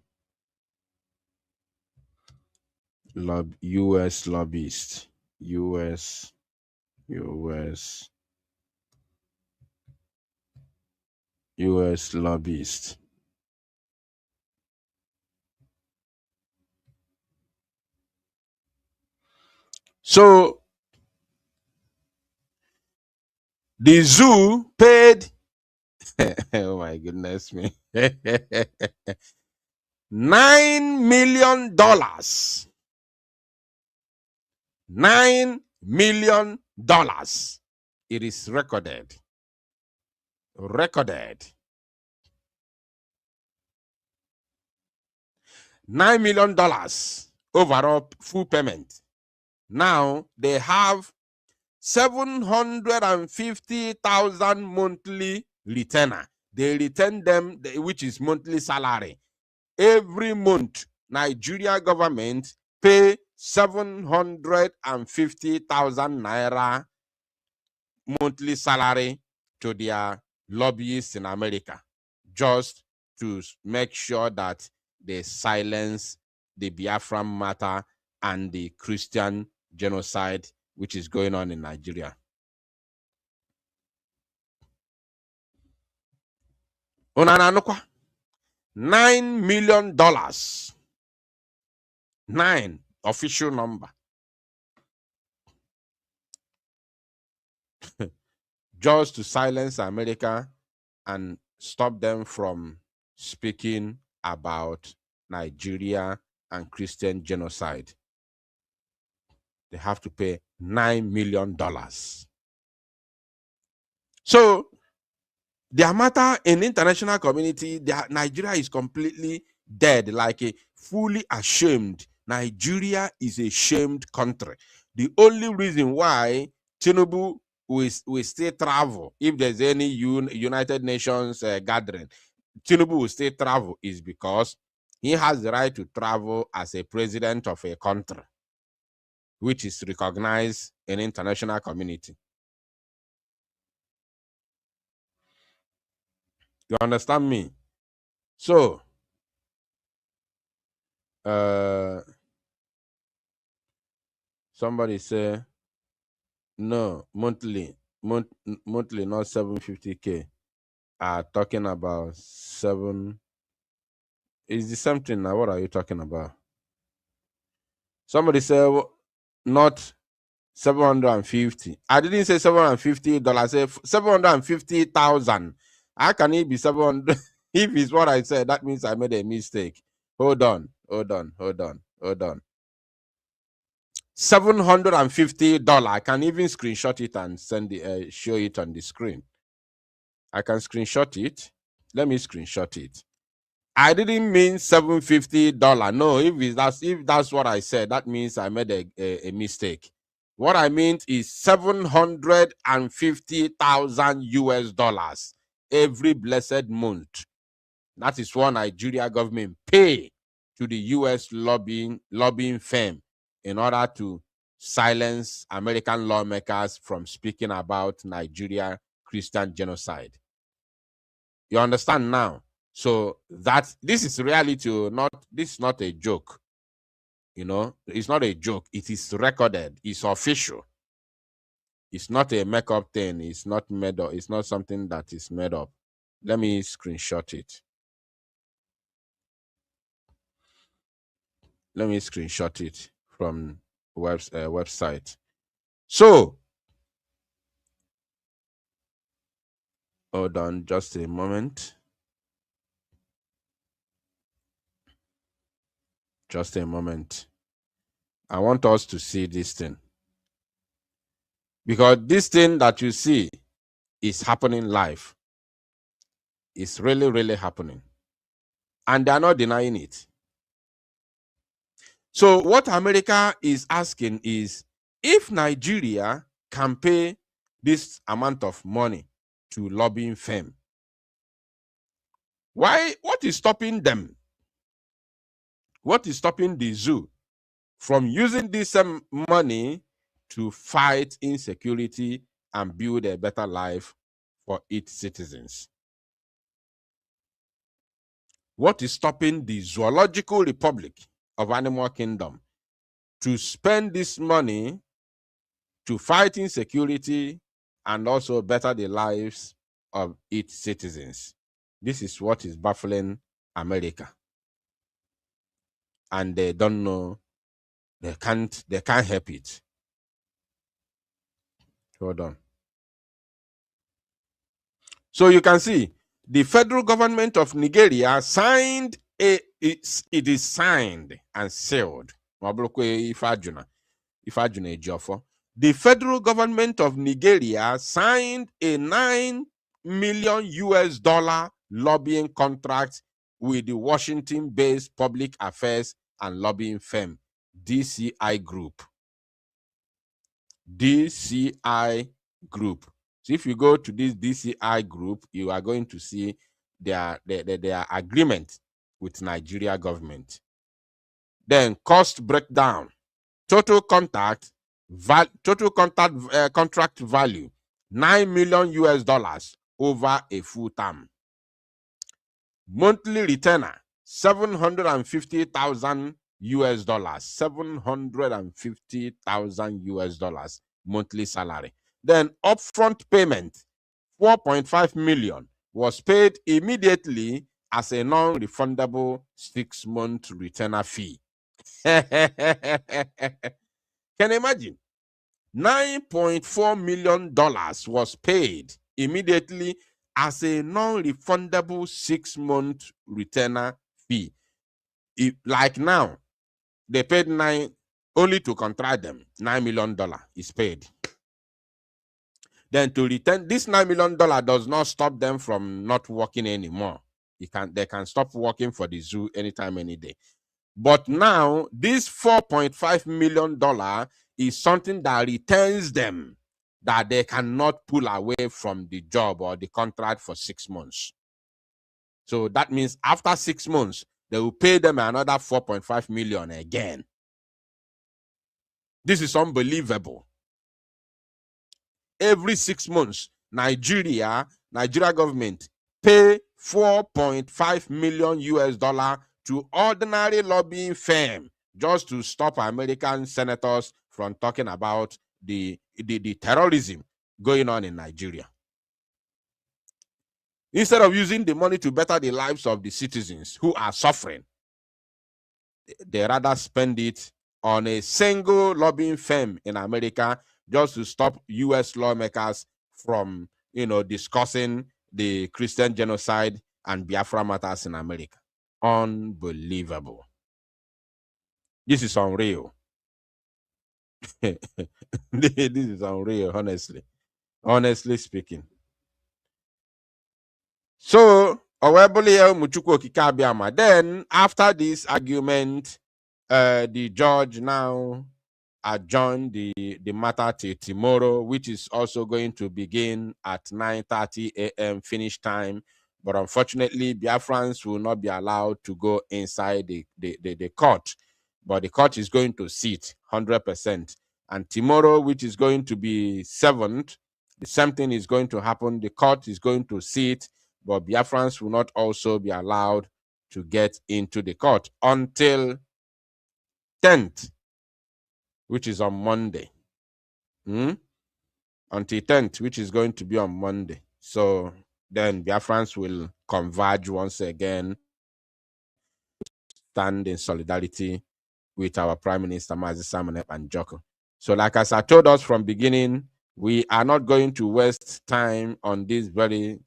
US lobbyists? US lobbyists. So the zoo paid Oh my goodness me. $9 million. $9 million. It is recorded. Recorded. $9 million overall full payment. Now they have 750,000 monthly retainer. They return them, which is monthly salary. Every month, Nigeria government pay 750,000 naira monthly salary to their lobbyists in America, just to make sure that they silence the Biafran matter and the Christian genocide which is going on in Nigeria. $9 million. 9 official number. Just to silence America and stop them from speaking about Nigeria and Christian genocide. They have to pay $9 million. So, their matter in the international community, Nigeria is completely dead, like a fully ashamed. Nigeria is a shamed country. The only reason why Tinubu will still travel, if there's any United Nations gathering, Tinubu will still travel is because he has the right to travel as a president of a country, which is recognized in international community. You understand me? So, somebody say, no, monthly, monthly, not 750K. Talking about 7. Is the same thing now? What are you talking about? Somebody say, not 750. I didn't say $750. I said 750,000. How can it be 700? If it's what I said, that means I made a mistake. Hold on. $750. I can even screenshot it and send it, show it on the screen. I can screenshot it. Let me screenshot it. I didn't mean $750. No, if that's what I said, that means I made a mistake. What I meant is 750,000 US dollars every blessed month. That is what Nigeria government pay to the US lobbying firm in order to silence American lawmakers from speaking about Nigeria Christian genocide. You understand now? So this is reality, this is not a joke. You know, it's not a joke. It is recorded. It's official. It's not a makeup thing. It's not made up. It's not something that is made up. Let me screenshot it. Let me screenshot it from website. So, hold on just a moment. Just a moment. I want us to see this thing. Because this thing that you see is happening live. It's really, really happening. And they are not denying it. So what America is asking is, if Nigeria can pay this amount of money to lobbying firm, what is stopping them? What is stopping the zoo from using this money to fight insecurity and build a better life for its citizens? What is stopping the Zoological Republic of Animal Kingdom to spend this money to fight insecurity and also better the lives of its citizens? This is what is baffling America. And they don't know, they can't help it. Hold on. So you can see, The federal government of Nigeria signed it is signed and sealed. The federal government of Nigeria signed a $9 million lobbying contract with the Washington-based public affairs and lobbying firm, DCI Group. DCI Group. So if you go to this DCI Group, you are going to see their agreement with Nigeria government. Then cost breakdown, total contract value, $9 million over a full term. Monthly retainer, $750,000, $750,000 monthly salary. Then upfront payment, $4.5 million, was paid immediately as a non-refundable 6-month retainer fee. Can you imagine? $9.4 million was paid immediately as a non-refundable 6-month retainer fee. Like now, they paid only to contract them. $9 million is paid. Then to return this $9 million does not stop them from not working anymore. They can stop working for the zoo anytime, any day. But now this $4.5 million is something that retains them, that they cannot pull away from the job or the contract for 6 months. So that means after 6 months, they will pay them another $4.5 million again. This is unbelievable. Every 6 months, Nigeria government pay $4.5 million to ordinary lobbying firm just to stop American senators from talking about the terrorism going on in Nigeria. Instead of using the money to better the lives of the citizens who are suffering, they rather spend it on a single lobbying firm in America just to stop U.S. lawmakers from, discussing the Christian genocide and Biafra matters in America. Unbelievable. This is unreal. This is unreal, honestly speaking. So, then after this argument, the judge now adjourned the matter till tomorrow, which is also going to begin at 9:30 a.m. finish time. But unfortunately, Biafrans will not be allowed to go inside the court. But the court is going to sit 100%. And tomorrow, which is going to be 7th, the same thing is going to happen. The court is going to sit, but Biafrans will not also be allowed to get into the court until 10th, which is on Monday. Until 10th, which is going to be on Monday. So then Biafrans will converge once again, stand in solidarity with our Prime Minister, Mazi Simon Ekpa-Njoku. So like as I told us from beginning, we are not going to waste time on this very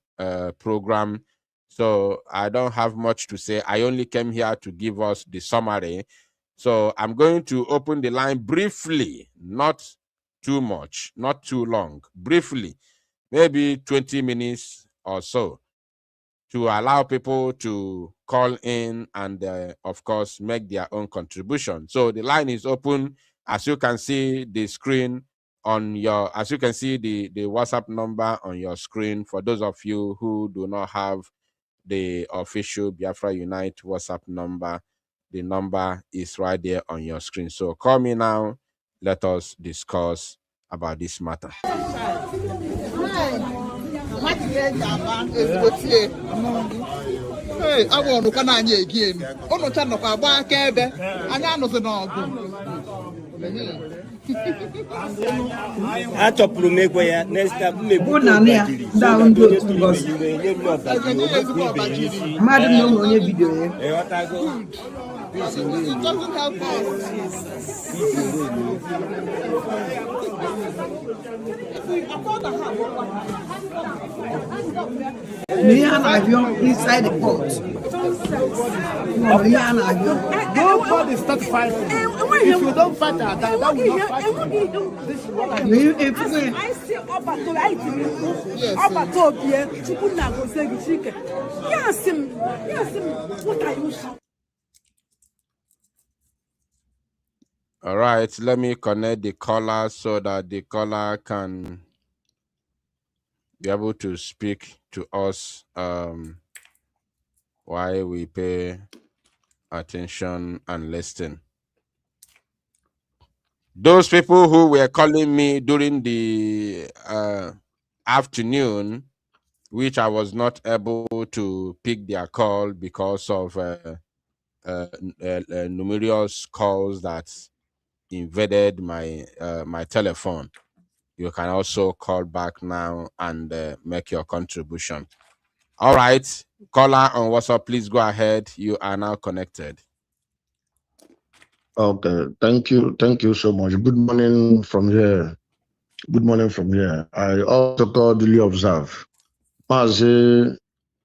program. So I don't have much to say. I only came here to give us the summary. So I'm going to open the line briefly, not too much, not too long, briefly, maybe 20 minutes or so, to allow people to call in and, of course, make their own contribution. So the line is open. As you can see the screen on your, as you can see the WhatsApp number on your screen. For those of you who do not have the official Biafra Unite WhatsApp number, the number is right there on your screen. So call me now. Let us discuss about this matter. Hey, I want to come again. Oh, no, turn up a bar cab. And I know the dog. I top to make way next time. Madam, no video. It doesn't help us. inside the court. Don't call the start fighting. If you don't fight that will not fight. This is what I mean. I say what are you saying? All right, let me connect the caller so that the caller can be able to speak to us while we pay attention and listen. Those people who were calling me during the afternoon, which I was not able to pick their call because of numerous calls that invaded my my telephone. You can also call back now and make your contribution. All right, caller on WhatsApp, please go ahead. You are now connected. Okay, thank you so much. Good morning from here. Good morning from here. I also cordially observe. Mazi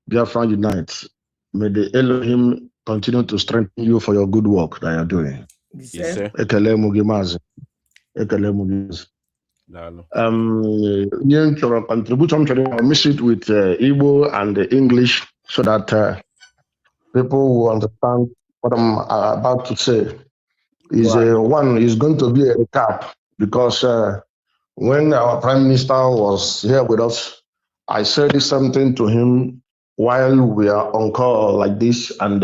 Biafra Unite. May the Elohim continue to strengthen you for your good work that you're doing. Yes, sir. Ekele mugi Mazi. Ekele mugi. Your contribution today, I'll mix it with Igbo and English so that people will understand what I'm about to say. One is going to be a recap because when our Prime Minister was here with us, I said something to him while we are on call like this, and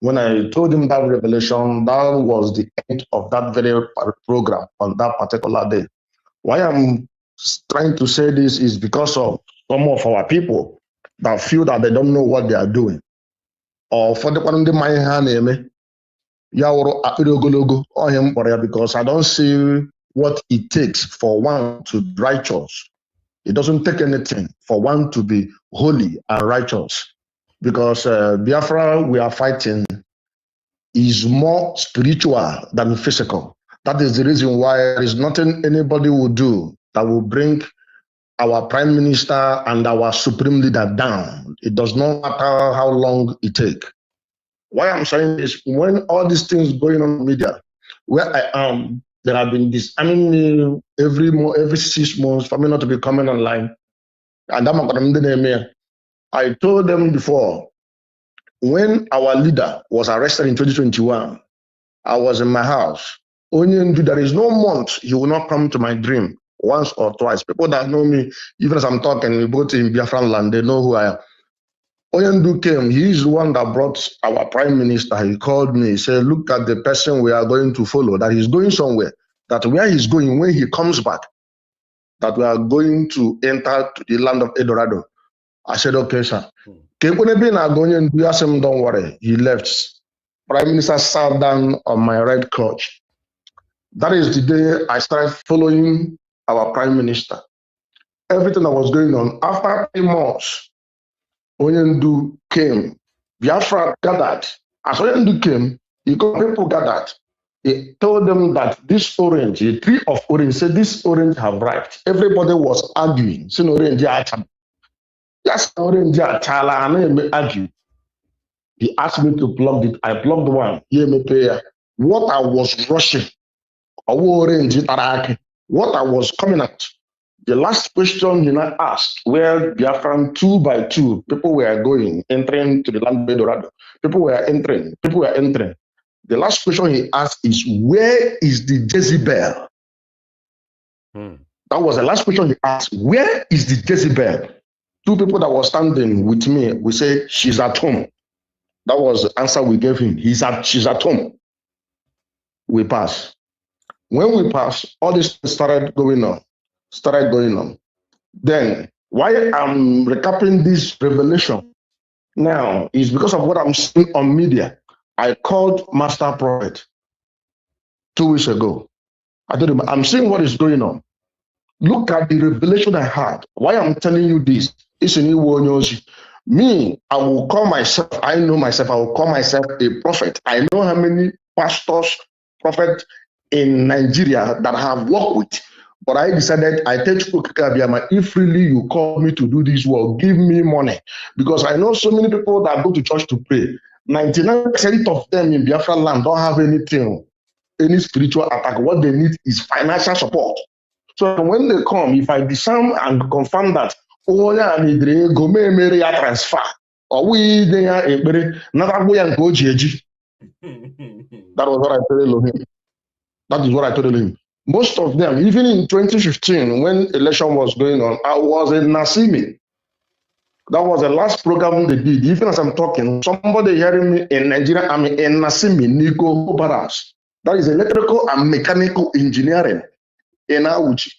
when I told him that revelation, that was the end of that very program on that particular day. Why I'm trying to say this is because of some of our people that feel that they don't know what they are doing, or for the one because I don't see what it takes for one to be righteous. It doesn't take anything for one to be holy and righteous, because Biafra we are fighting is more spiritual than physical. That is the reason why there is nothing anybody will do that will bring our Prime Minister and our Supreme Leader down. It does not matter how long it takes. Why I'm saying this, when all these things going on in media, where I am, there have been this, every 6 months for me not to be coming online. And I told them before, when our leader was arrested in 2021, I was in my house. There is no month he will not come to my dream once or twice. People that know me, even as I'm talking, we both in Biafran land, they know who I am. Oyendu came, he is the one that brought our Prime Minister. He called me, he said, look at the person we are going to follow, that he's going somewhere, that where he's going, when he comes back, that we are going to enter to the land of Eldorado. I said, okay, sir. Don't worry. He left. Prime Minister sat down on my right crotch. That is the day I started following our Prime Minister. Everything that was going on. After 3 months, Oyendu came. Biafra gathered. As Oyendu came, people gathered. He told them that this orange, the tree of orange, said this orange have ripe. Everybody was arguing. Yes, orange argue. He asked me to plug it. I plugged one. What I was rushing, what I was coming at. The last question he now asked, where Biafran 2 by 2, people were going, entering to the land of Eldorado. People were entering. The last question he asked is, where is the Jezebel? That was the last question he asked. Where is the Jezebel? 2 people that were standing with me, we say, she's at home. That was the answer we gave him. She's at home. We pass. When we pass, all this started going on. Then, why I'm recapping this revelation now is because of what I'm seeing on media. I called Master Prophet 2 weeks ago. I told him, I'm seeing what is going on. Look at the revelation I had. Why I'm telling you this? It's a new one. Me, I will call myself, I know myself, I will call myself a prophet. I know how many pastors, prophets in Nigeria that I have worked with. But I decided, I tell Chukwu Di Ya, if really you call me to do this work, give me money. Because I know so many people that go to church to pray. 99% of them in Biafra land don't have anything, any spiritual attack. What they need is financial support. So when they come, if I discern and confirm that, oh yeah, I need to go me transfer, or we there a not go and go GG. That was what I told him. That is what I told him. Most of them, even in 2015, when election was going on, I was in Nasimi. That was the last program they did. Even as I'm talking, somebody hearing me in Nigeria, I'm in Nasimi, Nico Baras. That is electrical and mechanical engineering in Awuchi.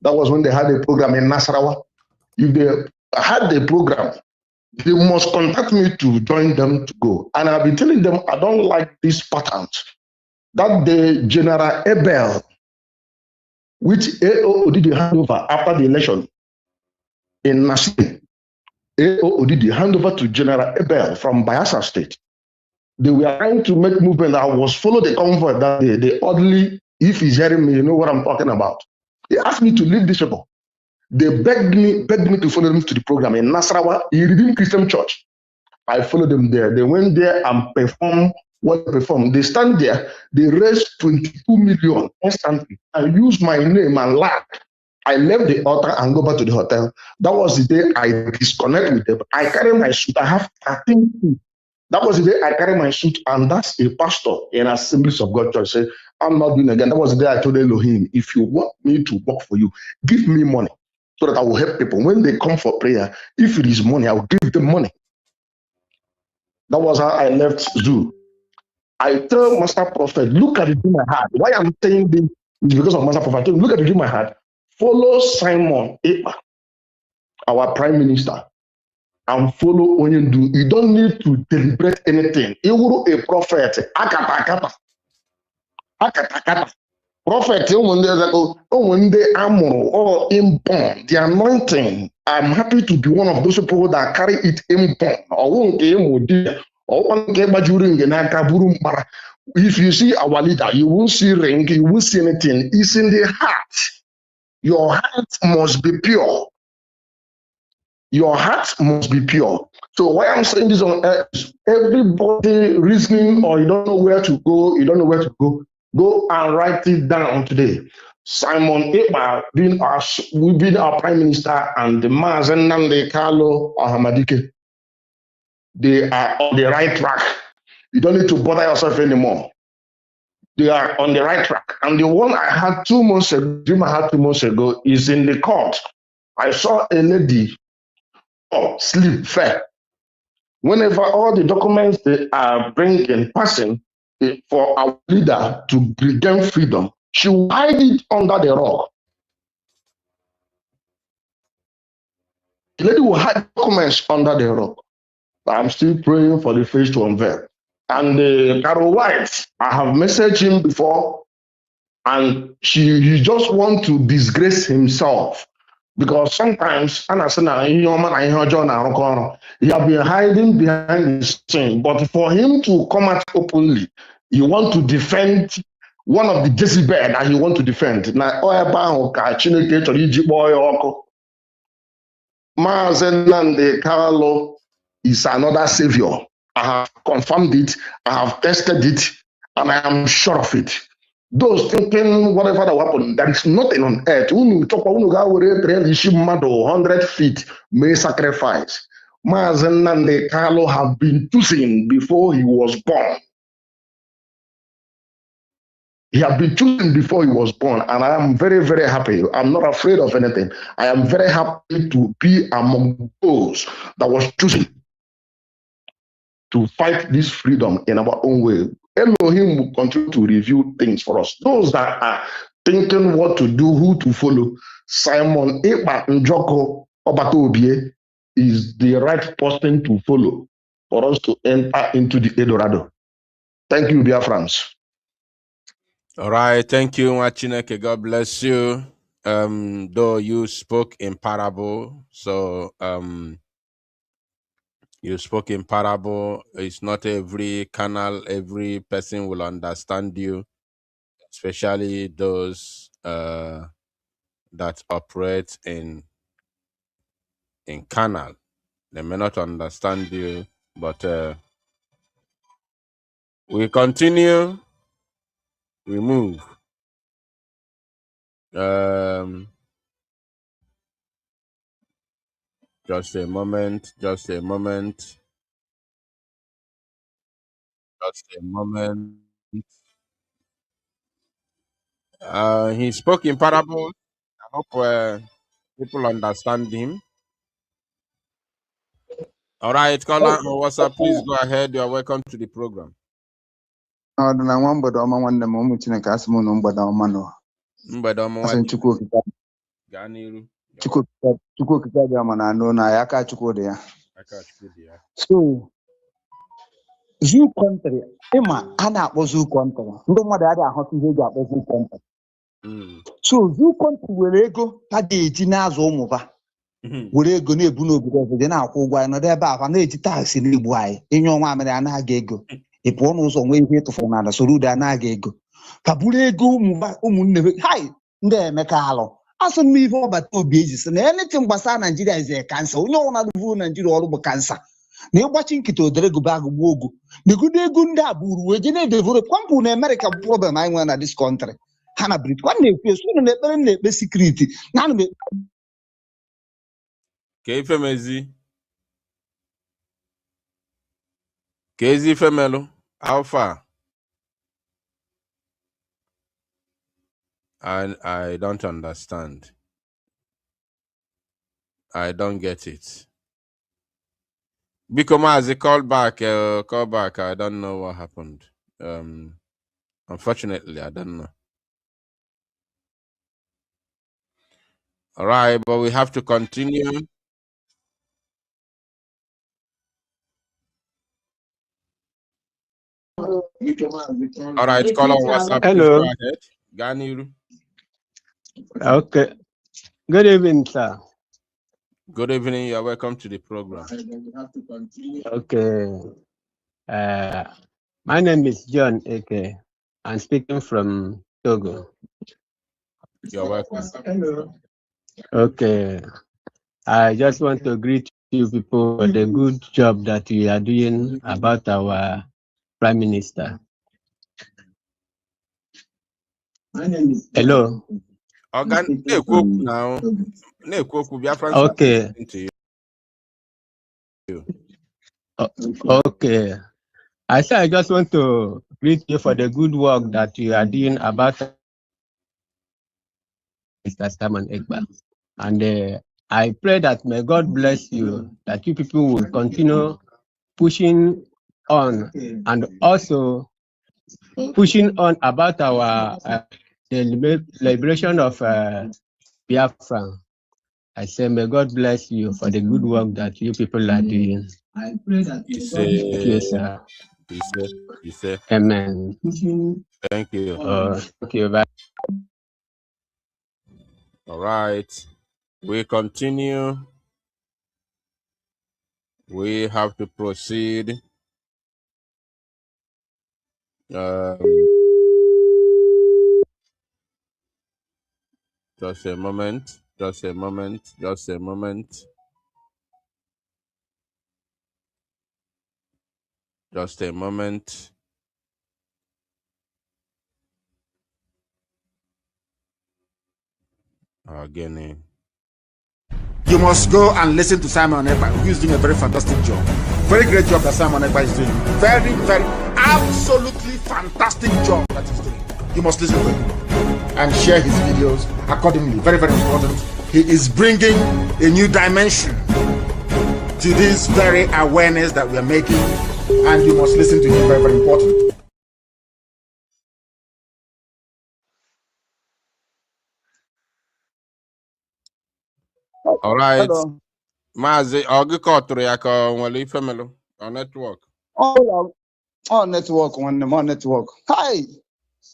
That was when they had a program in Nasarawa. If they had the program, they must contact me to join them to go. And I've been telling them, I don't like these patterns. That the General Abel, which AO did the handover after the election in Nasarawa, AO did the handover to General Abel from Bayelsa State. They were trying to make movement. I was follow the convoy that day. They oddly, if he's hearing me, you know what I'm talking about. He asked me to leave this people. They begged me to follow them to the program in Nasarawa, in Redeemed Christian Church. I followed them there. They went there and performed what they performed. They stand there, they raised 22 million instantly. I used my name and laugh. I left the altar and go back to the hotel. That was the day I disconnect with them. I carry my suit. I have 13 feet. That was the day I carry my suit, and that's a pastor in Assemblies of God Church. Say, I'm not doing it again. That was the day I told Elohim, if you want me to work for you, give me money so that I will help people. When they come for prayer, if it is money, I will give them money. That was how I left Zoo. I tell Master Prophet, look at it in my heart. Why I'm saying this is because of Master Prophet. I tell him, look at it in my heart. Follow Simon Ekpa, our Prime Minister, and follow Onyendu. You don't need to deliberate anything. He will a prophet. Akata. Prophet, when they amor or impon, the anointing. I'm happy to be one of those people that carry it impon. If you see our leader, you won't see ring, you won't see anything. It's in the heart. Your heart must be pure. Your heart must be pure. So why I'm saying this on earth, everybody reasoning or you don't know where to go, go and write it down today. Simon Ekpa being our Prime Minister and the Mazen Namde Carlo Ahamadike, they are on the right track. You don't need to bother yourself anymore. They are on the right track. And the one I had 2 months ago, dream I had 2 months ago, is in the court. I saw a lady sleep fair. Whenever all the documents they are bringing, passing for our leader to regain freedom, she will hide it under the rock. The lady will hide documents under the rock. I'm still praying for the face to unveil. And Carol White, I have messaged him before, and he just want to disgrace himself. Because sometimes he have been hiding behind the scene. But for him to come out openly, he want to defend one of the Jezebel that he want to defend. Now, Mazen Nande Carlo is another savior. I have confirmed it, I have tested it, and I am sure of it. Those thinking whatever that happened, there is nothing on earth. 100 feet may sacrifice. Mazen Nande Carlo have been choosing before he was born. He had been chosen before he was born, and I am very, very happy. I'm not afraid of anything. I am very happy to be among those that was chosen to fight this freedom in our own way. Elohim will continue to review things for us. Those that are thinking what to do, who to follow, Simon Ekpa Njoko Obatobie is the right person to follow for us to enter into the Eldorado. Thank you, dear friends. All right, thank you, Wachineke. God bless you. Though you spoke in parable, so you spoke in parable. It's not every canal, every person will understand you, especially those that operate in canal. They may not understand you, but we continue, we move. Just a moment, just a moment. Just a moment. He spoke in parables. I hope people understand him. All right, caller, what's up? Please go ahead. You are welcome to the program. Chukwu Di Ya na anụ na ya ka Chukwu Di Ya. So zoo country ịma a na-akpọ zoo country ndị mmadụ adịghị ahụta ihe eji akpọ zoo country. So zoo country were ego ha ga-eji na-azụ ụmụba were ego na-ebu n'obodo ọzọ dị na-akwụ ụgwọ anyị nọdụ ebe ahụ na-eji taksị na-egbu anyị inye ọnwa mere anaghị ego ị pụọ n'ụzọ nwee ihe ịtụfụrụ n'ala soro udo anaghị ego ka buru ego ụmụnne hai ndị Emeka alụ asụ m ife ọbata obi eji sị na anything gbasara Naijiria is a cancer. Onye ọbụla na-arụbu Naijiria ọrụ bụ kansa na ịgbachi nkịta odere gụba agụgbu ogu negodo ego ndị a buru wee je na-edevelop kwampụ na America bụ problem anyị nwere na this country ha na Brit kwa na-ekwu esu ụnụ na-ekpere na-ekpe sekuriti na anụ m ka ezi ifemelu alpha. I don't understand. I don't get it. Because call back. I don't know what happened. Unfortunately, I don't know. All right, but we have to continue. All right, call on WhatsApp. Hello. Go ahead. Ganiru. Okay. Good evening, sir. Good evening. You're welcome to the program. Okay. My name is John Eke. I'm speaking from Togo. You're welcome. Hello. Okay. I just want to greet you people for the good job that you are doing about our Prime Minister. Hello. Now. Okay. Okay. I just want to greet you for the good work that you are doing about Mr. Simon Ekpa. And I pray that may God bless you, that you people will continue pushing on and also pushing on about our the liberation of Biafra. I say, may God bless you for the good work that you people are doing. I pray that yes, sir. He said, Amen. Thank you. Thank you. Bye. All right. We continue. We have to proceed. Just a moment. Just a moment. Just a moment. Just a moment. Again. You must go and listen to Simon Ekpa, who is doing a very fantastic job. Very great job that Simon Ekpa is doing. Very, very, absolutely fantastic job that he's doing. You must listen to him and share his videos accordingly. Very, very important. He is bringing a new dimension to this very awareness that we are making, and you must listen to him. Very, very important. All right. Hello. Mazi, Ogikotru yaka onwele ifemelu on network. Oh, network nwanne m, ọ network. Hi.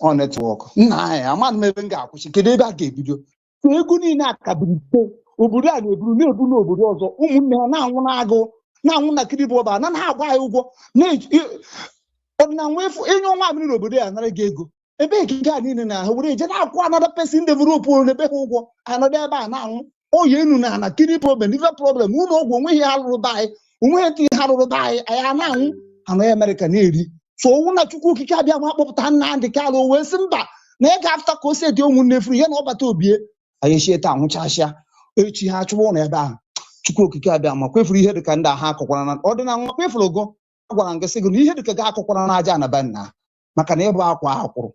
Ọ network. Nna ya, amadụ m ebe m ga-akwụsị. Kedu ebe a ga-ebido? Ego niile akabirite obodo a na-eburu n'obodo ọzọ. Ụmụnne ha na-anwụ n'agụ, na-anwụ na kiribu ọba, na ha agba ya ụgwọ. Ọdịna nwefu enye ọnwa abịrị n'obodo ya nara gị ego. ebe ekike niile na ha were je na-akwụ another person develop n'ebe ha ụgwọ anọdụ ebe a na-anwụ oyi enu na kidney problem liver problem ụlọ ọgwụ onweghị ha rụrụ be anyị onweghị ihe ha rụrụ be anyị anyị na-anwụ anọ Amerịka na-eri so owu na Chukwu okike abịa ma kpọpụta Nnamdị Kanụ wee sị mba na ị ga-afta ka o si dị ụmụnne furu ihe na ọbata obie anyị echie taa nwụchasịa echi ha chụwa ụlọ ebe ahụ Chukwu okike abịa ma kwefuru ihe dịka ndị ha akụkwara na ọdịna nwa kwefuru ogo agwara nke sị gị na ihe dịka ga akụkwara na aja anaba nna maka na ịbụ akwa akwụrụ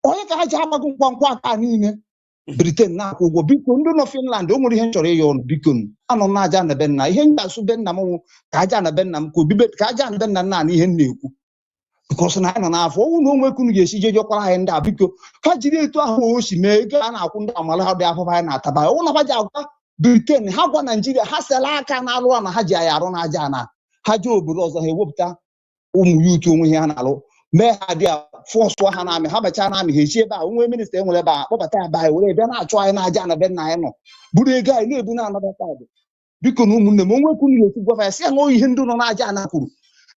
onye ka ha ji agbago nkwankwa aka niile Britain na-akwụ ụgwọ biko ndị nọ Finland o nwere ihe m chọrọ ịya ọnụ biko anọ na aja anabe nna ihe ndị asụ be nna m nwụ ka aja anabe nna m ka obibe ka aja anabe nna nna na ihe m na-ekwu bikọs na anyị nọ n'afọ ọnwụ na onwe kunu ga-esi je jọkwara anyị ndị a biko ha jiri etu ahụ o si mee ego a na-akwụ ndị amala ha dị afọ anyị na-ataba ọnwụ na ha ji agwa Britain ha gwa Naijiria ha sela aka na-alụ na ha ji anyị arụ na aja na ha ji obodo ọzọ ha ewepụta ụmụ ya uche onwe ha na-alụ mee ha dị fọsụ ha na-amị ha bachaa na amị ha echi ebe a onwe minista enwere ebe a kpọbata ebe anyị were bịa na-achụ anyị na-aja na be nna anyị nọ buru ego anyị na-ebu na-anabata adị biko na ụmụnne m onwe kwunu ga-esi gwafa ya si ya na ihe ndị nọ na-aja ana kwuru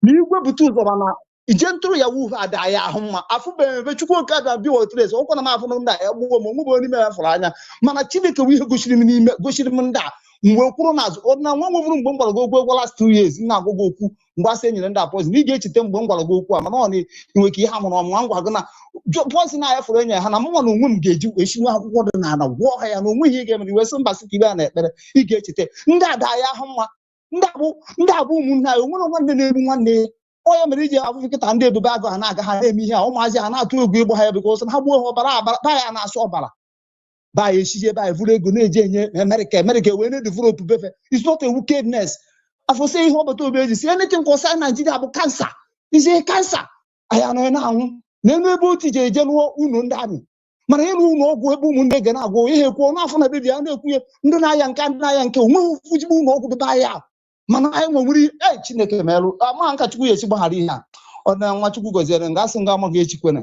na igwe bute ụzọ mana ije ntụrụ ya wuve ada ya ahụ mma afụbeghị ebe Chukwu oke abịa bịa otres ọkwa na m afụ ndị a ya gbuo m onwe bụ n'ime ya fụrụ anya mana Chineke bụ ihe gosiri m ndị a mgbe kwuru n'azụ ọdịna nwa nwebụrụ mgbe m gwara gị okwu egwa last 2 years na-agwa gị okwu mgbe asị enyere ndị apọzin ị ga-echeta mgbe m gwara gị okwu a mana ọ na-enwe ka ihe amụrụ ọmụ nwa ngwa gị na pọzin a ya fụrụ enye ha na mụnwa na onwe m ga-eji esinwe akwụkwọ dị n'ala gwọọ ha ya na onwe ihe ị ga-emere iwe sị mba sị ka ibe a na ekpere ị ga-echeta ndị ada ya ahụ mma ndị abụ ụmụnne anyị onwere nwanne na-egbu nwanne ya onye mere iji afụ nkịta ndị ebube agụ ha na-aga ha na-eme ihe a ụmụazị ha na-atụ egwu ịgba ha ebe ka ha gbuo ha ọbara ba ya na-asụ ọbara ba ya esiji ebe anyị vụrụ ego na-eji enye Amerịka wee na-develop befe it's not a wickedness afọsị ihe ọbata obi eji si anything kọsa Naijiria bụ kansa isi kansa anyị anọghị na-anwụ n'elu ebe otu ji eje lụọ ụlọ ndị amị mana ịrụ ụlọ ọgwụ ebe ụmụnne ga na-agwụ ihe kwuo n'afọ na bebi ya na-ekwunye ndị na-aya nke onweghị ujigbo ụlọ ọgwụ bebe anyị mana anyị nwewuri Chineke merụ ama nka Chukwu ya esi gbaghara ihe a ọ na nwa Chukwu goziere nga asị nga amaghị echikwene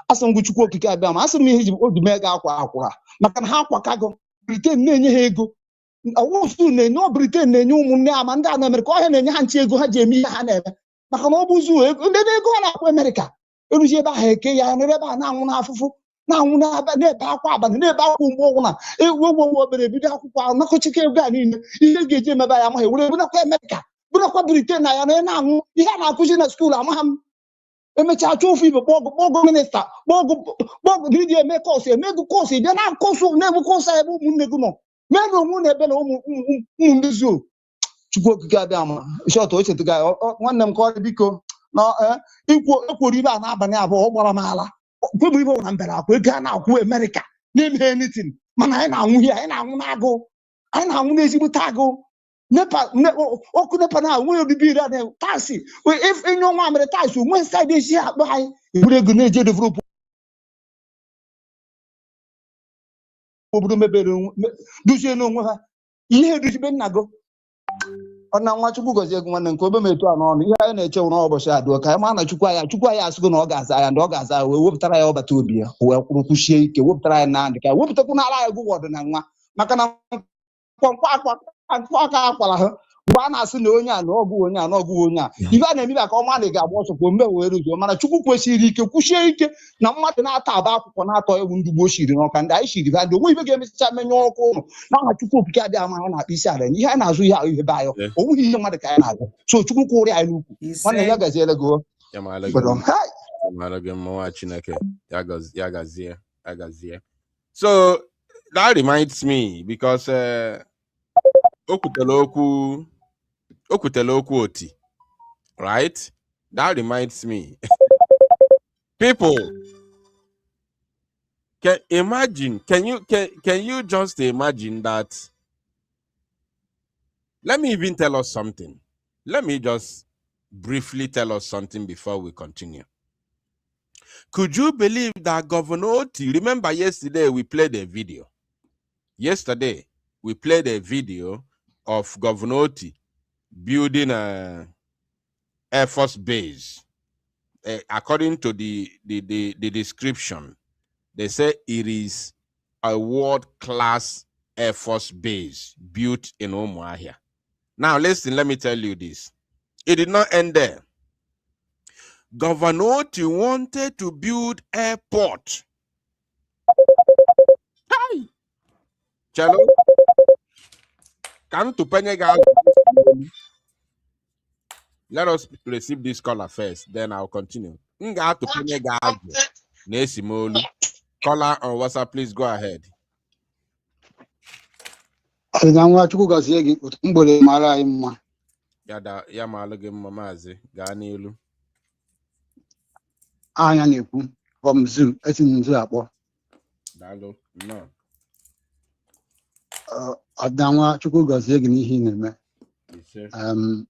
asị ngwu Chukwu okike abịa ma asị m ihe oji mee ga akwa akwụra maka na ha akwakago Britain na-enye ha ego ọwụfu na-enye Britain na-enye ụmụnne ha ma ndị a na Amerịka ọhịa na-enye ha nche ego ha ji eme ihe ha na-eme maka na ọ bụ zuo ego ndị ego ha na-akpọ Amerịka eruzi ebe ahụ eke ya nere ebe a na-anwụ n'afụfụ na-anwụ na-ebe akwa abalị na-ebe akwa mgbe ọgwụ na ewu obere ebido akwụkwọ ahụ nakọchike ego a niile ihe ga-eji emebe ya amaghị were bunakwa Amerịka bunakwa Britain na ya na-aṅụ ihe a na-akụzi na skuul amaghị m emechaa chọọ ofu ibe kpọgụ minista kpọgụ gị ji eme kọsụ emego kọsụ bịa na kọsụ na-ebu kọsụ ebe ụmụnne gị nọ mee na onwe na ebe na ụmụ ndị zuo Chukwu okike abịa ma shọtụ ocheta gị nwanne m ka ọ dị biko na ekworo ibe a n'abalị abụọ ọ gbara m ala kwebụ ibe na mbere akwa ego a na-akwụ Amerịka na-eme anything mana anyị na-anwụ ihe anyị na-anwụ n'agụ anyị na-anwụ n'ezigbote agụ ọkụ nepa na nwere obibi iri adị taksị enye ọnwa mere taksị onwe saịdị esi akpọ anyị eburu ego na-eje develop obodo mebere duzie n'onwe ha ihe eduzibe nna gị ọ na nwa Chukwu gozie ego nwanne nke obe m etu a n'ọnụ ihe anyị na-eche nwụrụ ụbọchị adụọ ka anyị ma na Chukwu anyị asịgo na ọ ga-aza ya ndị ọ ga-aza ya wee wepụtara ya ọbata obi ya wee kwurukwuchie ike wepụtara ya na ndị ka wepụtakwu n'ala anyị gụgwọ ọdịna nwa maka na aka akwara ha mgbe a na-asị na onye a na ọgụ onye a na ọgụ onye a ife a na-emebi ka ọma na ị ga-agba ọsọ kwa mgbe wee ruzuo mana Chukwu kwesịrị ike kwuchie ike na mmadụ na-ata aba akwụkwọ na-atọ egwu ndị gboo shiri n'ọka ndị anyị shiri va ndị onwe ibe ga-emechicha menye ọkụ ụlọ na aha Chukwu okike adịghị ama ha na-akpa isi ala ihe anyị na-azụ ihe ahụ ihe be anyị onweghị ihe mmadụ ka anyị na-azụ so Chukwu kwụrụ anyị n'ukwu nwanne ya gaziere gị so that reminds me because Okutelokwu oti, right? That reminds me. People, can you just imagine that? Let me even tell us something. Let me just briefly tell us something before we continue. Could you believe that Governor Oti, remember yesterday we played a video. Yesterday, we played a video of Governor Oti building a Air Force base. According to the description, they say it is a world-class Air Force base built in Umuahia. Now, listen, let me tell you this. It did not end there. Governor Oti wanted to build airport Chelo, come to Penega. Let us receive this caller first, then I'll continue. Nga to Penega. Nesimolu. Caller on WhatsApp, please go ahead. Ya malugi mamazi ganilu. Anya na-ekwu from zoo esi nzu akpọ. Dalo no. Ọdanwa Chukwu gọzie gị n'ihe ị na-eme.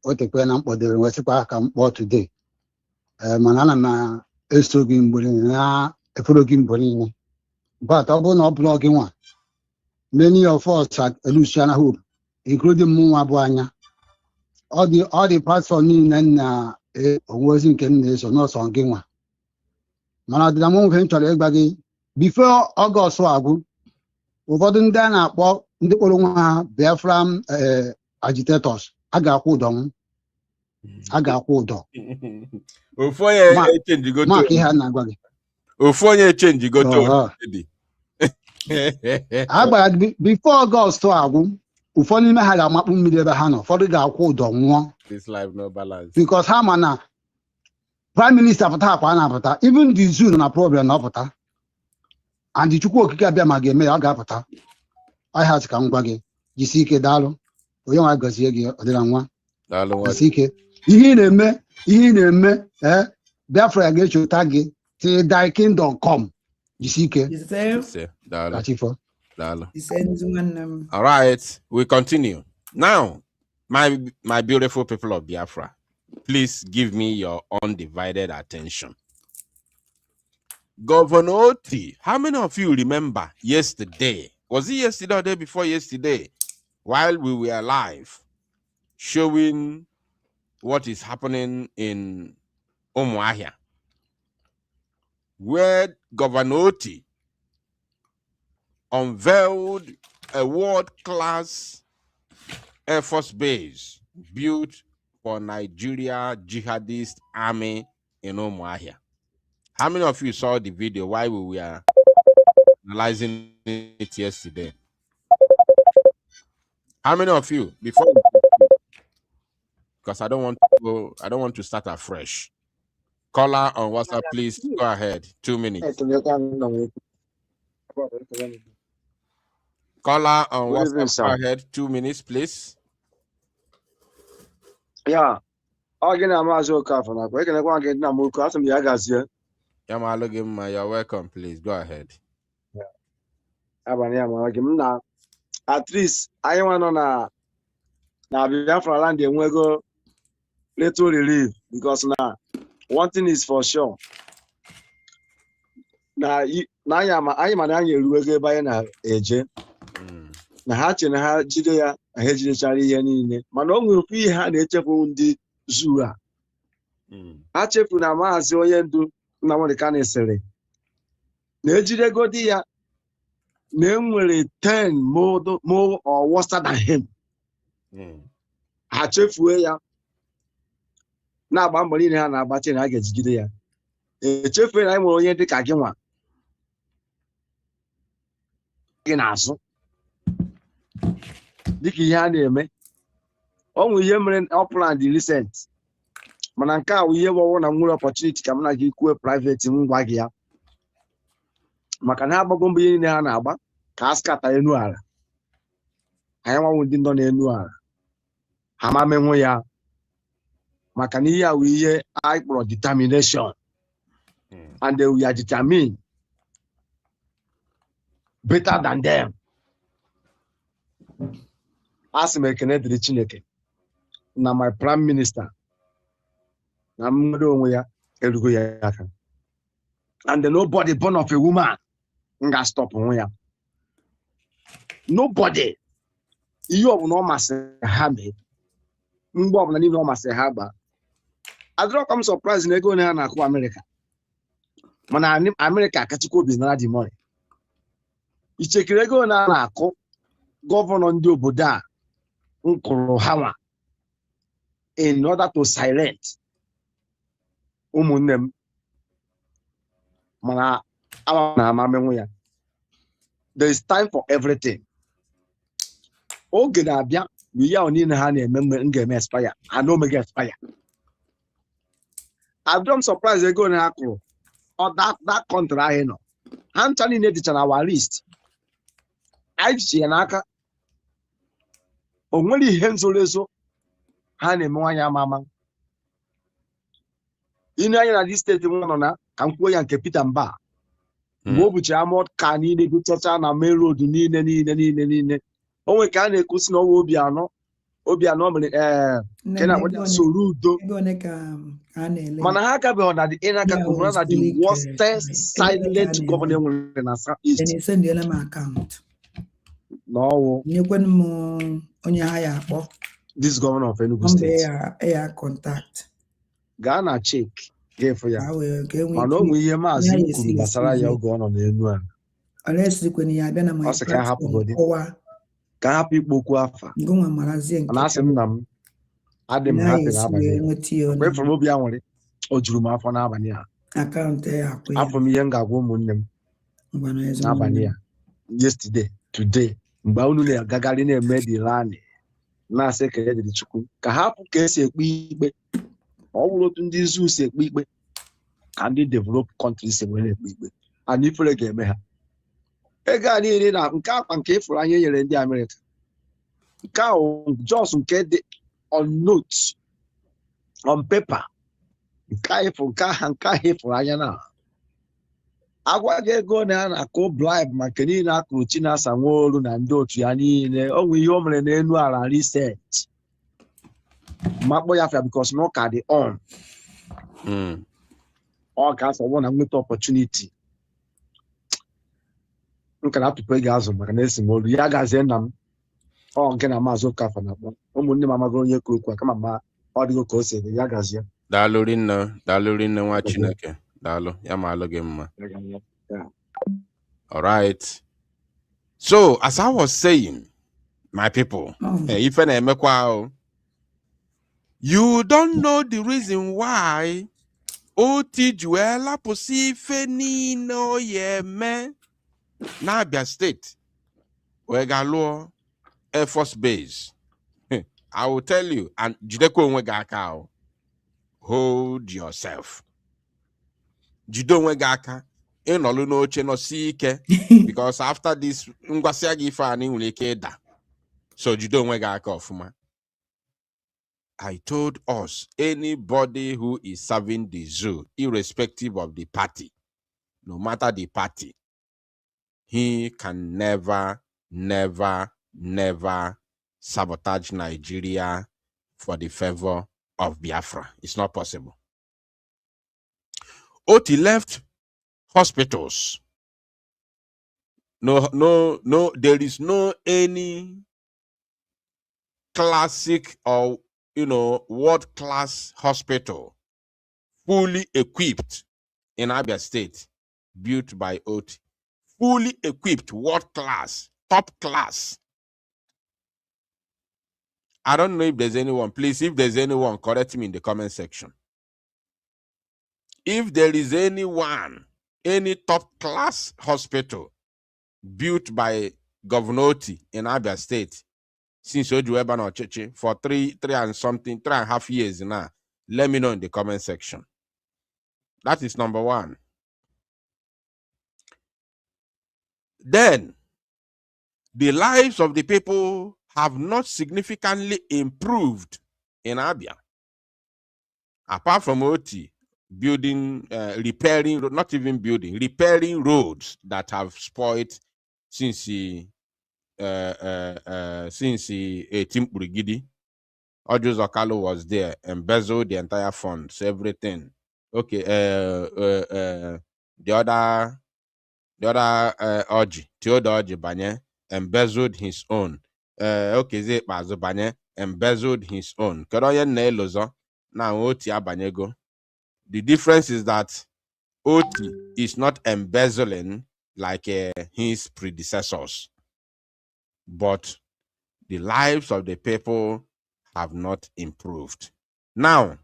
O tekwe na mkpọdere wesịkwa aka mkpọ today. Mana ana m eso gị mgbe na eforo gị mgbe niile. But ọ bụrụ na ọ bụrụ gị nwa, many of us at Luciana Hope, including mụnwa bụ anya. All the pastor niile na onwezi nke m na-eso n'ọsọ gị nwa. Mana ọdịna m nwe chọrọ ịgba gị before August agwụ, ụfọdụ ndị a na-akpọ ndị kpọrọ nwa ha Biafra agitators a ga-akwụ ụdọ m. A ga-akwụ ụdọ. Ofu onye change go to. Mark ihe a na-agwa gị. Ofu onye change go to. Agbara before August agwụ, ụfọdụ n'ime ha ga-amakpu mmiri ebe ha nọ, ụfọdụ ga-akwụ ụdọ nwụọ. This life no balance. Because ha ma na Prime Minister pụta akwa na-apụta, even the zoo nọ na problem na ọpụta. And the Chukwu okike abịa ma ga-eme ya ọ ga-apụta. Ọhịa sị ka m gwa gị, jisi ike daalụ. Onye nwa gọzie gị ọdịna nwa. Daalụ nwa. Jisi ike. Ihe ị na-eme, Biafra ga-echota gị till thy kingdom come. Jisi ike. Daalụ. All right, we continue. Now, my beautiful people of Biafra, please give me your undivided attention. Governor Oti, how many of you remember yesterday? Was it yesterday or the day before yesterday? While we were live, showing what is happening in Umuahia, where Governor Oti unveiled a world-class Air Force base built for Nigeria jihadist army in Umuahia. How many of you saw the video while we were analyzing it yesterday? How many of you before? Because I don't want to start afresh. Caller on WhatsApp, please go ahead. 2 minutes. Caller on WhatsApp, go ahead. 2 minutes, please. Yeah. You're welcome, please. Go ahead. At least I want to now Biafra land we go little relief because now one thing is for sure. Now I am ruwege by na eje. Na ha che na ha jide ya jide chari ihe niile. Mana o nwere ihe ha na-echefu ndị zuru. Ha chefu na maazi onye ndu na America na-esere. Na-ejide godi ya na enwere 10 more or worse than him. Ha chefue ya na-agba mbọ niile ha na-agbache na ha ga-ejigide ya. Echefue na enwere onye dị ka gị nwa gị na-asụ dịka ihe a na-eme. Ọ nwere ihe mere Upland recent, mana nke a wụ ihe gbọwụ na nwere opportunity ka m na gị kwuo private ngwa gị ya, maka na ha agbago mbọ ihe niile ha na-agba ka a skata enu ala. Anyị nwanwụ ndị nọ n'enu ala ha ma menwu ya, maka na ihe a wụ ihe anyị kpọrọ determination, and we are determined better than them. Asị m ekene dịrị Chineke na my prime minister na mmadụ onwe ya erugo ya aka, and nobody born of a woman nga stop onwe ya. Nobody. Ihe ọbụla ọ masịrị ha mee, mgbe ọbụla niile ọ masịrị ha gba. Adịrọkwa m surprise na ego onye ha na-akụ America, mana America akachikwa obi nara dị money. Ichekiri ego onye a na-akụ gọvanọ ndị obodo a nkụrụ ha nwa in order to silence ụmụnne m, mana ama na ama menwu ya. There is time for everything. oge na-abịa mgbe ya niile ha na-eme ga-eme expire ana omega expire. I'm surprised ego na akụrụ that country ahụ nọ ha ncha niile dịcha na our list anyị ji ya n'aka o nwere ihe nzoro ezo ha na-eme nwanyị ama inu anya na dị steeti m nọ na ka m kwuo ya nke Peter Mba mgbe o buchi amod ka niile gụchacha na main road niile o nwere ka a na-ekwusi na ọnwa Obianọ mere nke na-akpọ soro udo mana ha akabeghị na dị ịnaka kwuru na the worst silent governor nwere na South East n'ọwụ nyekwen m onye ha ya akpọ this governor of Enugu State ya contact gaa na check ga-efu ya mana onwe ihe maazị kwuru gbasara ya oge ọ nọ n'elu a ọ sị ka ka hapụ ikpo okwu afa mana asị m na m adị m hapi n'abalị kwefere obi ya nwere o juru m afọ n'abalị a afọ m ihe m ga-agwa ụmụnne m n'abalị a yesterday today mgbe unu na-agagharị na-eme dị rali na-asị ekele dịrị Chukwu ka hapụ ka esi ekpe ikpe ọ bụrụ otu ndị izu si ekpe ikpe ka ndị develop countries si were ekpe ikpe ana ifere ga-eme ha ego a niile na nke akwa nke ịfụrụ anya nyere ndị Amerịka nke ahụ jos nke dị on note on paper nke ahụ ịfụrụ anya na agwa gị ego na a na-akụ bribe maka niile akụrụ Chinasa Nwoolu na ndị otu ya niile o nwere ihe o mere n'elu ala research makpọ ya afịa because na ụka dị on ọ ga-asọgbọ na nweta opportunity nka na atụpụ ego azụ maka na esi m olu ya gazie nna m ọ nke na maazị Okafor na-akpọ ụmụnne m amago onye kwuru okwu kama ma ọ dịgo ka o si ya gazie daalụ rinne nwa Chineke daalụ ya ma alụ gị mma. All right, so as I was saying, my people, ife na-emekwa ahụ, you don't know the reason why oti ji wee lapụsị ife niile o ya eme n'Abia State wee ga lụọ Air Force Base. I will tell you, and jidekwa onwe gị aka ahụ, hold yourself. Jide onwe gị aka ịnọlụ n'oche nọsi ike because after this ngwasịa gị ife a na nwere ike ịda, so jide onwe gị aka ọfụma. I told us, anybody who is serving the zoo, irrespective of the party, no matter the party, he can never sabotage Nigeria for the favor of Biafra. It's not possible. Oti left hospitals. No, there is no any classic or world-class hospital fully equipped in Abia State built by Oti. Fully equipped, world-class, top class. I don't know if there's anyone. Please, if there's anyone, correct me in the comment section. If there is anyone, any top-class hospital built by Governor Oti in Abia State, since Ojueba no Cheche, for 3.5 years now, let me know in the comment section. That is number one. Then, the lives of the people have not significantly improved in Abia. Apart from Oti building, repairing roads that have spoiled since he Timpurigidi. Odjus Okalo was there, embezzled the entire funds, everything. Okay, the other Oji, Theodore Oji Banye, embezzled his own. Okay, Zepazo Banye, embezzled his own. Keroye Nelozo, now Oti Abanyego. The difference is that Oti is not embezzling like his predecessors, but the lives of the people have not improved. Now,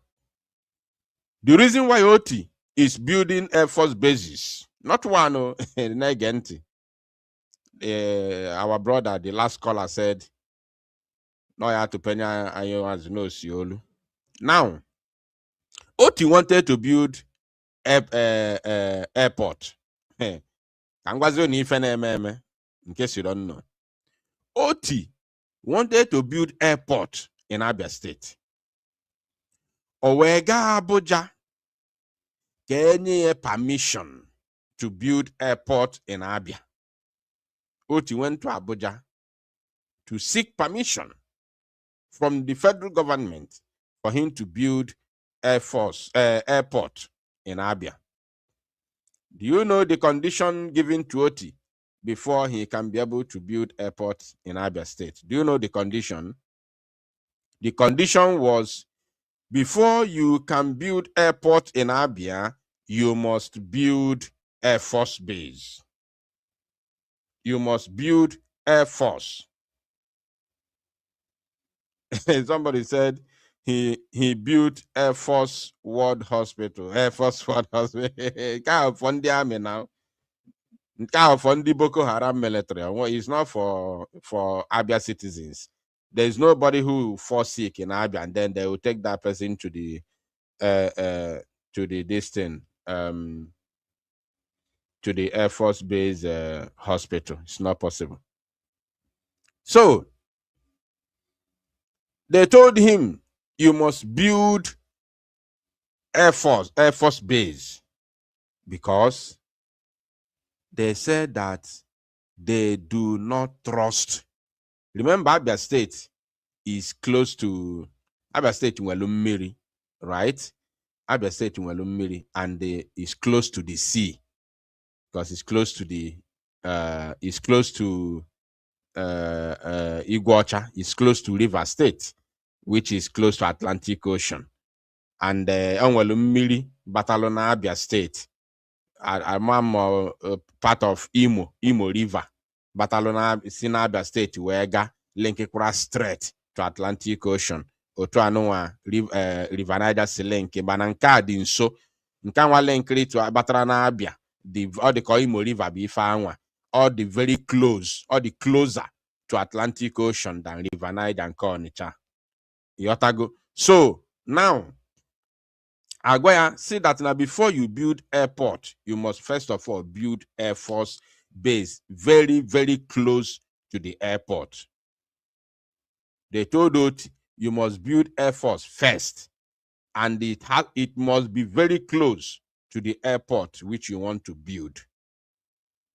the reason why Oti is building Air Force bases, not one, Negenti. Our brother, the last caller, said No, I had to penny as no siolu. Now, Oti wanted to build airport. In case you don't know. Oti wanted to build airport in Abia State. Owega Abuja get permission to build airport in Abia. Oti went to Abuja to seek permission from the federal government for him to build airport in Abia. Do you know the condition given to Oti before he can be able to build airport in Abia State? Do you know the condition? The condition was, before you can build airport in Abia, you must build Air Force base. You must build Air Force. Somebody said he built Air Force World Hospital. Air Force World Hospital. Kind of fund the army now. Kind of fund the Boko Haram military. Well, it's not for Abia citizens. There is nobody who fall sick in Abia, and then they will take that person to the to the Air Force base hospital. It's not possible. So they told him, you must build Air Force base, because they said that they do not trust. Remember, Abia State is close to Abia State in Walummiri, right? Abia State in Walummiri, and is close to the sea, because it's close to the Iguacha. It's close to River State, which is close to Atlantic Ocean. And Walummiri, Batalona, Abia State, part of Imo River, Batalona, Abia State, wega linkekura straight to Atlantic Ocean. Otu anụnwa River Niger si link, mana nke a dị nso, nke nwa linkri to Batara na Abia, all the Imo River bụ ife anwa, all the very close, all the closer to Atlantic Ocean than River Niger and Onitsha. Yotago. So now Aguaya, see that now before you build airport, you must first of all build Air Force base very, very close to the airport. They told us you must build Air Force first, and it must be very close to the airport which you want to build,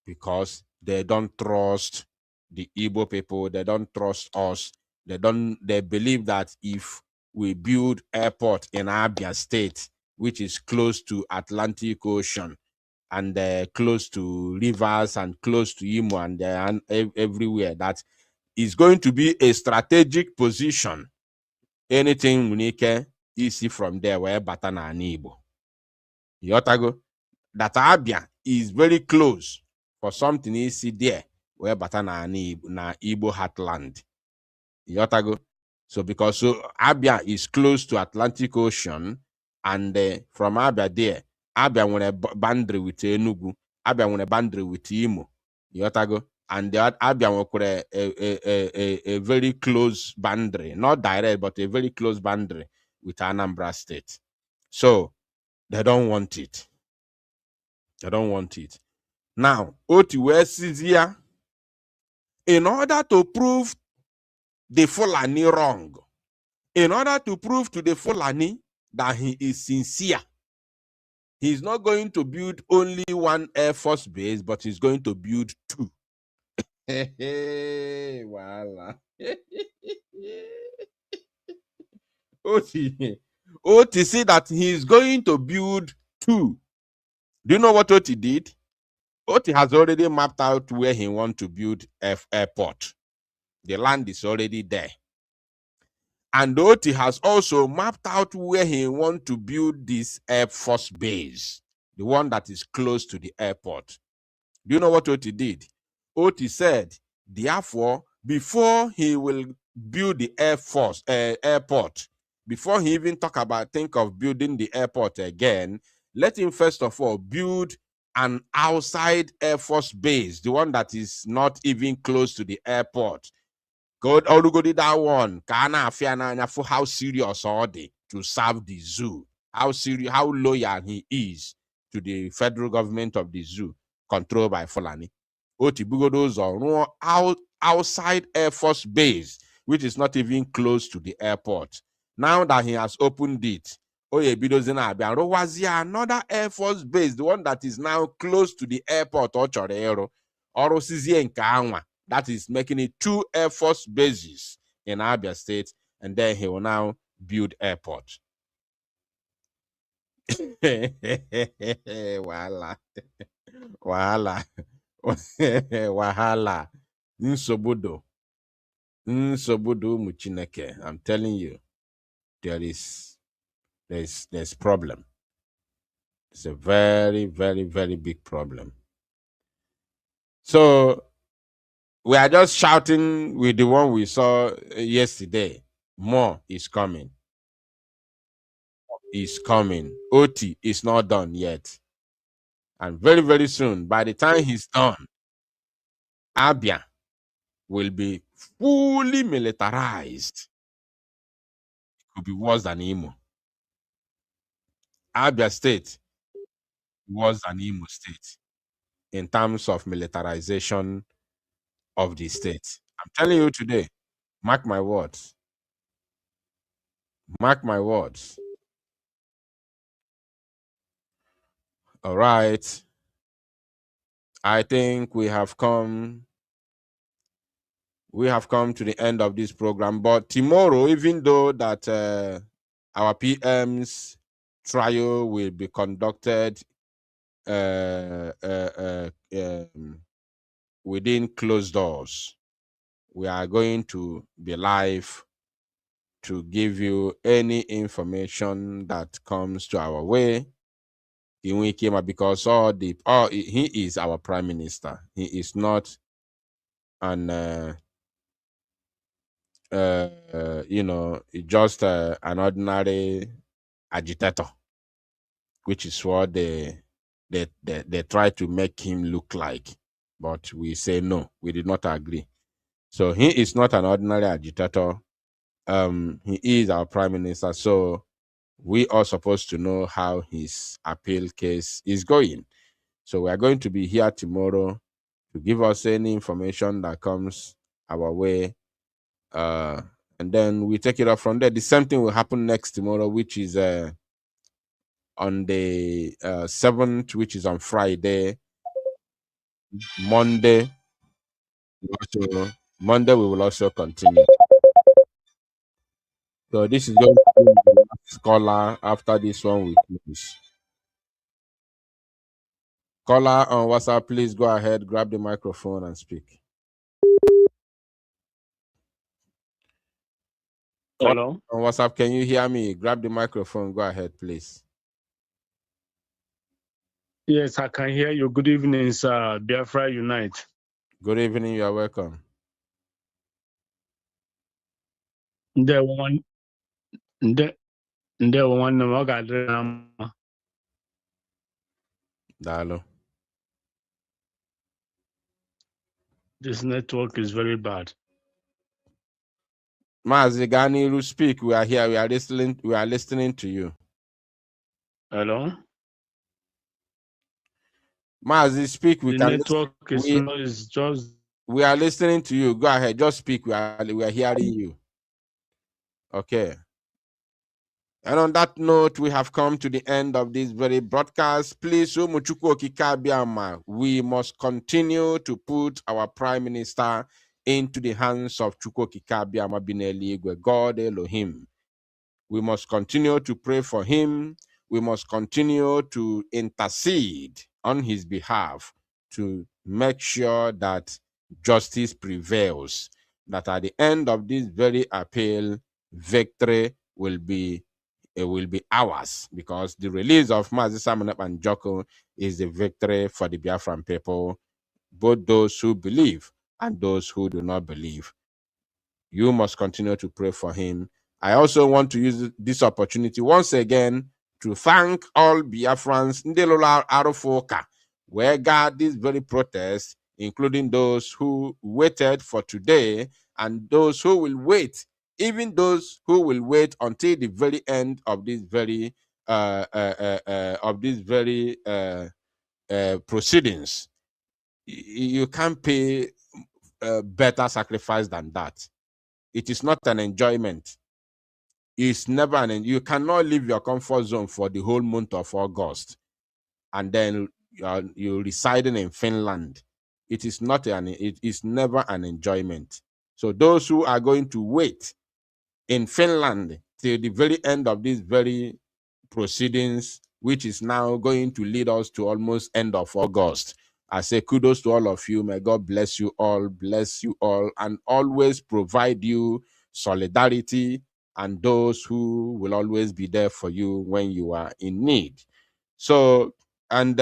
because they don't trust the Igbo people, they don't trust us, they believe that if we build airport in Abia State, which is close to Atlantic Ocean and close to rivers and close to Imo and everywhere, that is going to be a strategic position. Anything unique easy from there where Batana and Igbo. Yotago, that Abia is very close for something easy there where Batana and Igbo heartland. Yotago. So because Abia is close to Atlantic Ocean, and from Abia there, Abia want a boundary with Enugu, Abia want a boundary with Imo, Yotago, and the Abia want a very close boundary, not direct, but a very close boundary with Anambra State. So they don't want it. They don't want it. Now, Oti Wesizia, in order to prove the Fulani wrong, in order to prove to the Fulani that he is sincere, he's not going to build only one Air Force base, but he's going to build two. Hey, voila. Oti see that he's going to build two. Do you know what Oti did? Oti has already mapped out where he wants to build airport. The land is already there. And Oti has also mapped out where he wants to build this Air Force base, the one that is close to the airport. Do you know what Oti did? Oti said, therefore, before he will build the Air Force airport, before he even think of building the airport again, let him first of all build an outside Air Force base, the one that is not even close to the airport, God already that one. Kana afiana for how serious are they to serve the zoo? How serious, how loyal he is to the federal government of the zoo, controlled by Fulani. Otibugodos or outside Air Force Base, which is not even close to the airport. Now that he has opened it, was another Air Force Base, the one that is now close to the airport or Chorero, or Nkaanwa. That is making it 2 Air Force bases in Abia State, and then he will now build airport. Wahala. Wahala. Wahala. Nsobudo. Nsobudo Muchineke. I'm telling you, there's problem. It's a very, very, very big problem. So we are just shouting with the one we saw yesterday. More is coming. Is coming. OT is not done yet. And very, very soon, by the time he's done, Abia will be fully militarized. It could be worse than Imo. Abia State worse than Imo State in terms of militarization of the state. I'm telling you today, mark my words. Mark my words. All right. I think we have come to the end of this program. But tomorrow, even though that our PM's trial will be conducted within closed doors, we are going to be live to give you any information that comes to our way. Because he is our prime minister. He is not an just an ordinary agitator, which is what they try to make him look like. But we say no, we did not agree. So he is not an ordinary agitator. He is our prime minister. So we are supposed to know how his appeal case is going. So we are going to be here tomorrow to give us any information that comes our way. And then we take it up from there. The same thing will happen next tomorrow, which is on the 7th, which is on Friday. Monday we will also continue. So this is going to be the last caller. After this one, we close. Caller on WhatsApp, please go ahead, grab the microphone and speak. Hello. On WhatsApp, can you hear me? Grab the microphone. Go ahead, please. Yes, I can hear you. Good evening, sir. Biafra Unite. Good evening. You are welcome. There one. Dalo. This network is very bad. Mazigani, you speak. We are here. We are listening to you. Hello. Mazi, speak. We are listening to you. Go ahead. Just speak. We are hearing you. Okay. And on that note, we have come to the end of this very broadcast. Please, we must continue to put our Prime Minister into the hands of Chukwu Kikabiama Bineligwe, God Elohim. We must continue to pray for him. We must continue to intercede on his behalf to make sure that justice prevails, that at the end of this very appeal, victory will be ours, because the release of Mazi Samunep and Joko is the victory for the Biafran people, both those who believe and those who do not believe. You must continue to pray for him. I also want to use this opportunity once again to thank all Biafrans Ndelola Arofoka, where got this very protest, including those who waited for today and those who will wait, even those who will wait until the very end of this very proceedings. You can't pay a better sacrifice than that. It is not an enjoyment. It's never you cannot leave your comfort zone for the whole month of August and then you're residing in Finland. It is never an enjoyment. So those who are going to wait in Finland till the very end of these very proceedings, which is now going to lead us to almost end of August, I say kudos to all of you. May God bless you all, and always provide you solidarity and those who will always be there for you when you are in need. So, and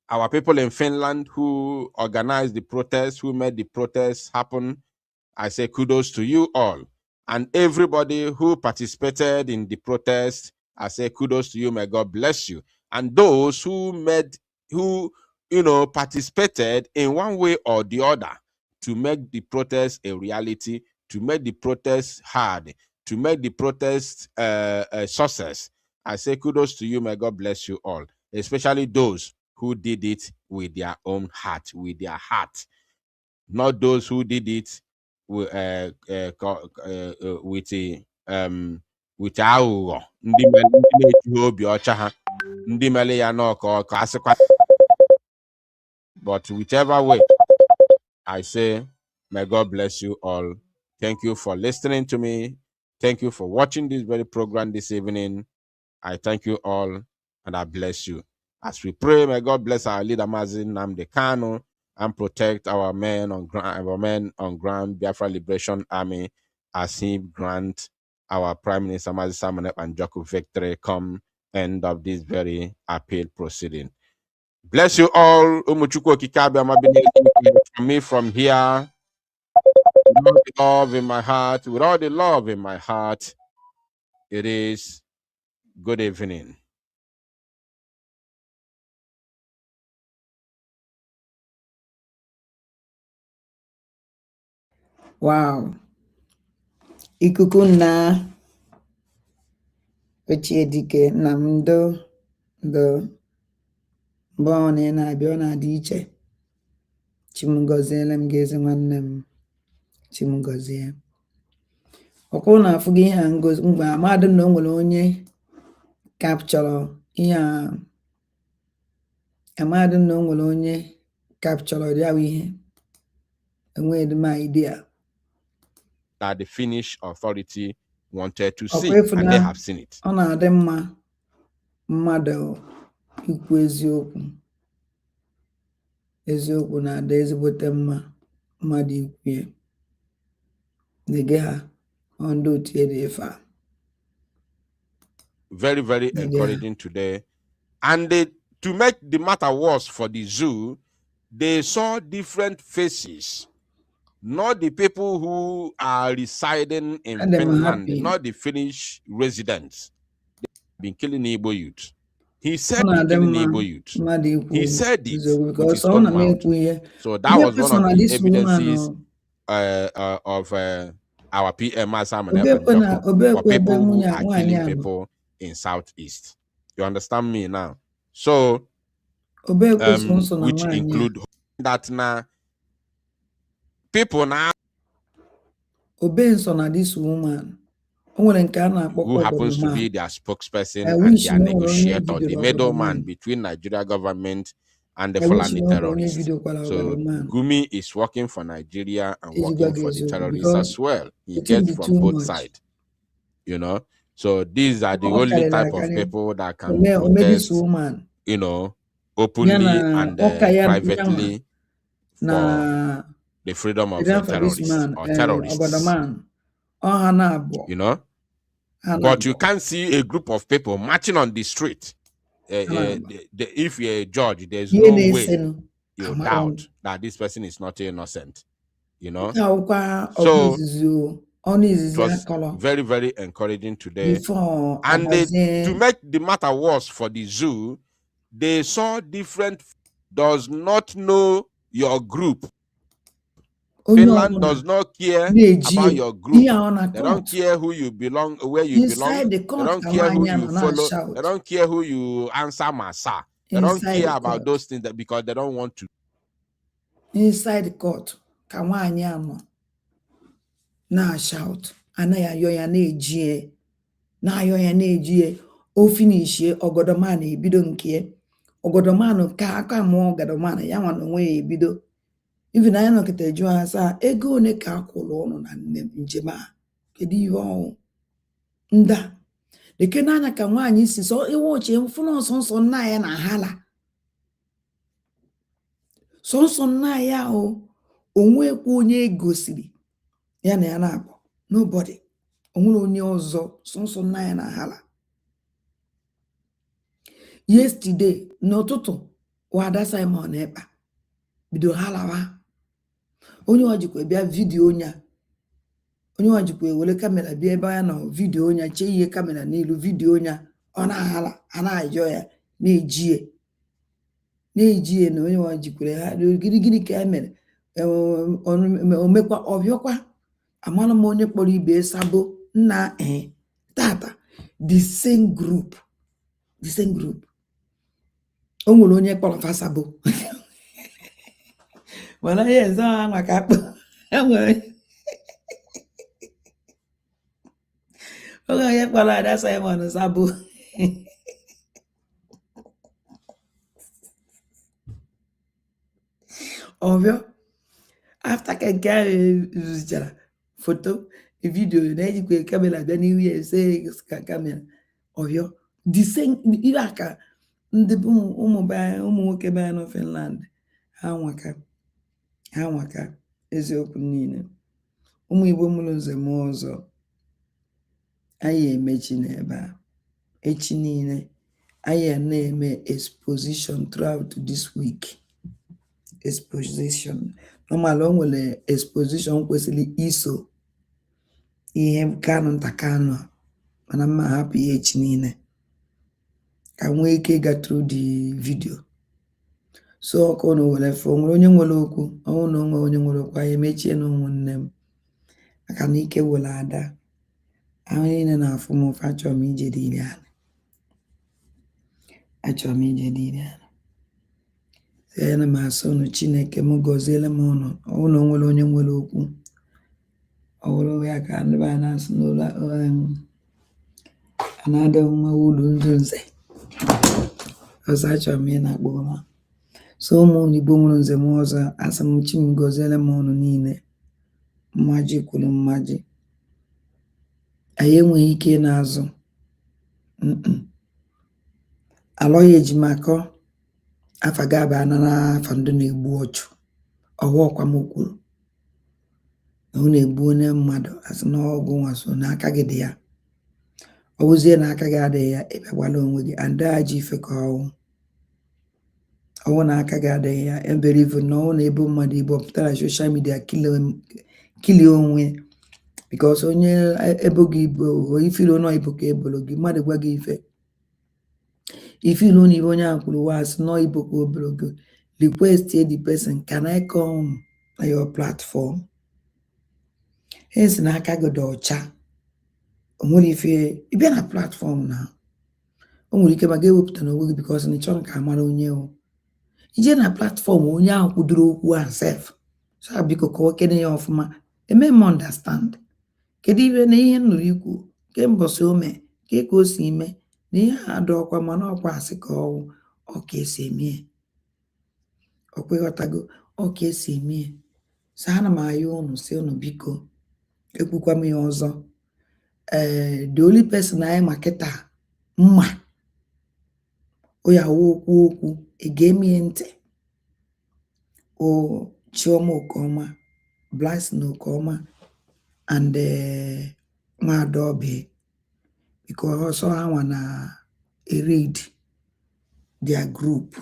our people in Finland who organized the protest, who made the protest happen, I say kudos to you all. And everybody who participated in the protest, I say kudos to you. May God bless you. And those who participated in one way or the other to make the protest a reality, to make the protest hard, to make the protest a success, I say kudos to you. May God bless you all, especially those who did it with their own heart, with their heart, not those who did it with aghụghọ, ndị na-ejighị obi ọcha ha, ndị mere ya n'ọkọ asịkwa. But whichever way, I say, may God bless you all. Thank you for listening to me. Thank you for watching this very program this evening. I thank you all and I bless you. As we pray, may God bless our leader Mazin Nnamdi Kanu and protect our men on ground, Biafra Liberation Army, as he grant our Prime Minister Mazi Simon and Njoku victory come end of this very appeal proceeding. Bless you all. Umuchukwu Kikabe from me from here. With all the love in my heart, with all the love in my heart, it is good evening. Wow. Ikuku na ochie dike na ndo mgbe ọ na-abịa ọ na-adị iche. Chimgoziele m gị ezi nwanne m. Chimgozie. Ọkwụ na afụ gị ihe a ngozi mgbe amadị na o nwere onye kapchọrọ ihe a. Amadị na o nwere onye kapchọrọ ya ihe. Enweghị m idea that the Finnish authority wanted to see, and they have seen it. Ọ na-adị mma mmadụ ikwu eziokwu na-adị ezigbote mma mmadụ ikwu nege ha ndị otu dị ife a. Very, very encouraging today. And to make the matter worse for the zoo, they saw different faces. Not the people who are residing in Finland, not the Finnish residents. They've been killing Igbo youth. He said killing Igbo youth. He said it with his own mouth. So that was one of the evidences of our PM for people who are killing people in Southeast. You understand me now? So, which include that now. People now this woman who happens to be their spokesperson and their negotiator, the middleman between Nigeria government and the Fulani terrorists. So Gumi is working for Nigeria and working for the terrorists as well. He gets from both sides, you know. So these are the only type of people that can protest, you know, openly and privately for the freedom of terrorists or terrorists. You know? But you can't see a group of people marching on the street. If you're a judge, there's no way you doubt that this person is not innocent. You know? So it was very, very encouraging today. And to make the matter worse for the zoo, they saw different does not know your group. Finland does not care about your group. They don't care who you belong, where you belong. They don't care who you follow. They don't care who you answer masa. They don't care about those things because they don't want to. Inside the court, Kawanyama na shout, anaya yoya neji, na yoya neji, o finish ye, ogodomani, bidon kie, ogodomano ka aka mo ogodomana, yaman way bido. Even I know kete jua sa, ego ne ka kolono na njema, kedi yo, nda. De kenanya kawanyi si, so iwoche, mfuno son na ya na hala. Sonson na ya o, onwekwa onye egosiri ya na ya na-akpọ nobody, onwere onye ọzọ, sonson na ya na hala. Yesterday n'ụtụtụ wada Simon Ekpa bido halawa, onye wajikwa bịa vidio onye onye wajikwa were kamera bịa ebe ya na vidio onye chee ihe kamera n'ilu vidio onye ọ na-ahala, a na-ajọ ya na-ejie na onye wajikwere ha gịnị ka emere omekwa ọbịọkwa amara m onye kpọrọ ibe Sabo nna tata the same group o nwere onye kpọrọ fa Sabo mana ya eze ha maka akpọ enwere onye kpọrọ Ada Simon Sabo obvio after ka nke ahụ zichara foto video na-ejikwa kamera bịa n'ihu ya ese ka kamera obvio the same ihe aka ndị ụmụ nwoke bịa na Finland ha nwaka eziokwu niile ụmụ Igbo mụrụ nze m ọzọ anyị emechi n'ebe a echi niile anyị na-eme exposition throughout this week. Exposition normal o nwere exposition kwesịrị iso ihe kanụ ntakanụ mana mma hapụ ya echi niile ka nwee ike ga through the video. So ọkụ na were fọ nwere onye nwere okwu ọnwụ na onwe onye nwere okwu anyị emechie na ụmụnne m maka na ike were ada ahụ niile na-afụ m ofe achọrọ m ije dị iri ala ana m asụ unu Chineke m gọziele m ụnụ ọwụ na onwere onye nwere okwu ọwụrụ ya ka ndị ba na-asụ n'ụlọ anada mma ụlọ ndụ nze ọzọ achọrọ m ị na-akpọ ụlọ so ụmụ Igbo nwere nze m ọzọ asị m chi m gọziele m ụnụ niile mmaji kwuru mmaji anyị enweghị ike n'azụ alọghị ejimakọ afa ga-aba n'afa ndị na-egbu ọchụ ọwa ọkwa m kwuru na ọ na-egbu onye mmadụ asị na ọgwụ nwaso n'aka gị dị ya ọ bụzie na aka gị adịghị ya ịbịagbala onwe gị andaji ife ka ọwụ na aka gị adịghị ya ebere ivu na ọwụ na ebo mmadụ ibo pụtara soshal midia kilie onwe bikos onye ebo gị ibo ifilo nọ ibo ka ebolo gị mmadụ gwa gị ife ifilo na ibe onye ahụ kwuru was no ibo ka obolo gị request the person can I come na your platform hence na aka gị dị ọcha onwere ife ịbịa na platform na o nwere ike ma ga-ewepụta n'onwe gị bikos na ịchọrọ ka amara onye o ije na platform onye ahụ kwudoro okwu ahụ sef so biko ka okene ya ọfụma eme m understand kedu ibe na ihe nnụrụ ikwu ke mbọsị ome ka o si ime na ihe a dị ọkwa mana ọkwa asị ka ọwụ ọka esi eme ọkweghọtago ọka esi eme so ana m ayọ unu si unu biko ekwukwa m ya ọzọ the only person anyị ma kịta mma oya okwu ege-eme ntị o Chioma Okeọma Blessing Okeọma and Nwadobe because also ha nwa na read their group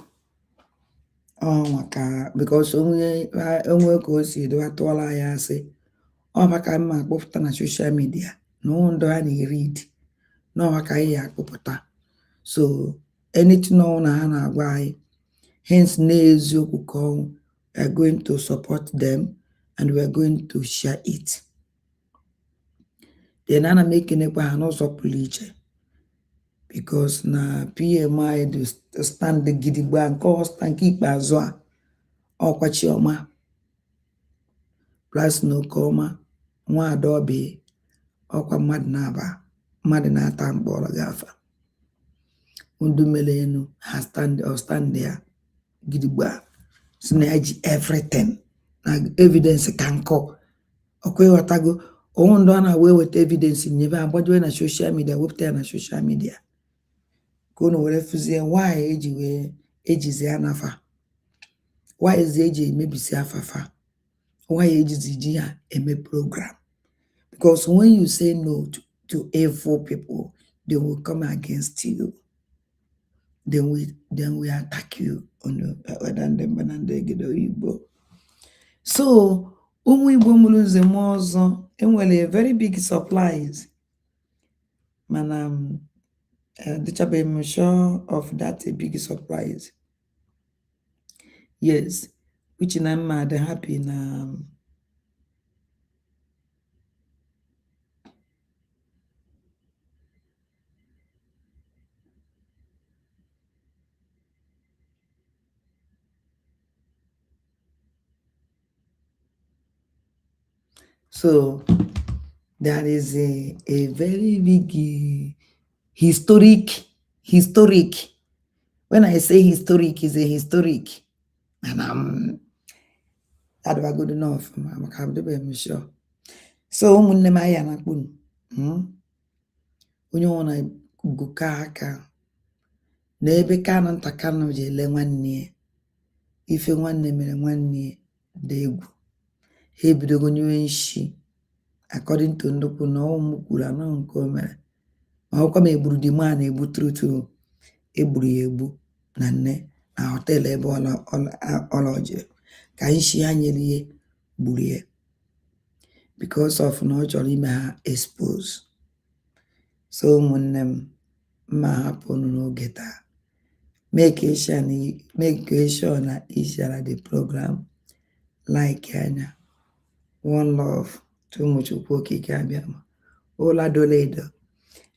maka because onwe ka o si edo atụọla ya asị maka mma akpọpụta na social media na ndụ ha na-read na ka anyị akpọpụta so anything na ha na-agwa anyị hence na eziokwu ka we are going to support them and we are going to share it. Then I'm making a also preacher because na PMI do stand the gidigba and cost and keep as well. Or kwachioma plus no coma one adobe or kwa madnaba madina tambola gafa. Undumelenu has stand there gidigba. Snaji everything. Evidence can call. Okay, what I go on done away with evidence in never but when a social media, webten a social media. Go no refuse why age is anafa. Why is the age maybe say afafa? Why age is the a program? Because when you say no to evil people, they will come against you. Then we attack you on the so ụmụ Igbo mụrụ nze m ọzọ enwere a very big supplies mana dịchabeghị m sure of that a big surprise. Yes, which na mma dị happy na so there is a very big historic. When I say historic, is a historic. And that was good enough. I'm sure. So ụmụnne m anya na kpunu. Onye ọ na guka aka na ebe ka na ntaka na je ele nwanne ife nwanne mere nwanne dị egwu. Ha ebidogo nyewe nshi according to ndokwu na ụmụ kwuru anọ nke o mere. Ma ọkwa m egburu di ma na egbu truturu egburu ya egbu na nne na hotel ebe ọlọje ka nshi ha nyere ihe gburu ya because of na ọ chọrọ ime ha expose. So ụmụnne m mma hapụ n'oge taa. Make sure na ishare the program, like anya. One love to Chukwu Okike abịama. Ola doledo.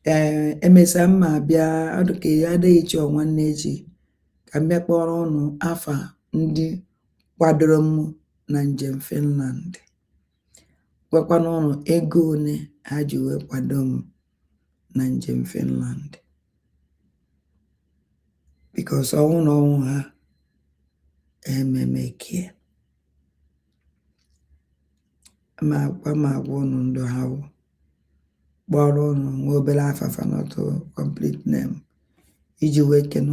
Emesa mma abịa aduke ya de ichi nwanne echi ka mbịa kpọrọ ọnụ afa ndị kwadoro m na njem Finland. Gwakwa n'ọnụ ego one ha ji wee kwado m na njem Finland. Because ọnwụ na ọnwụ ha ememekie. Ma agwa unu ndụ ha wụ gbọrọ unu nwa obere afafa n'otu complete name iji wee kene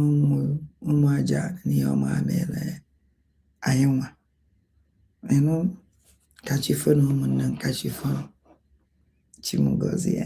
ụmụ aja n'ihe ọma mere anyị nwa. Kachifo na ụmụnne m kachifo. Chimugozie.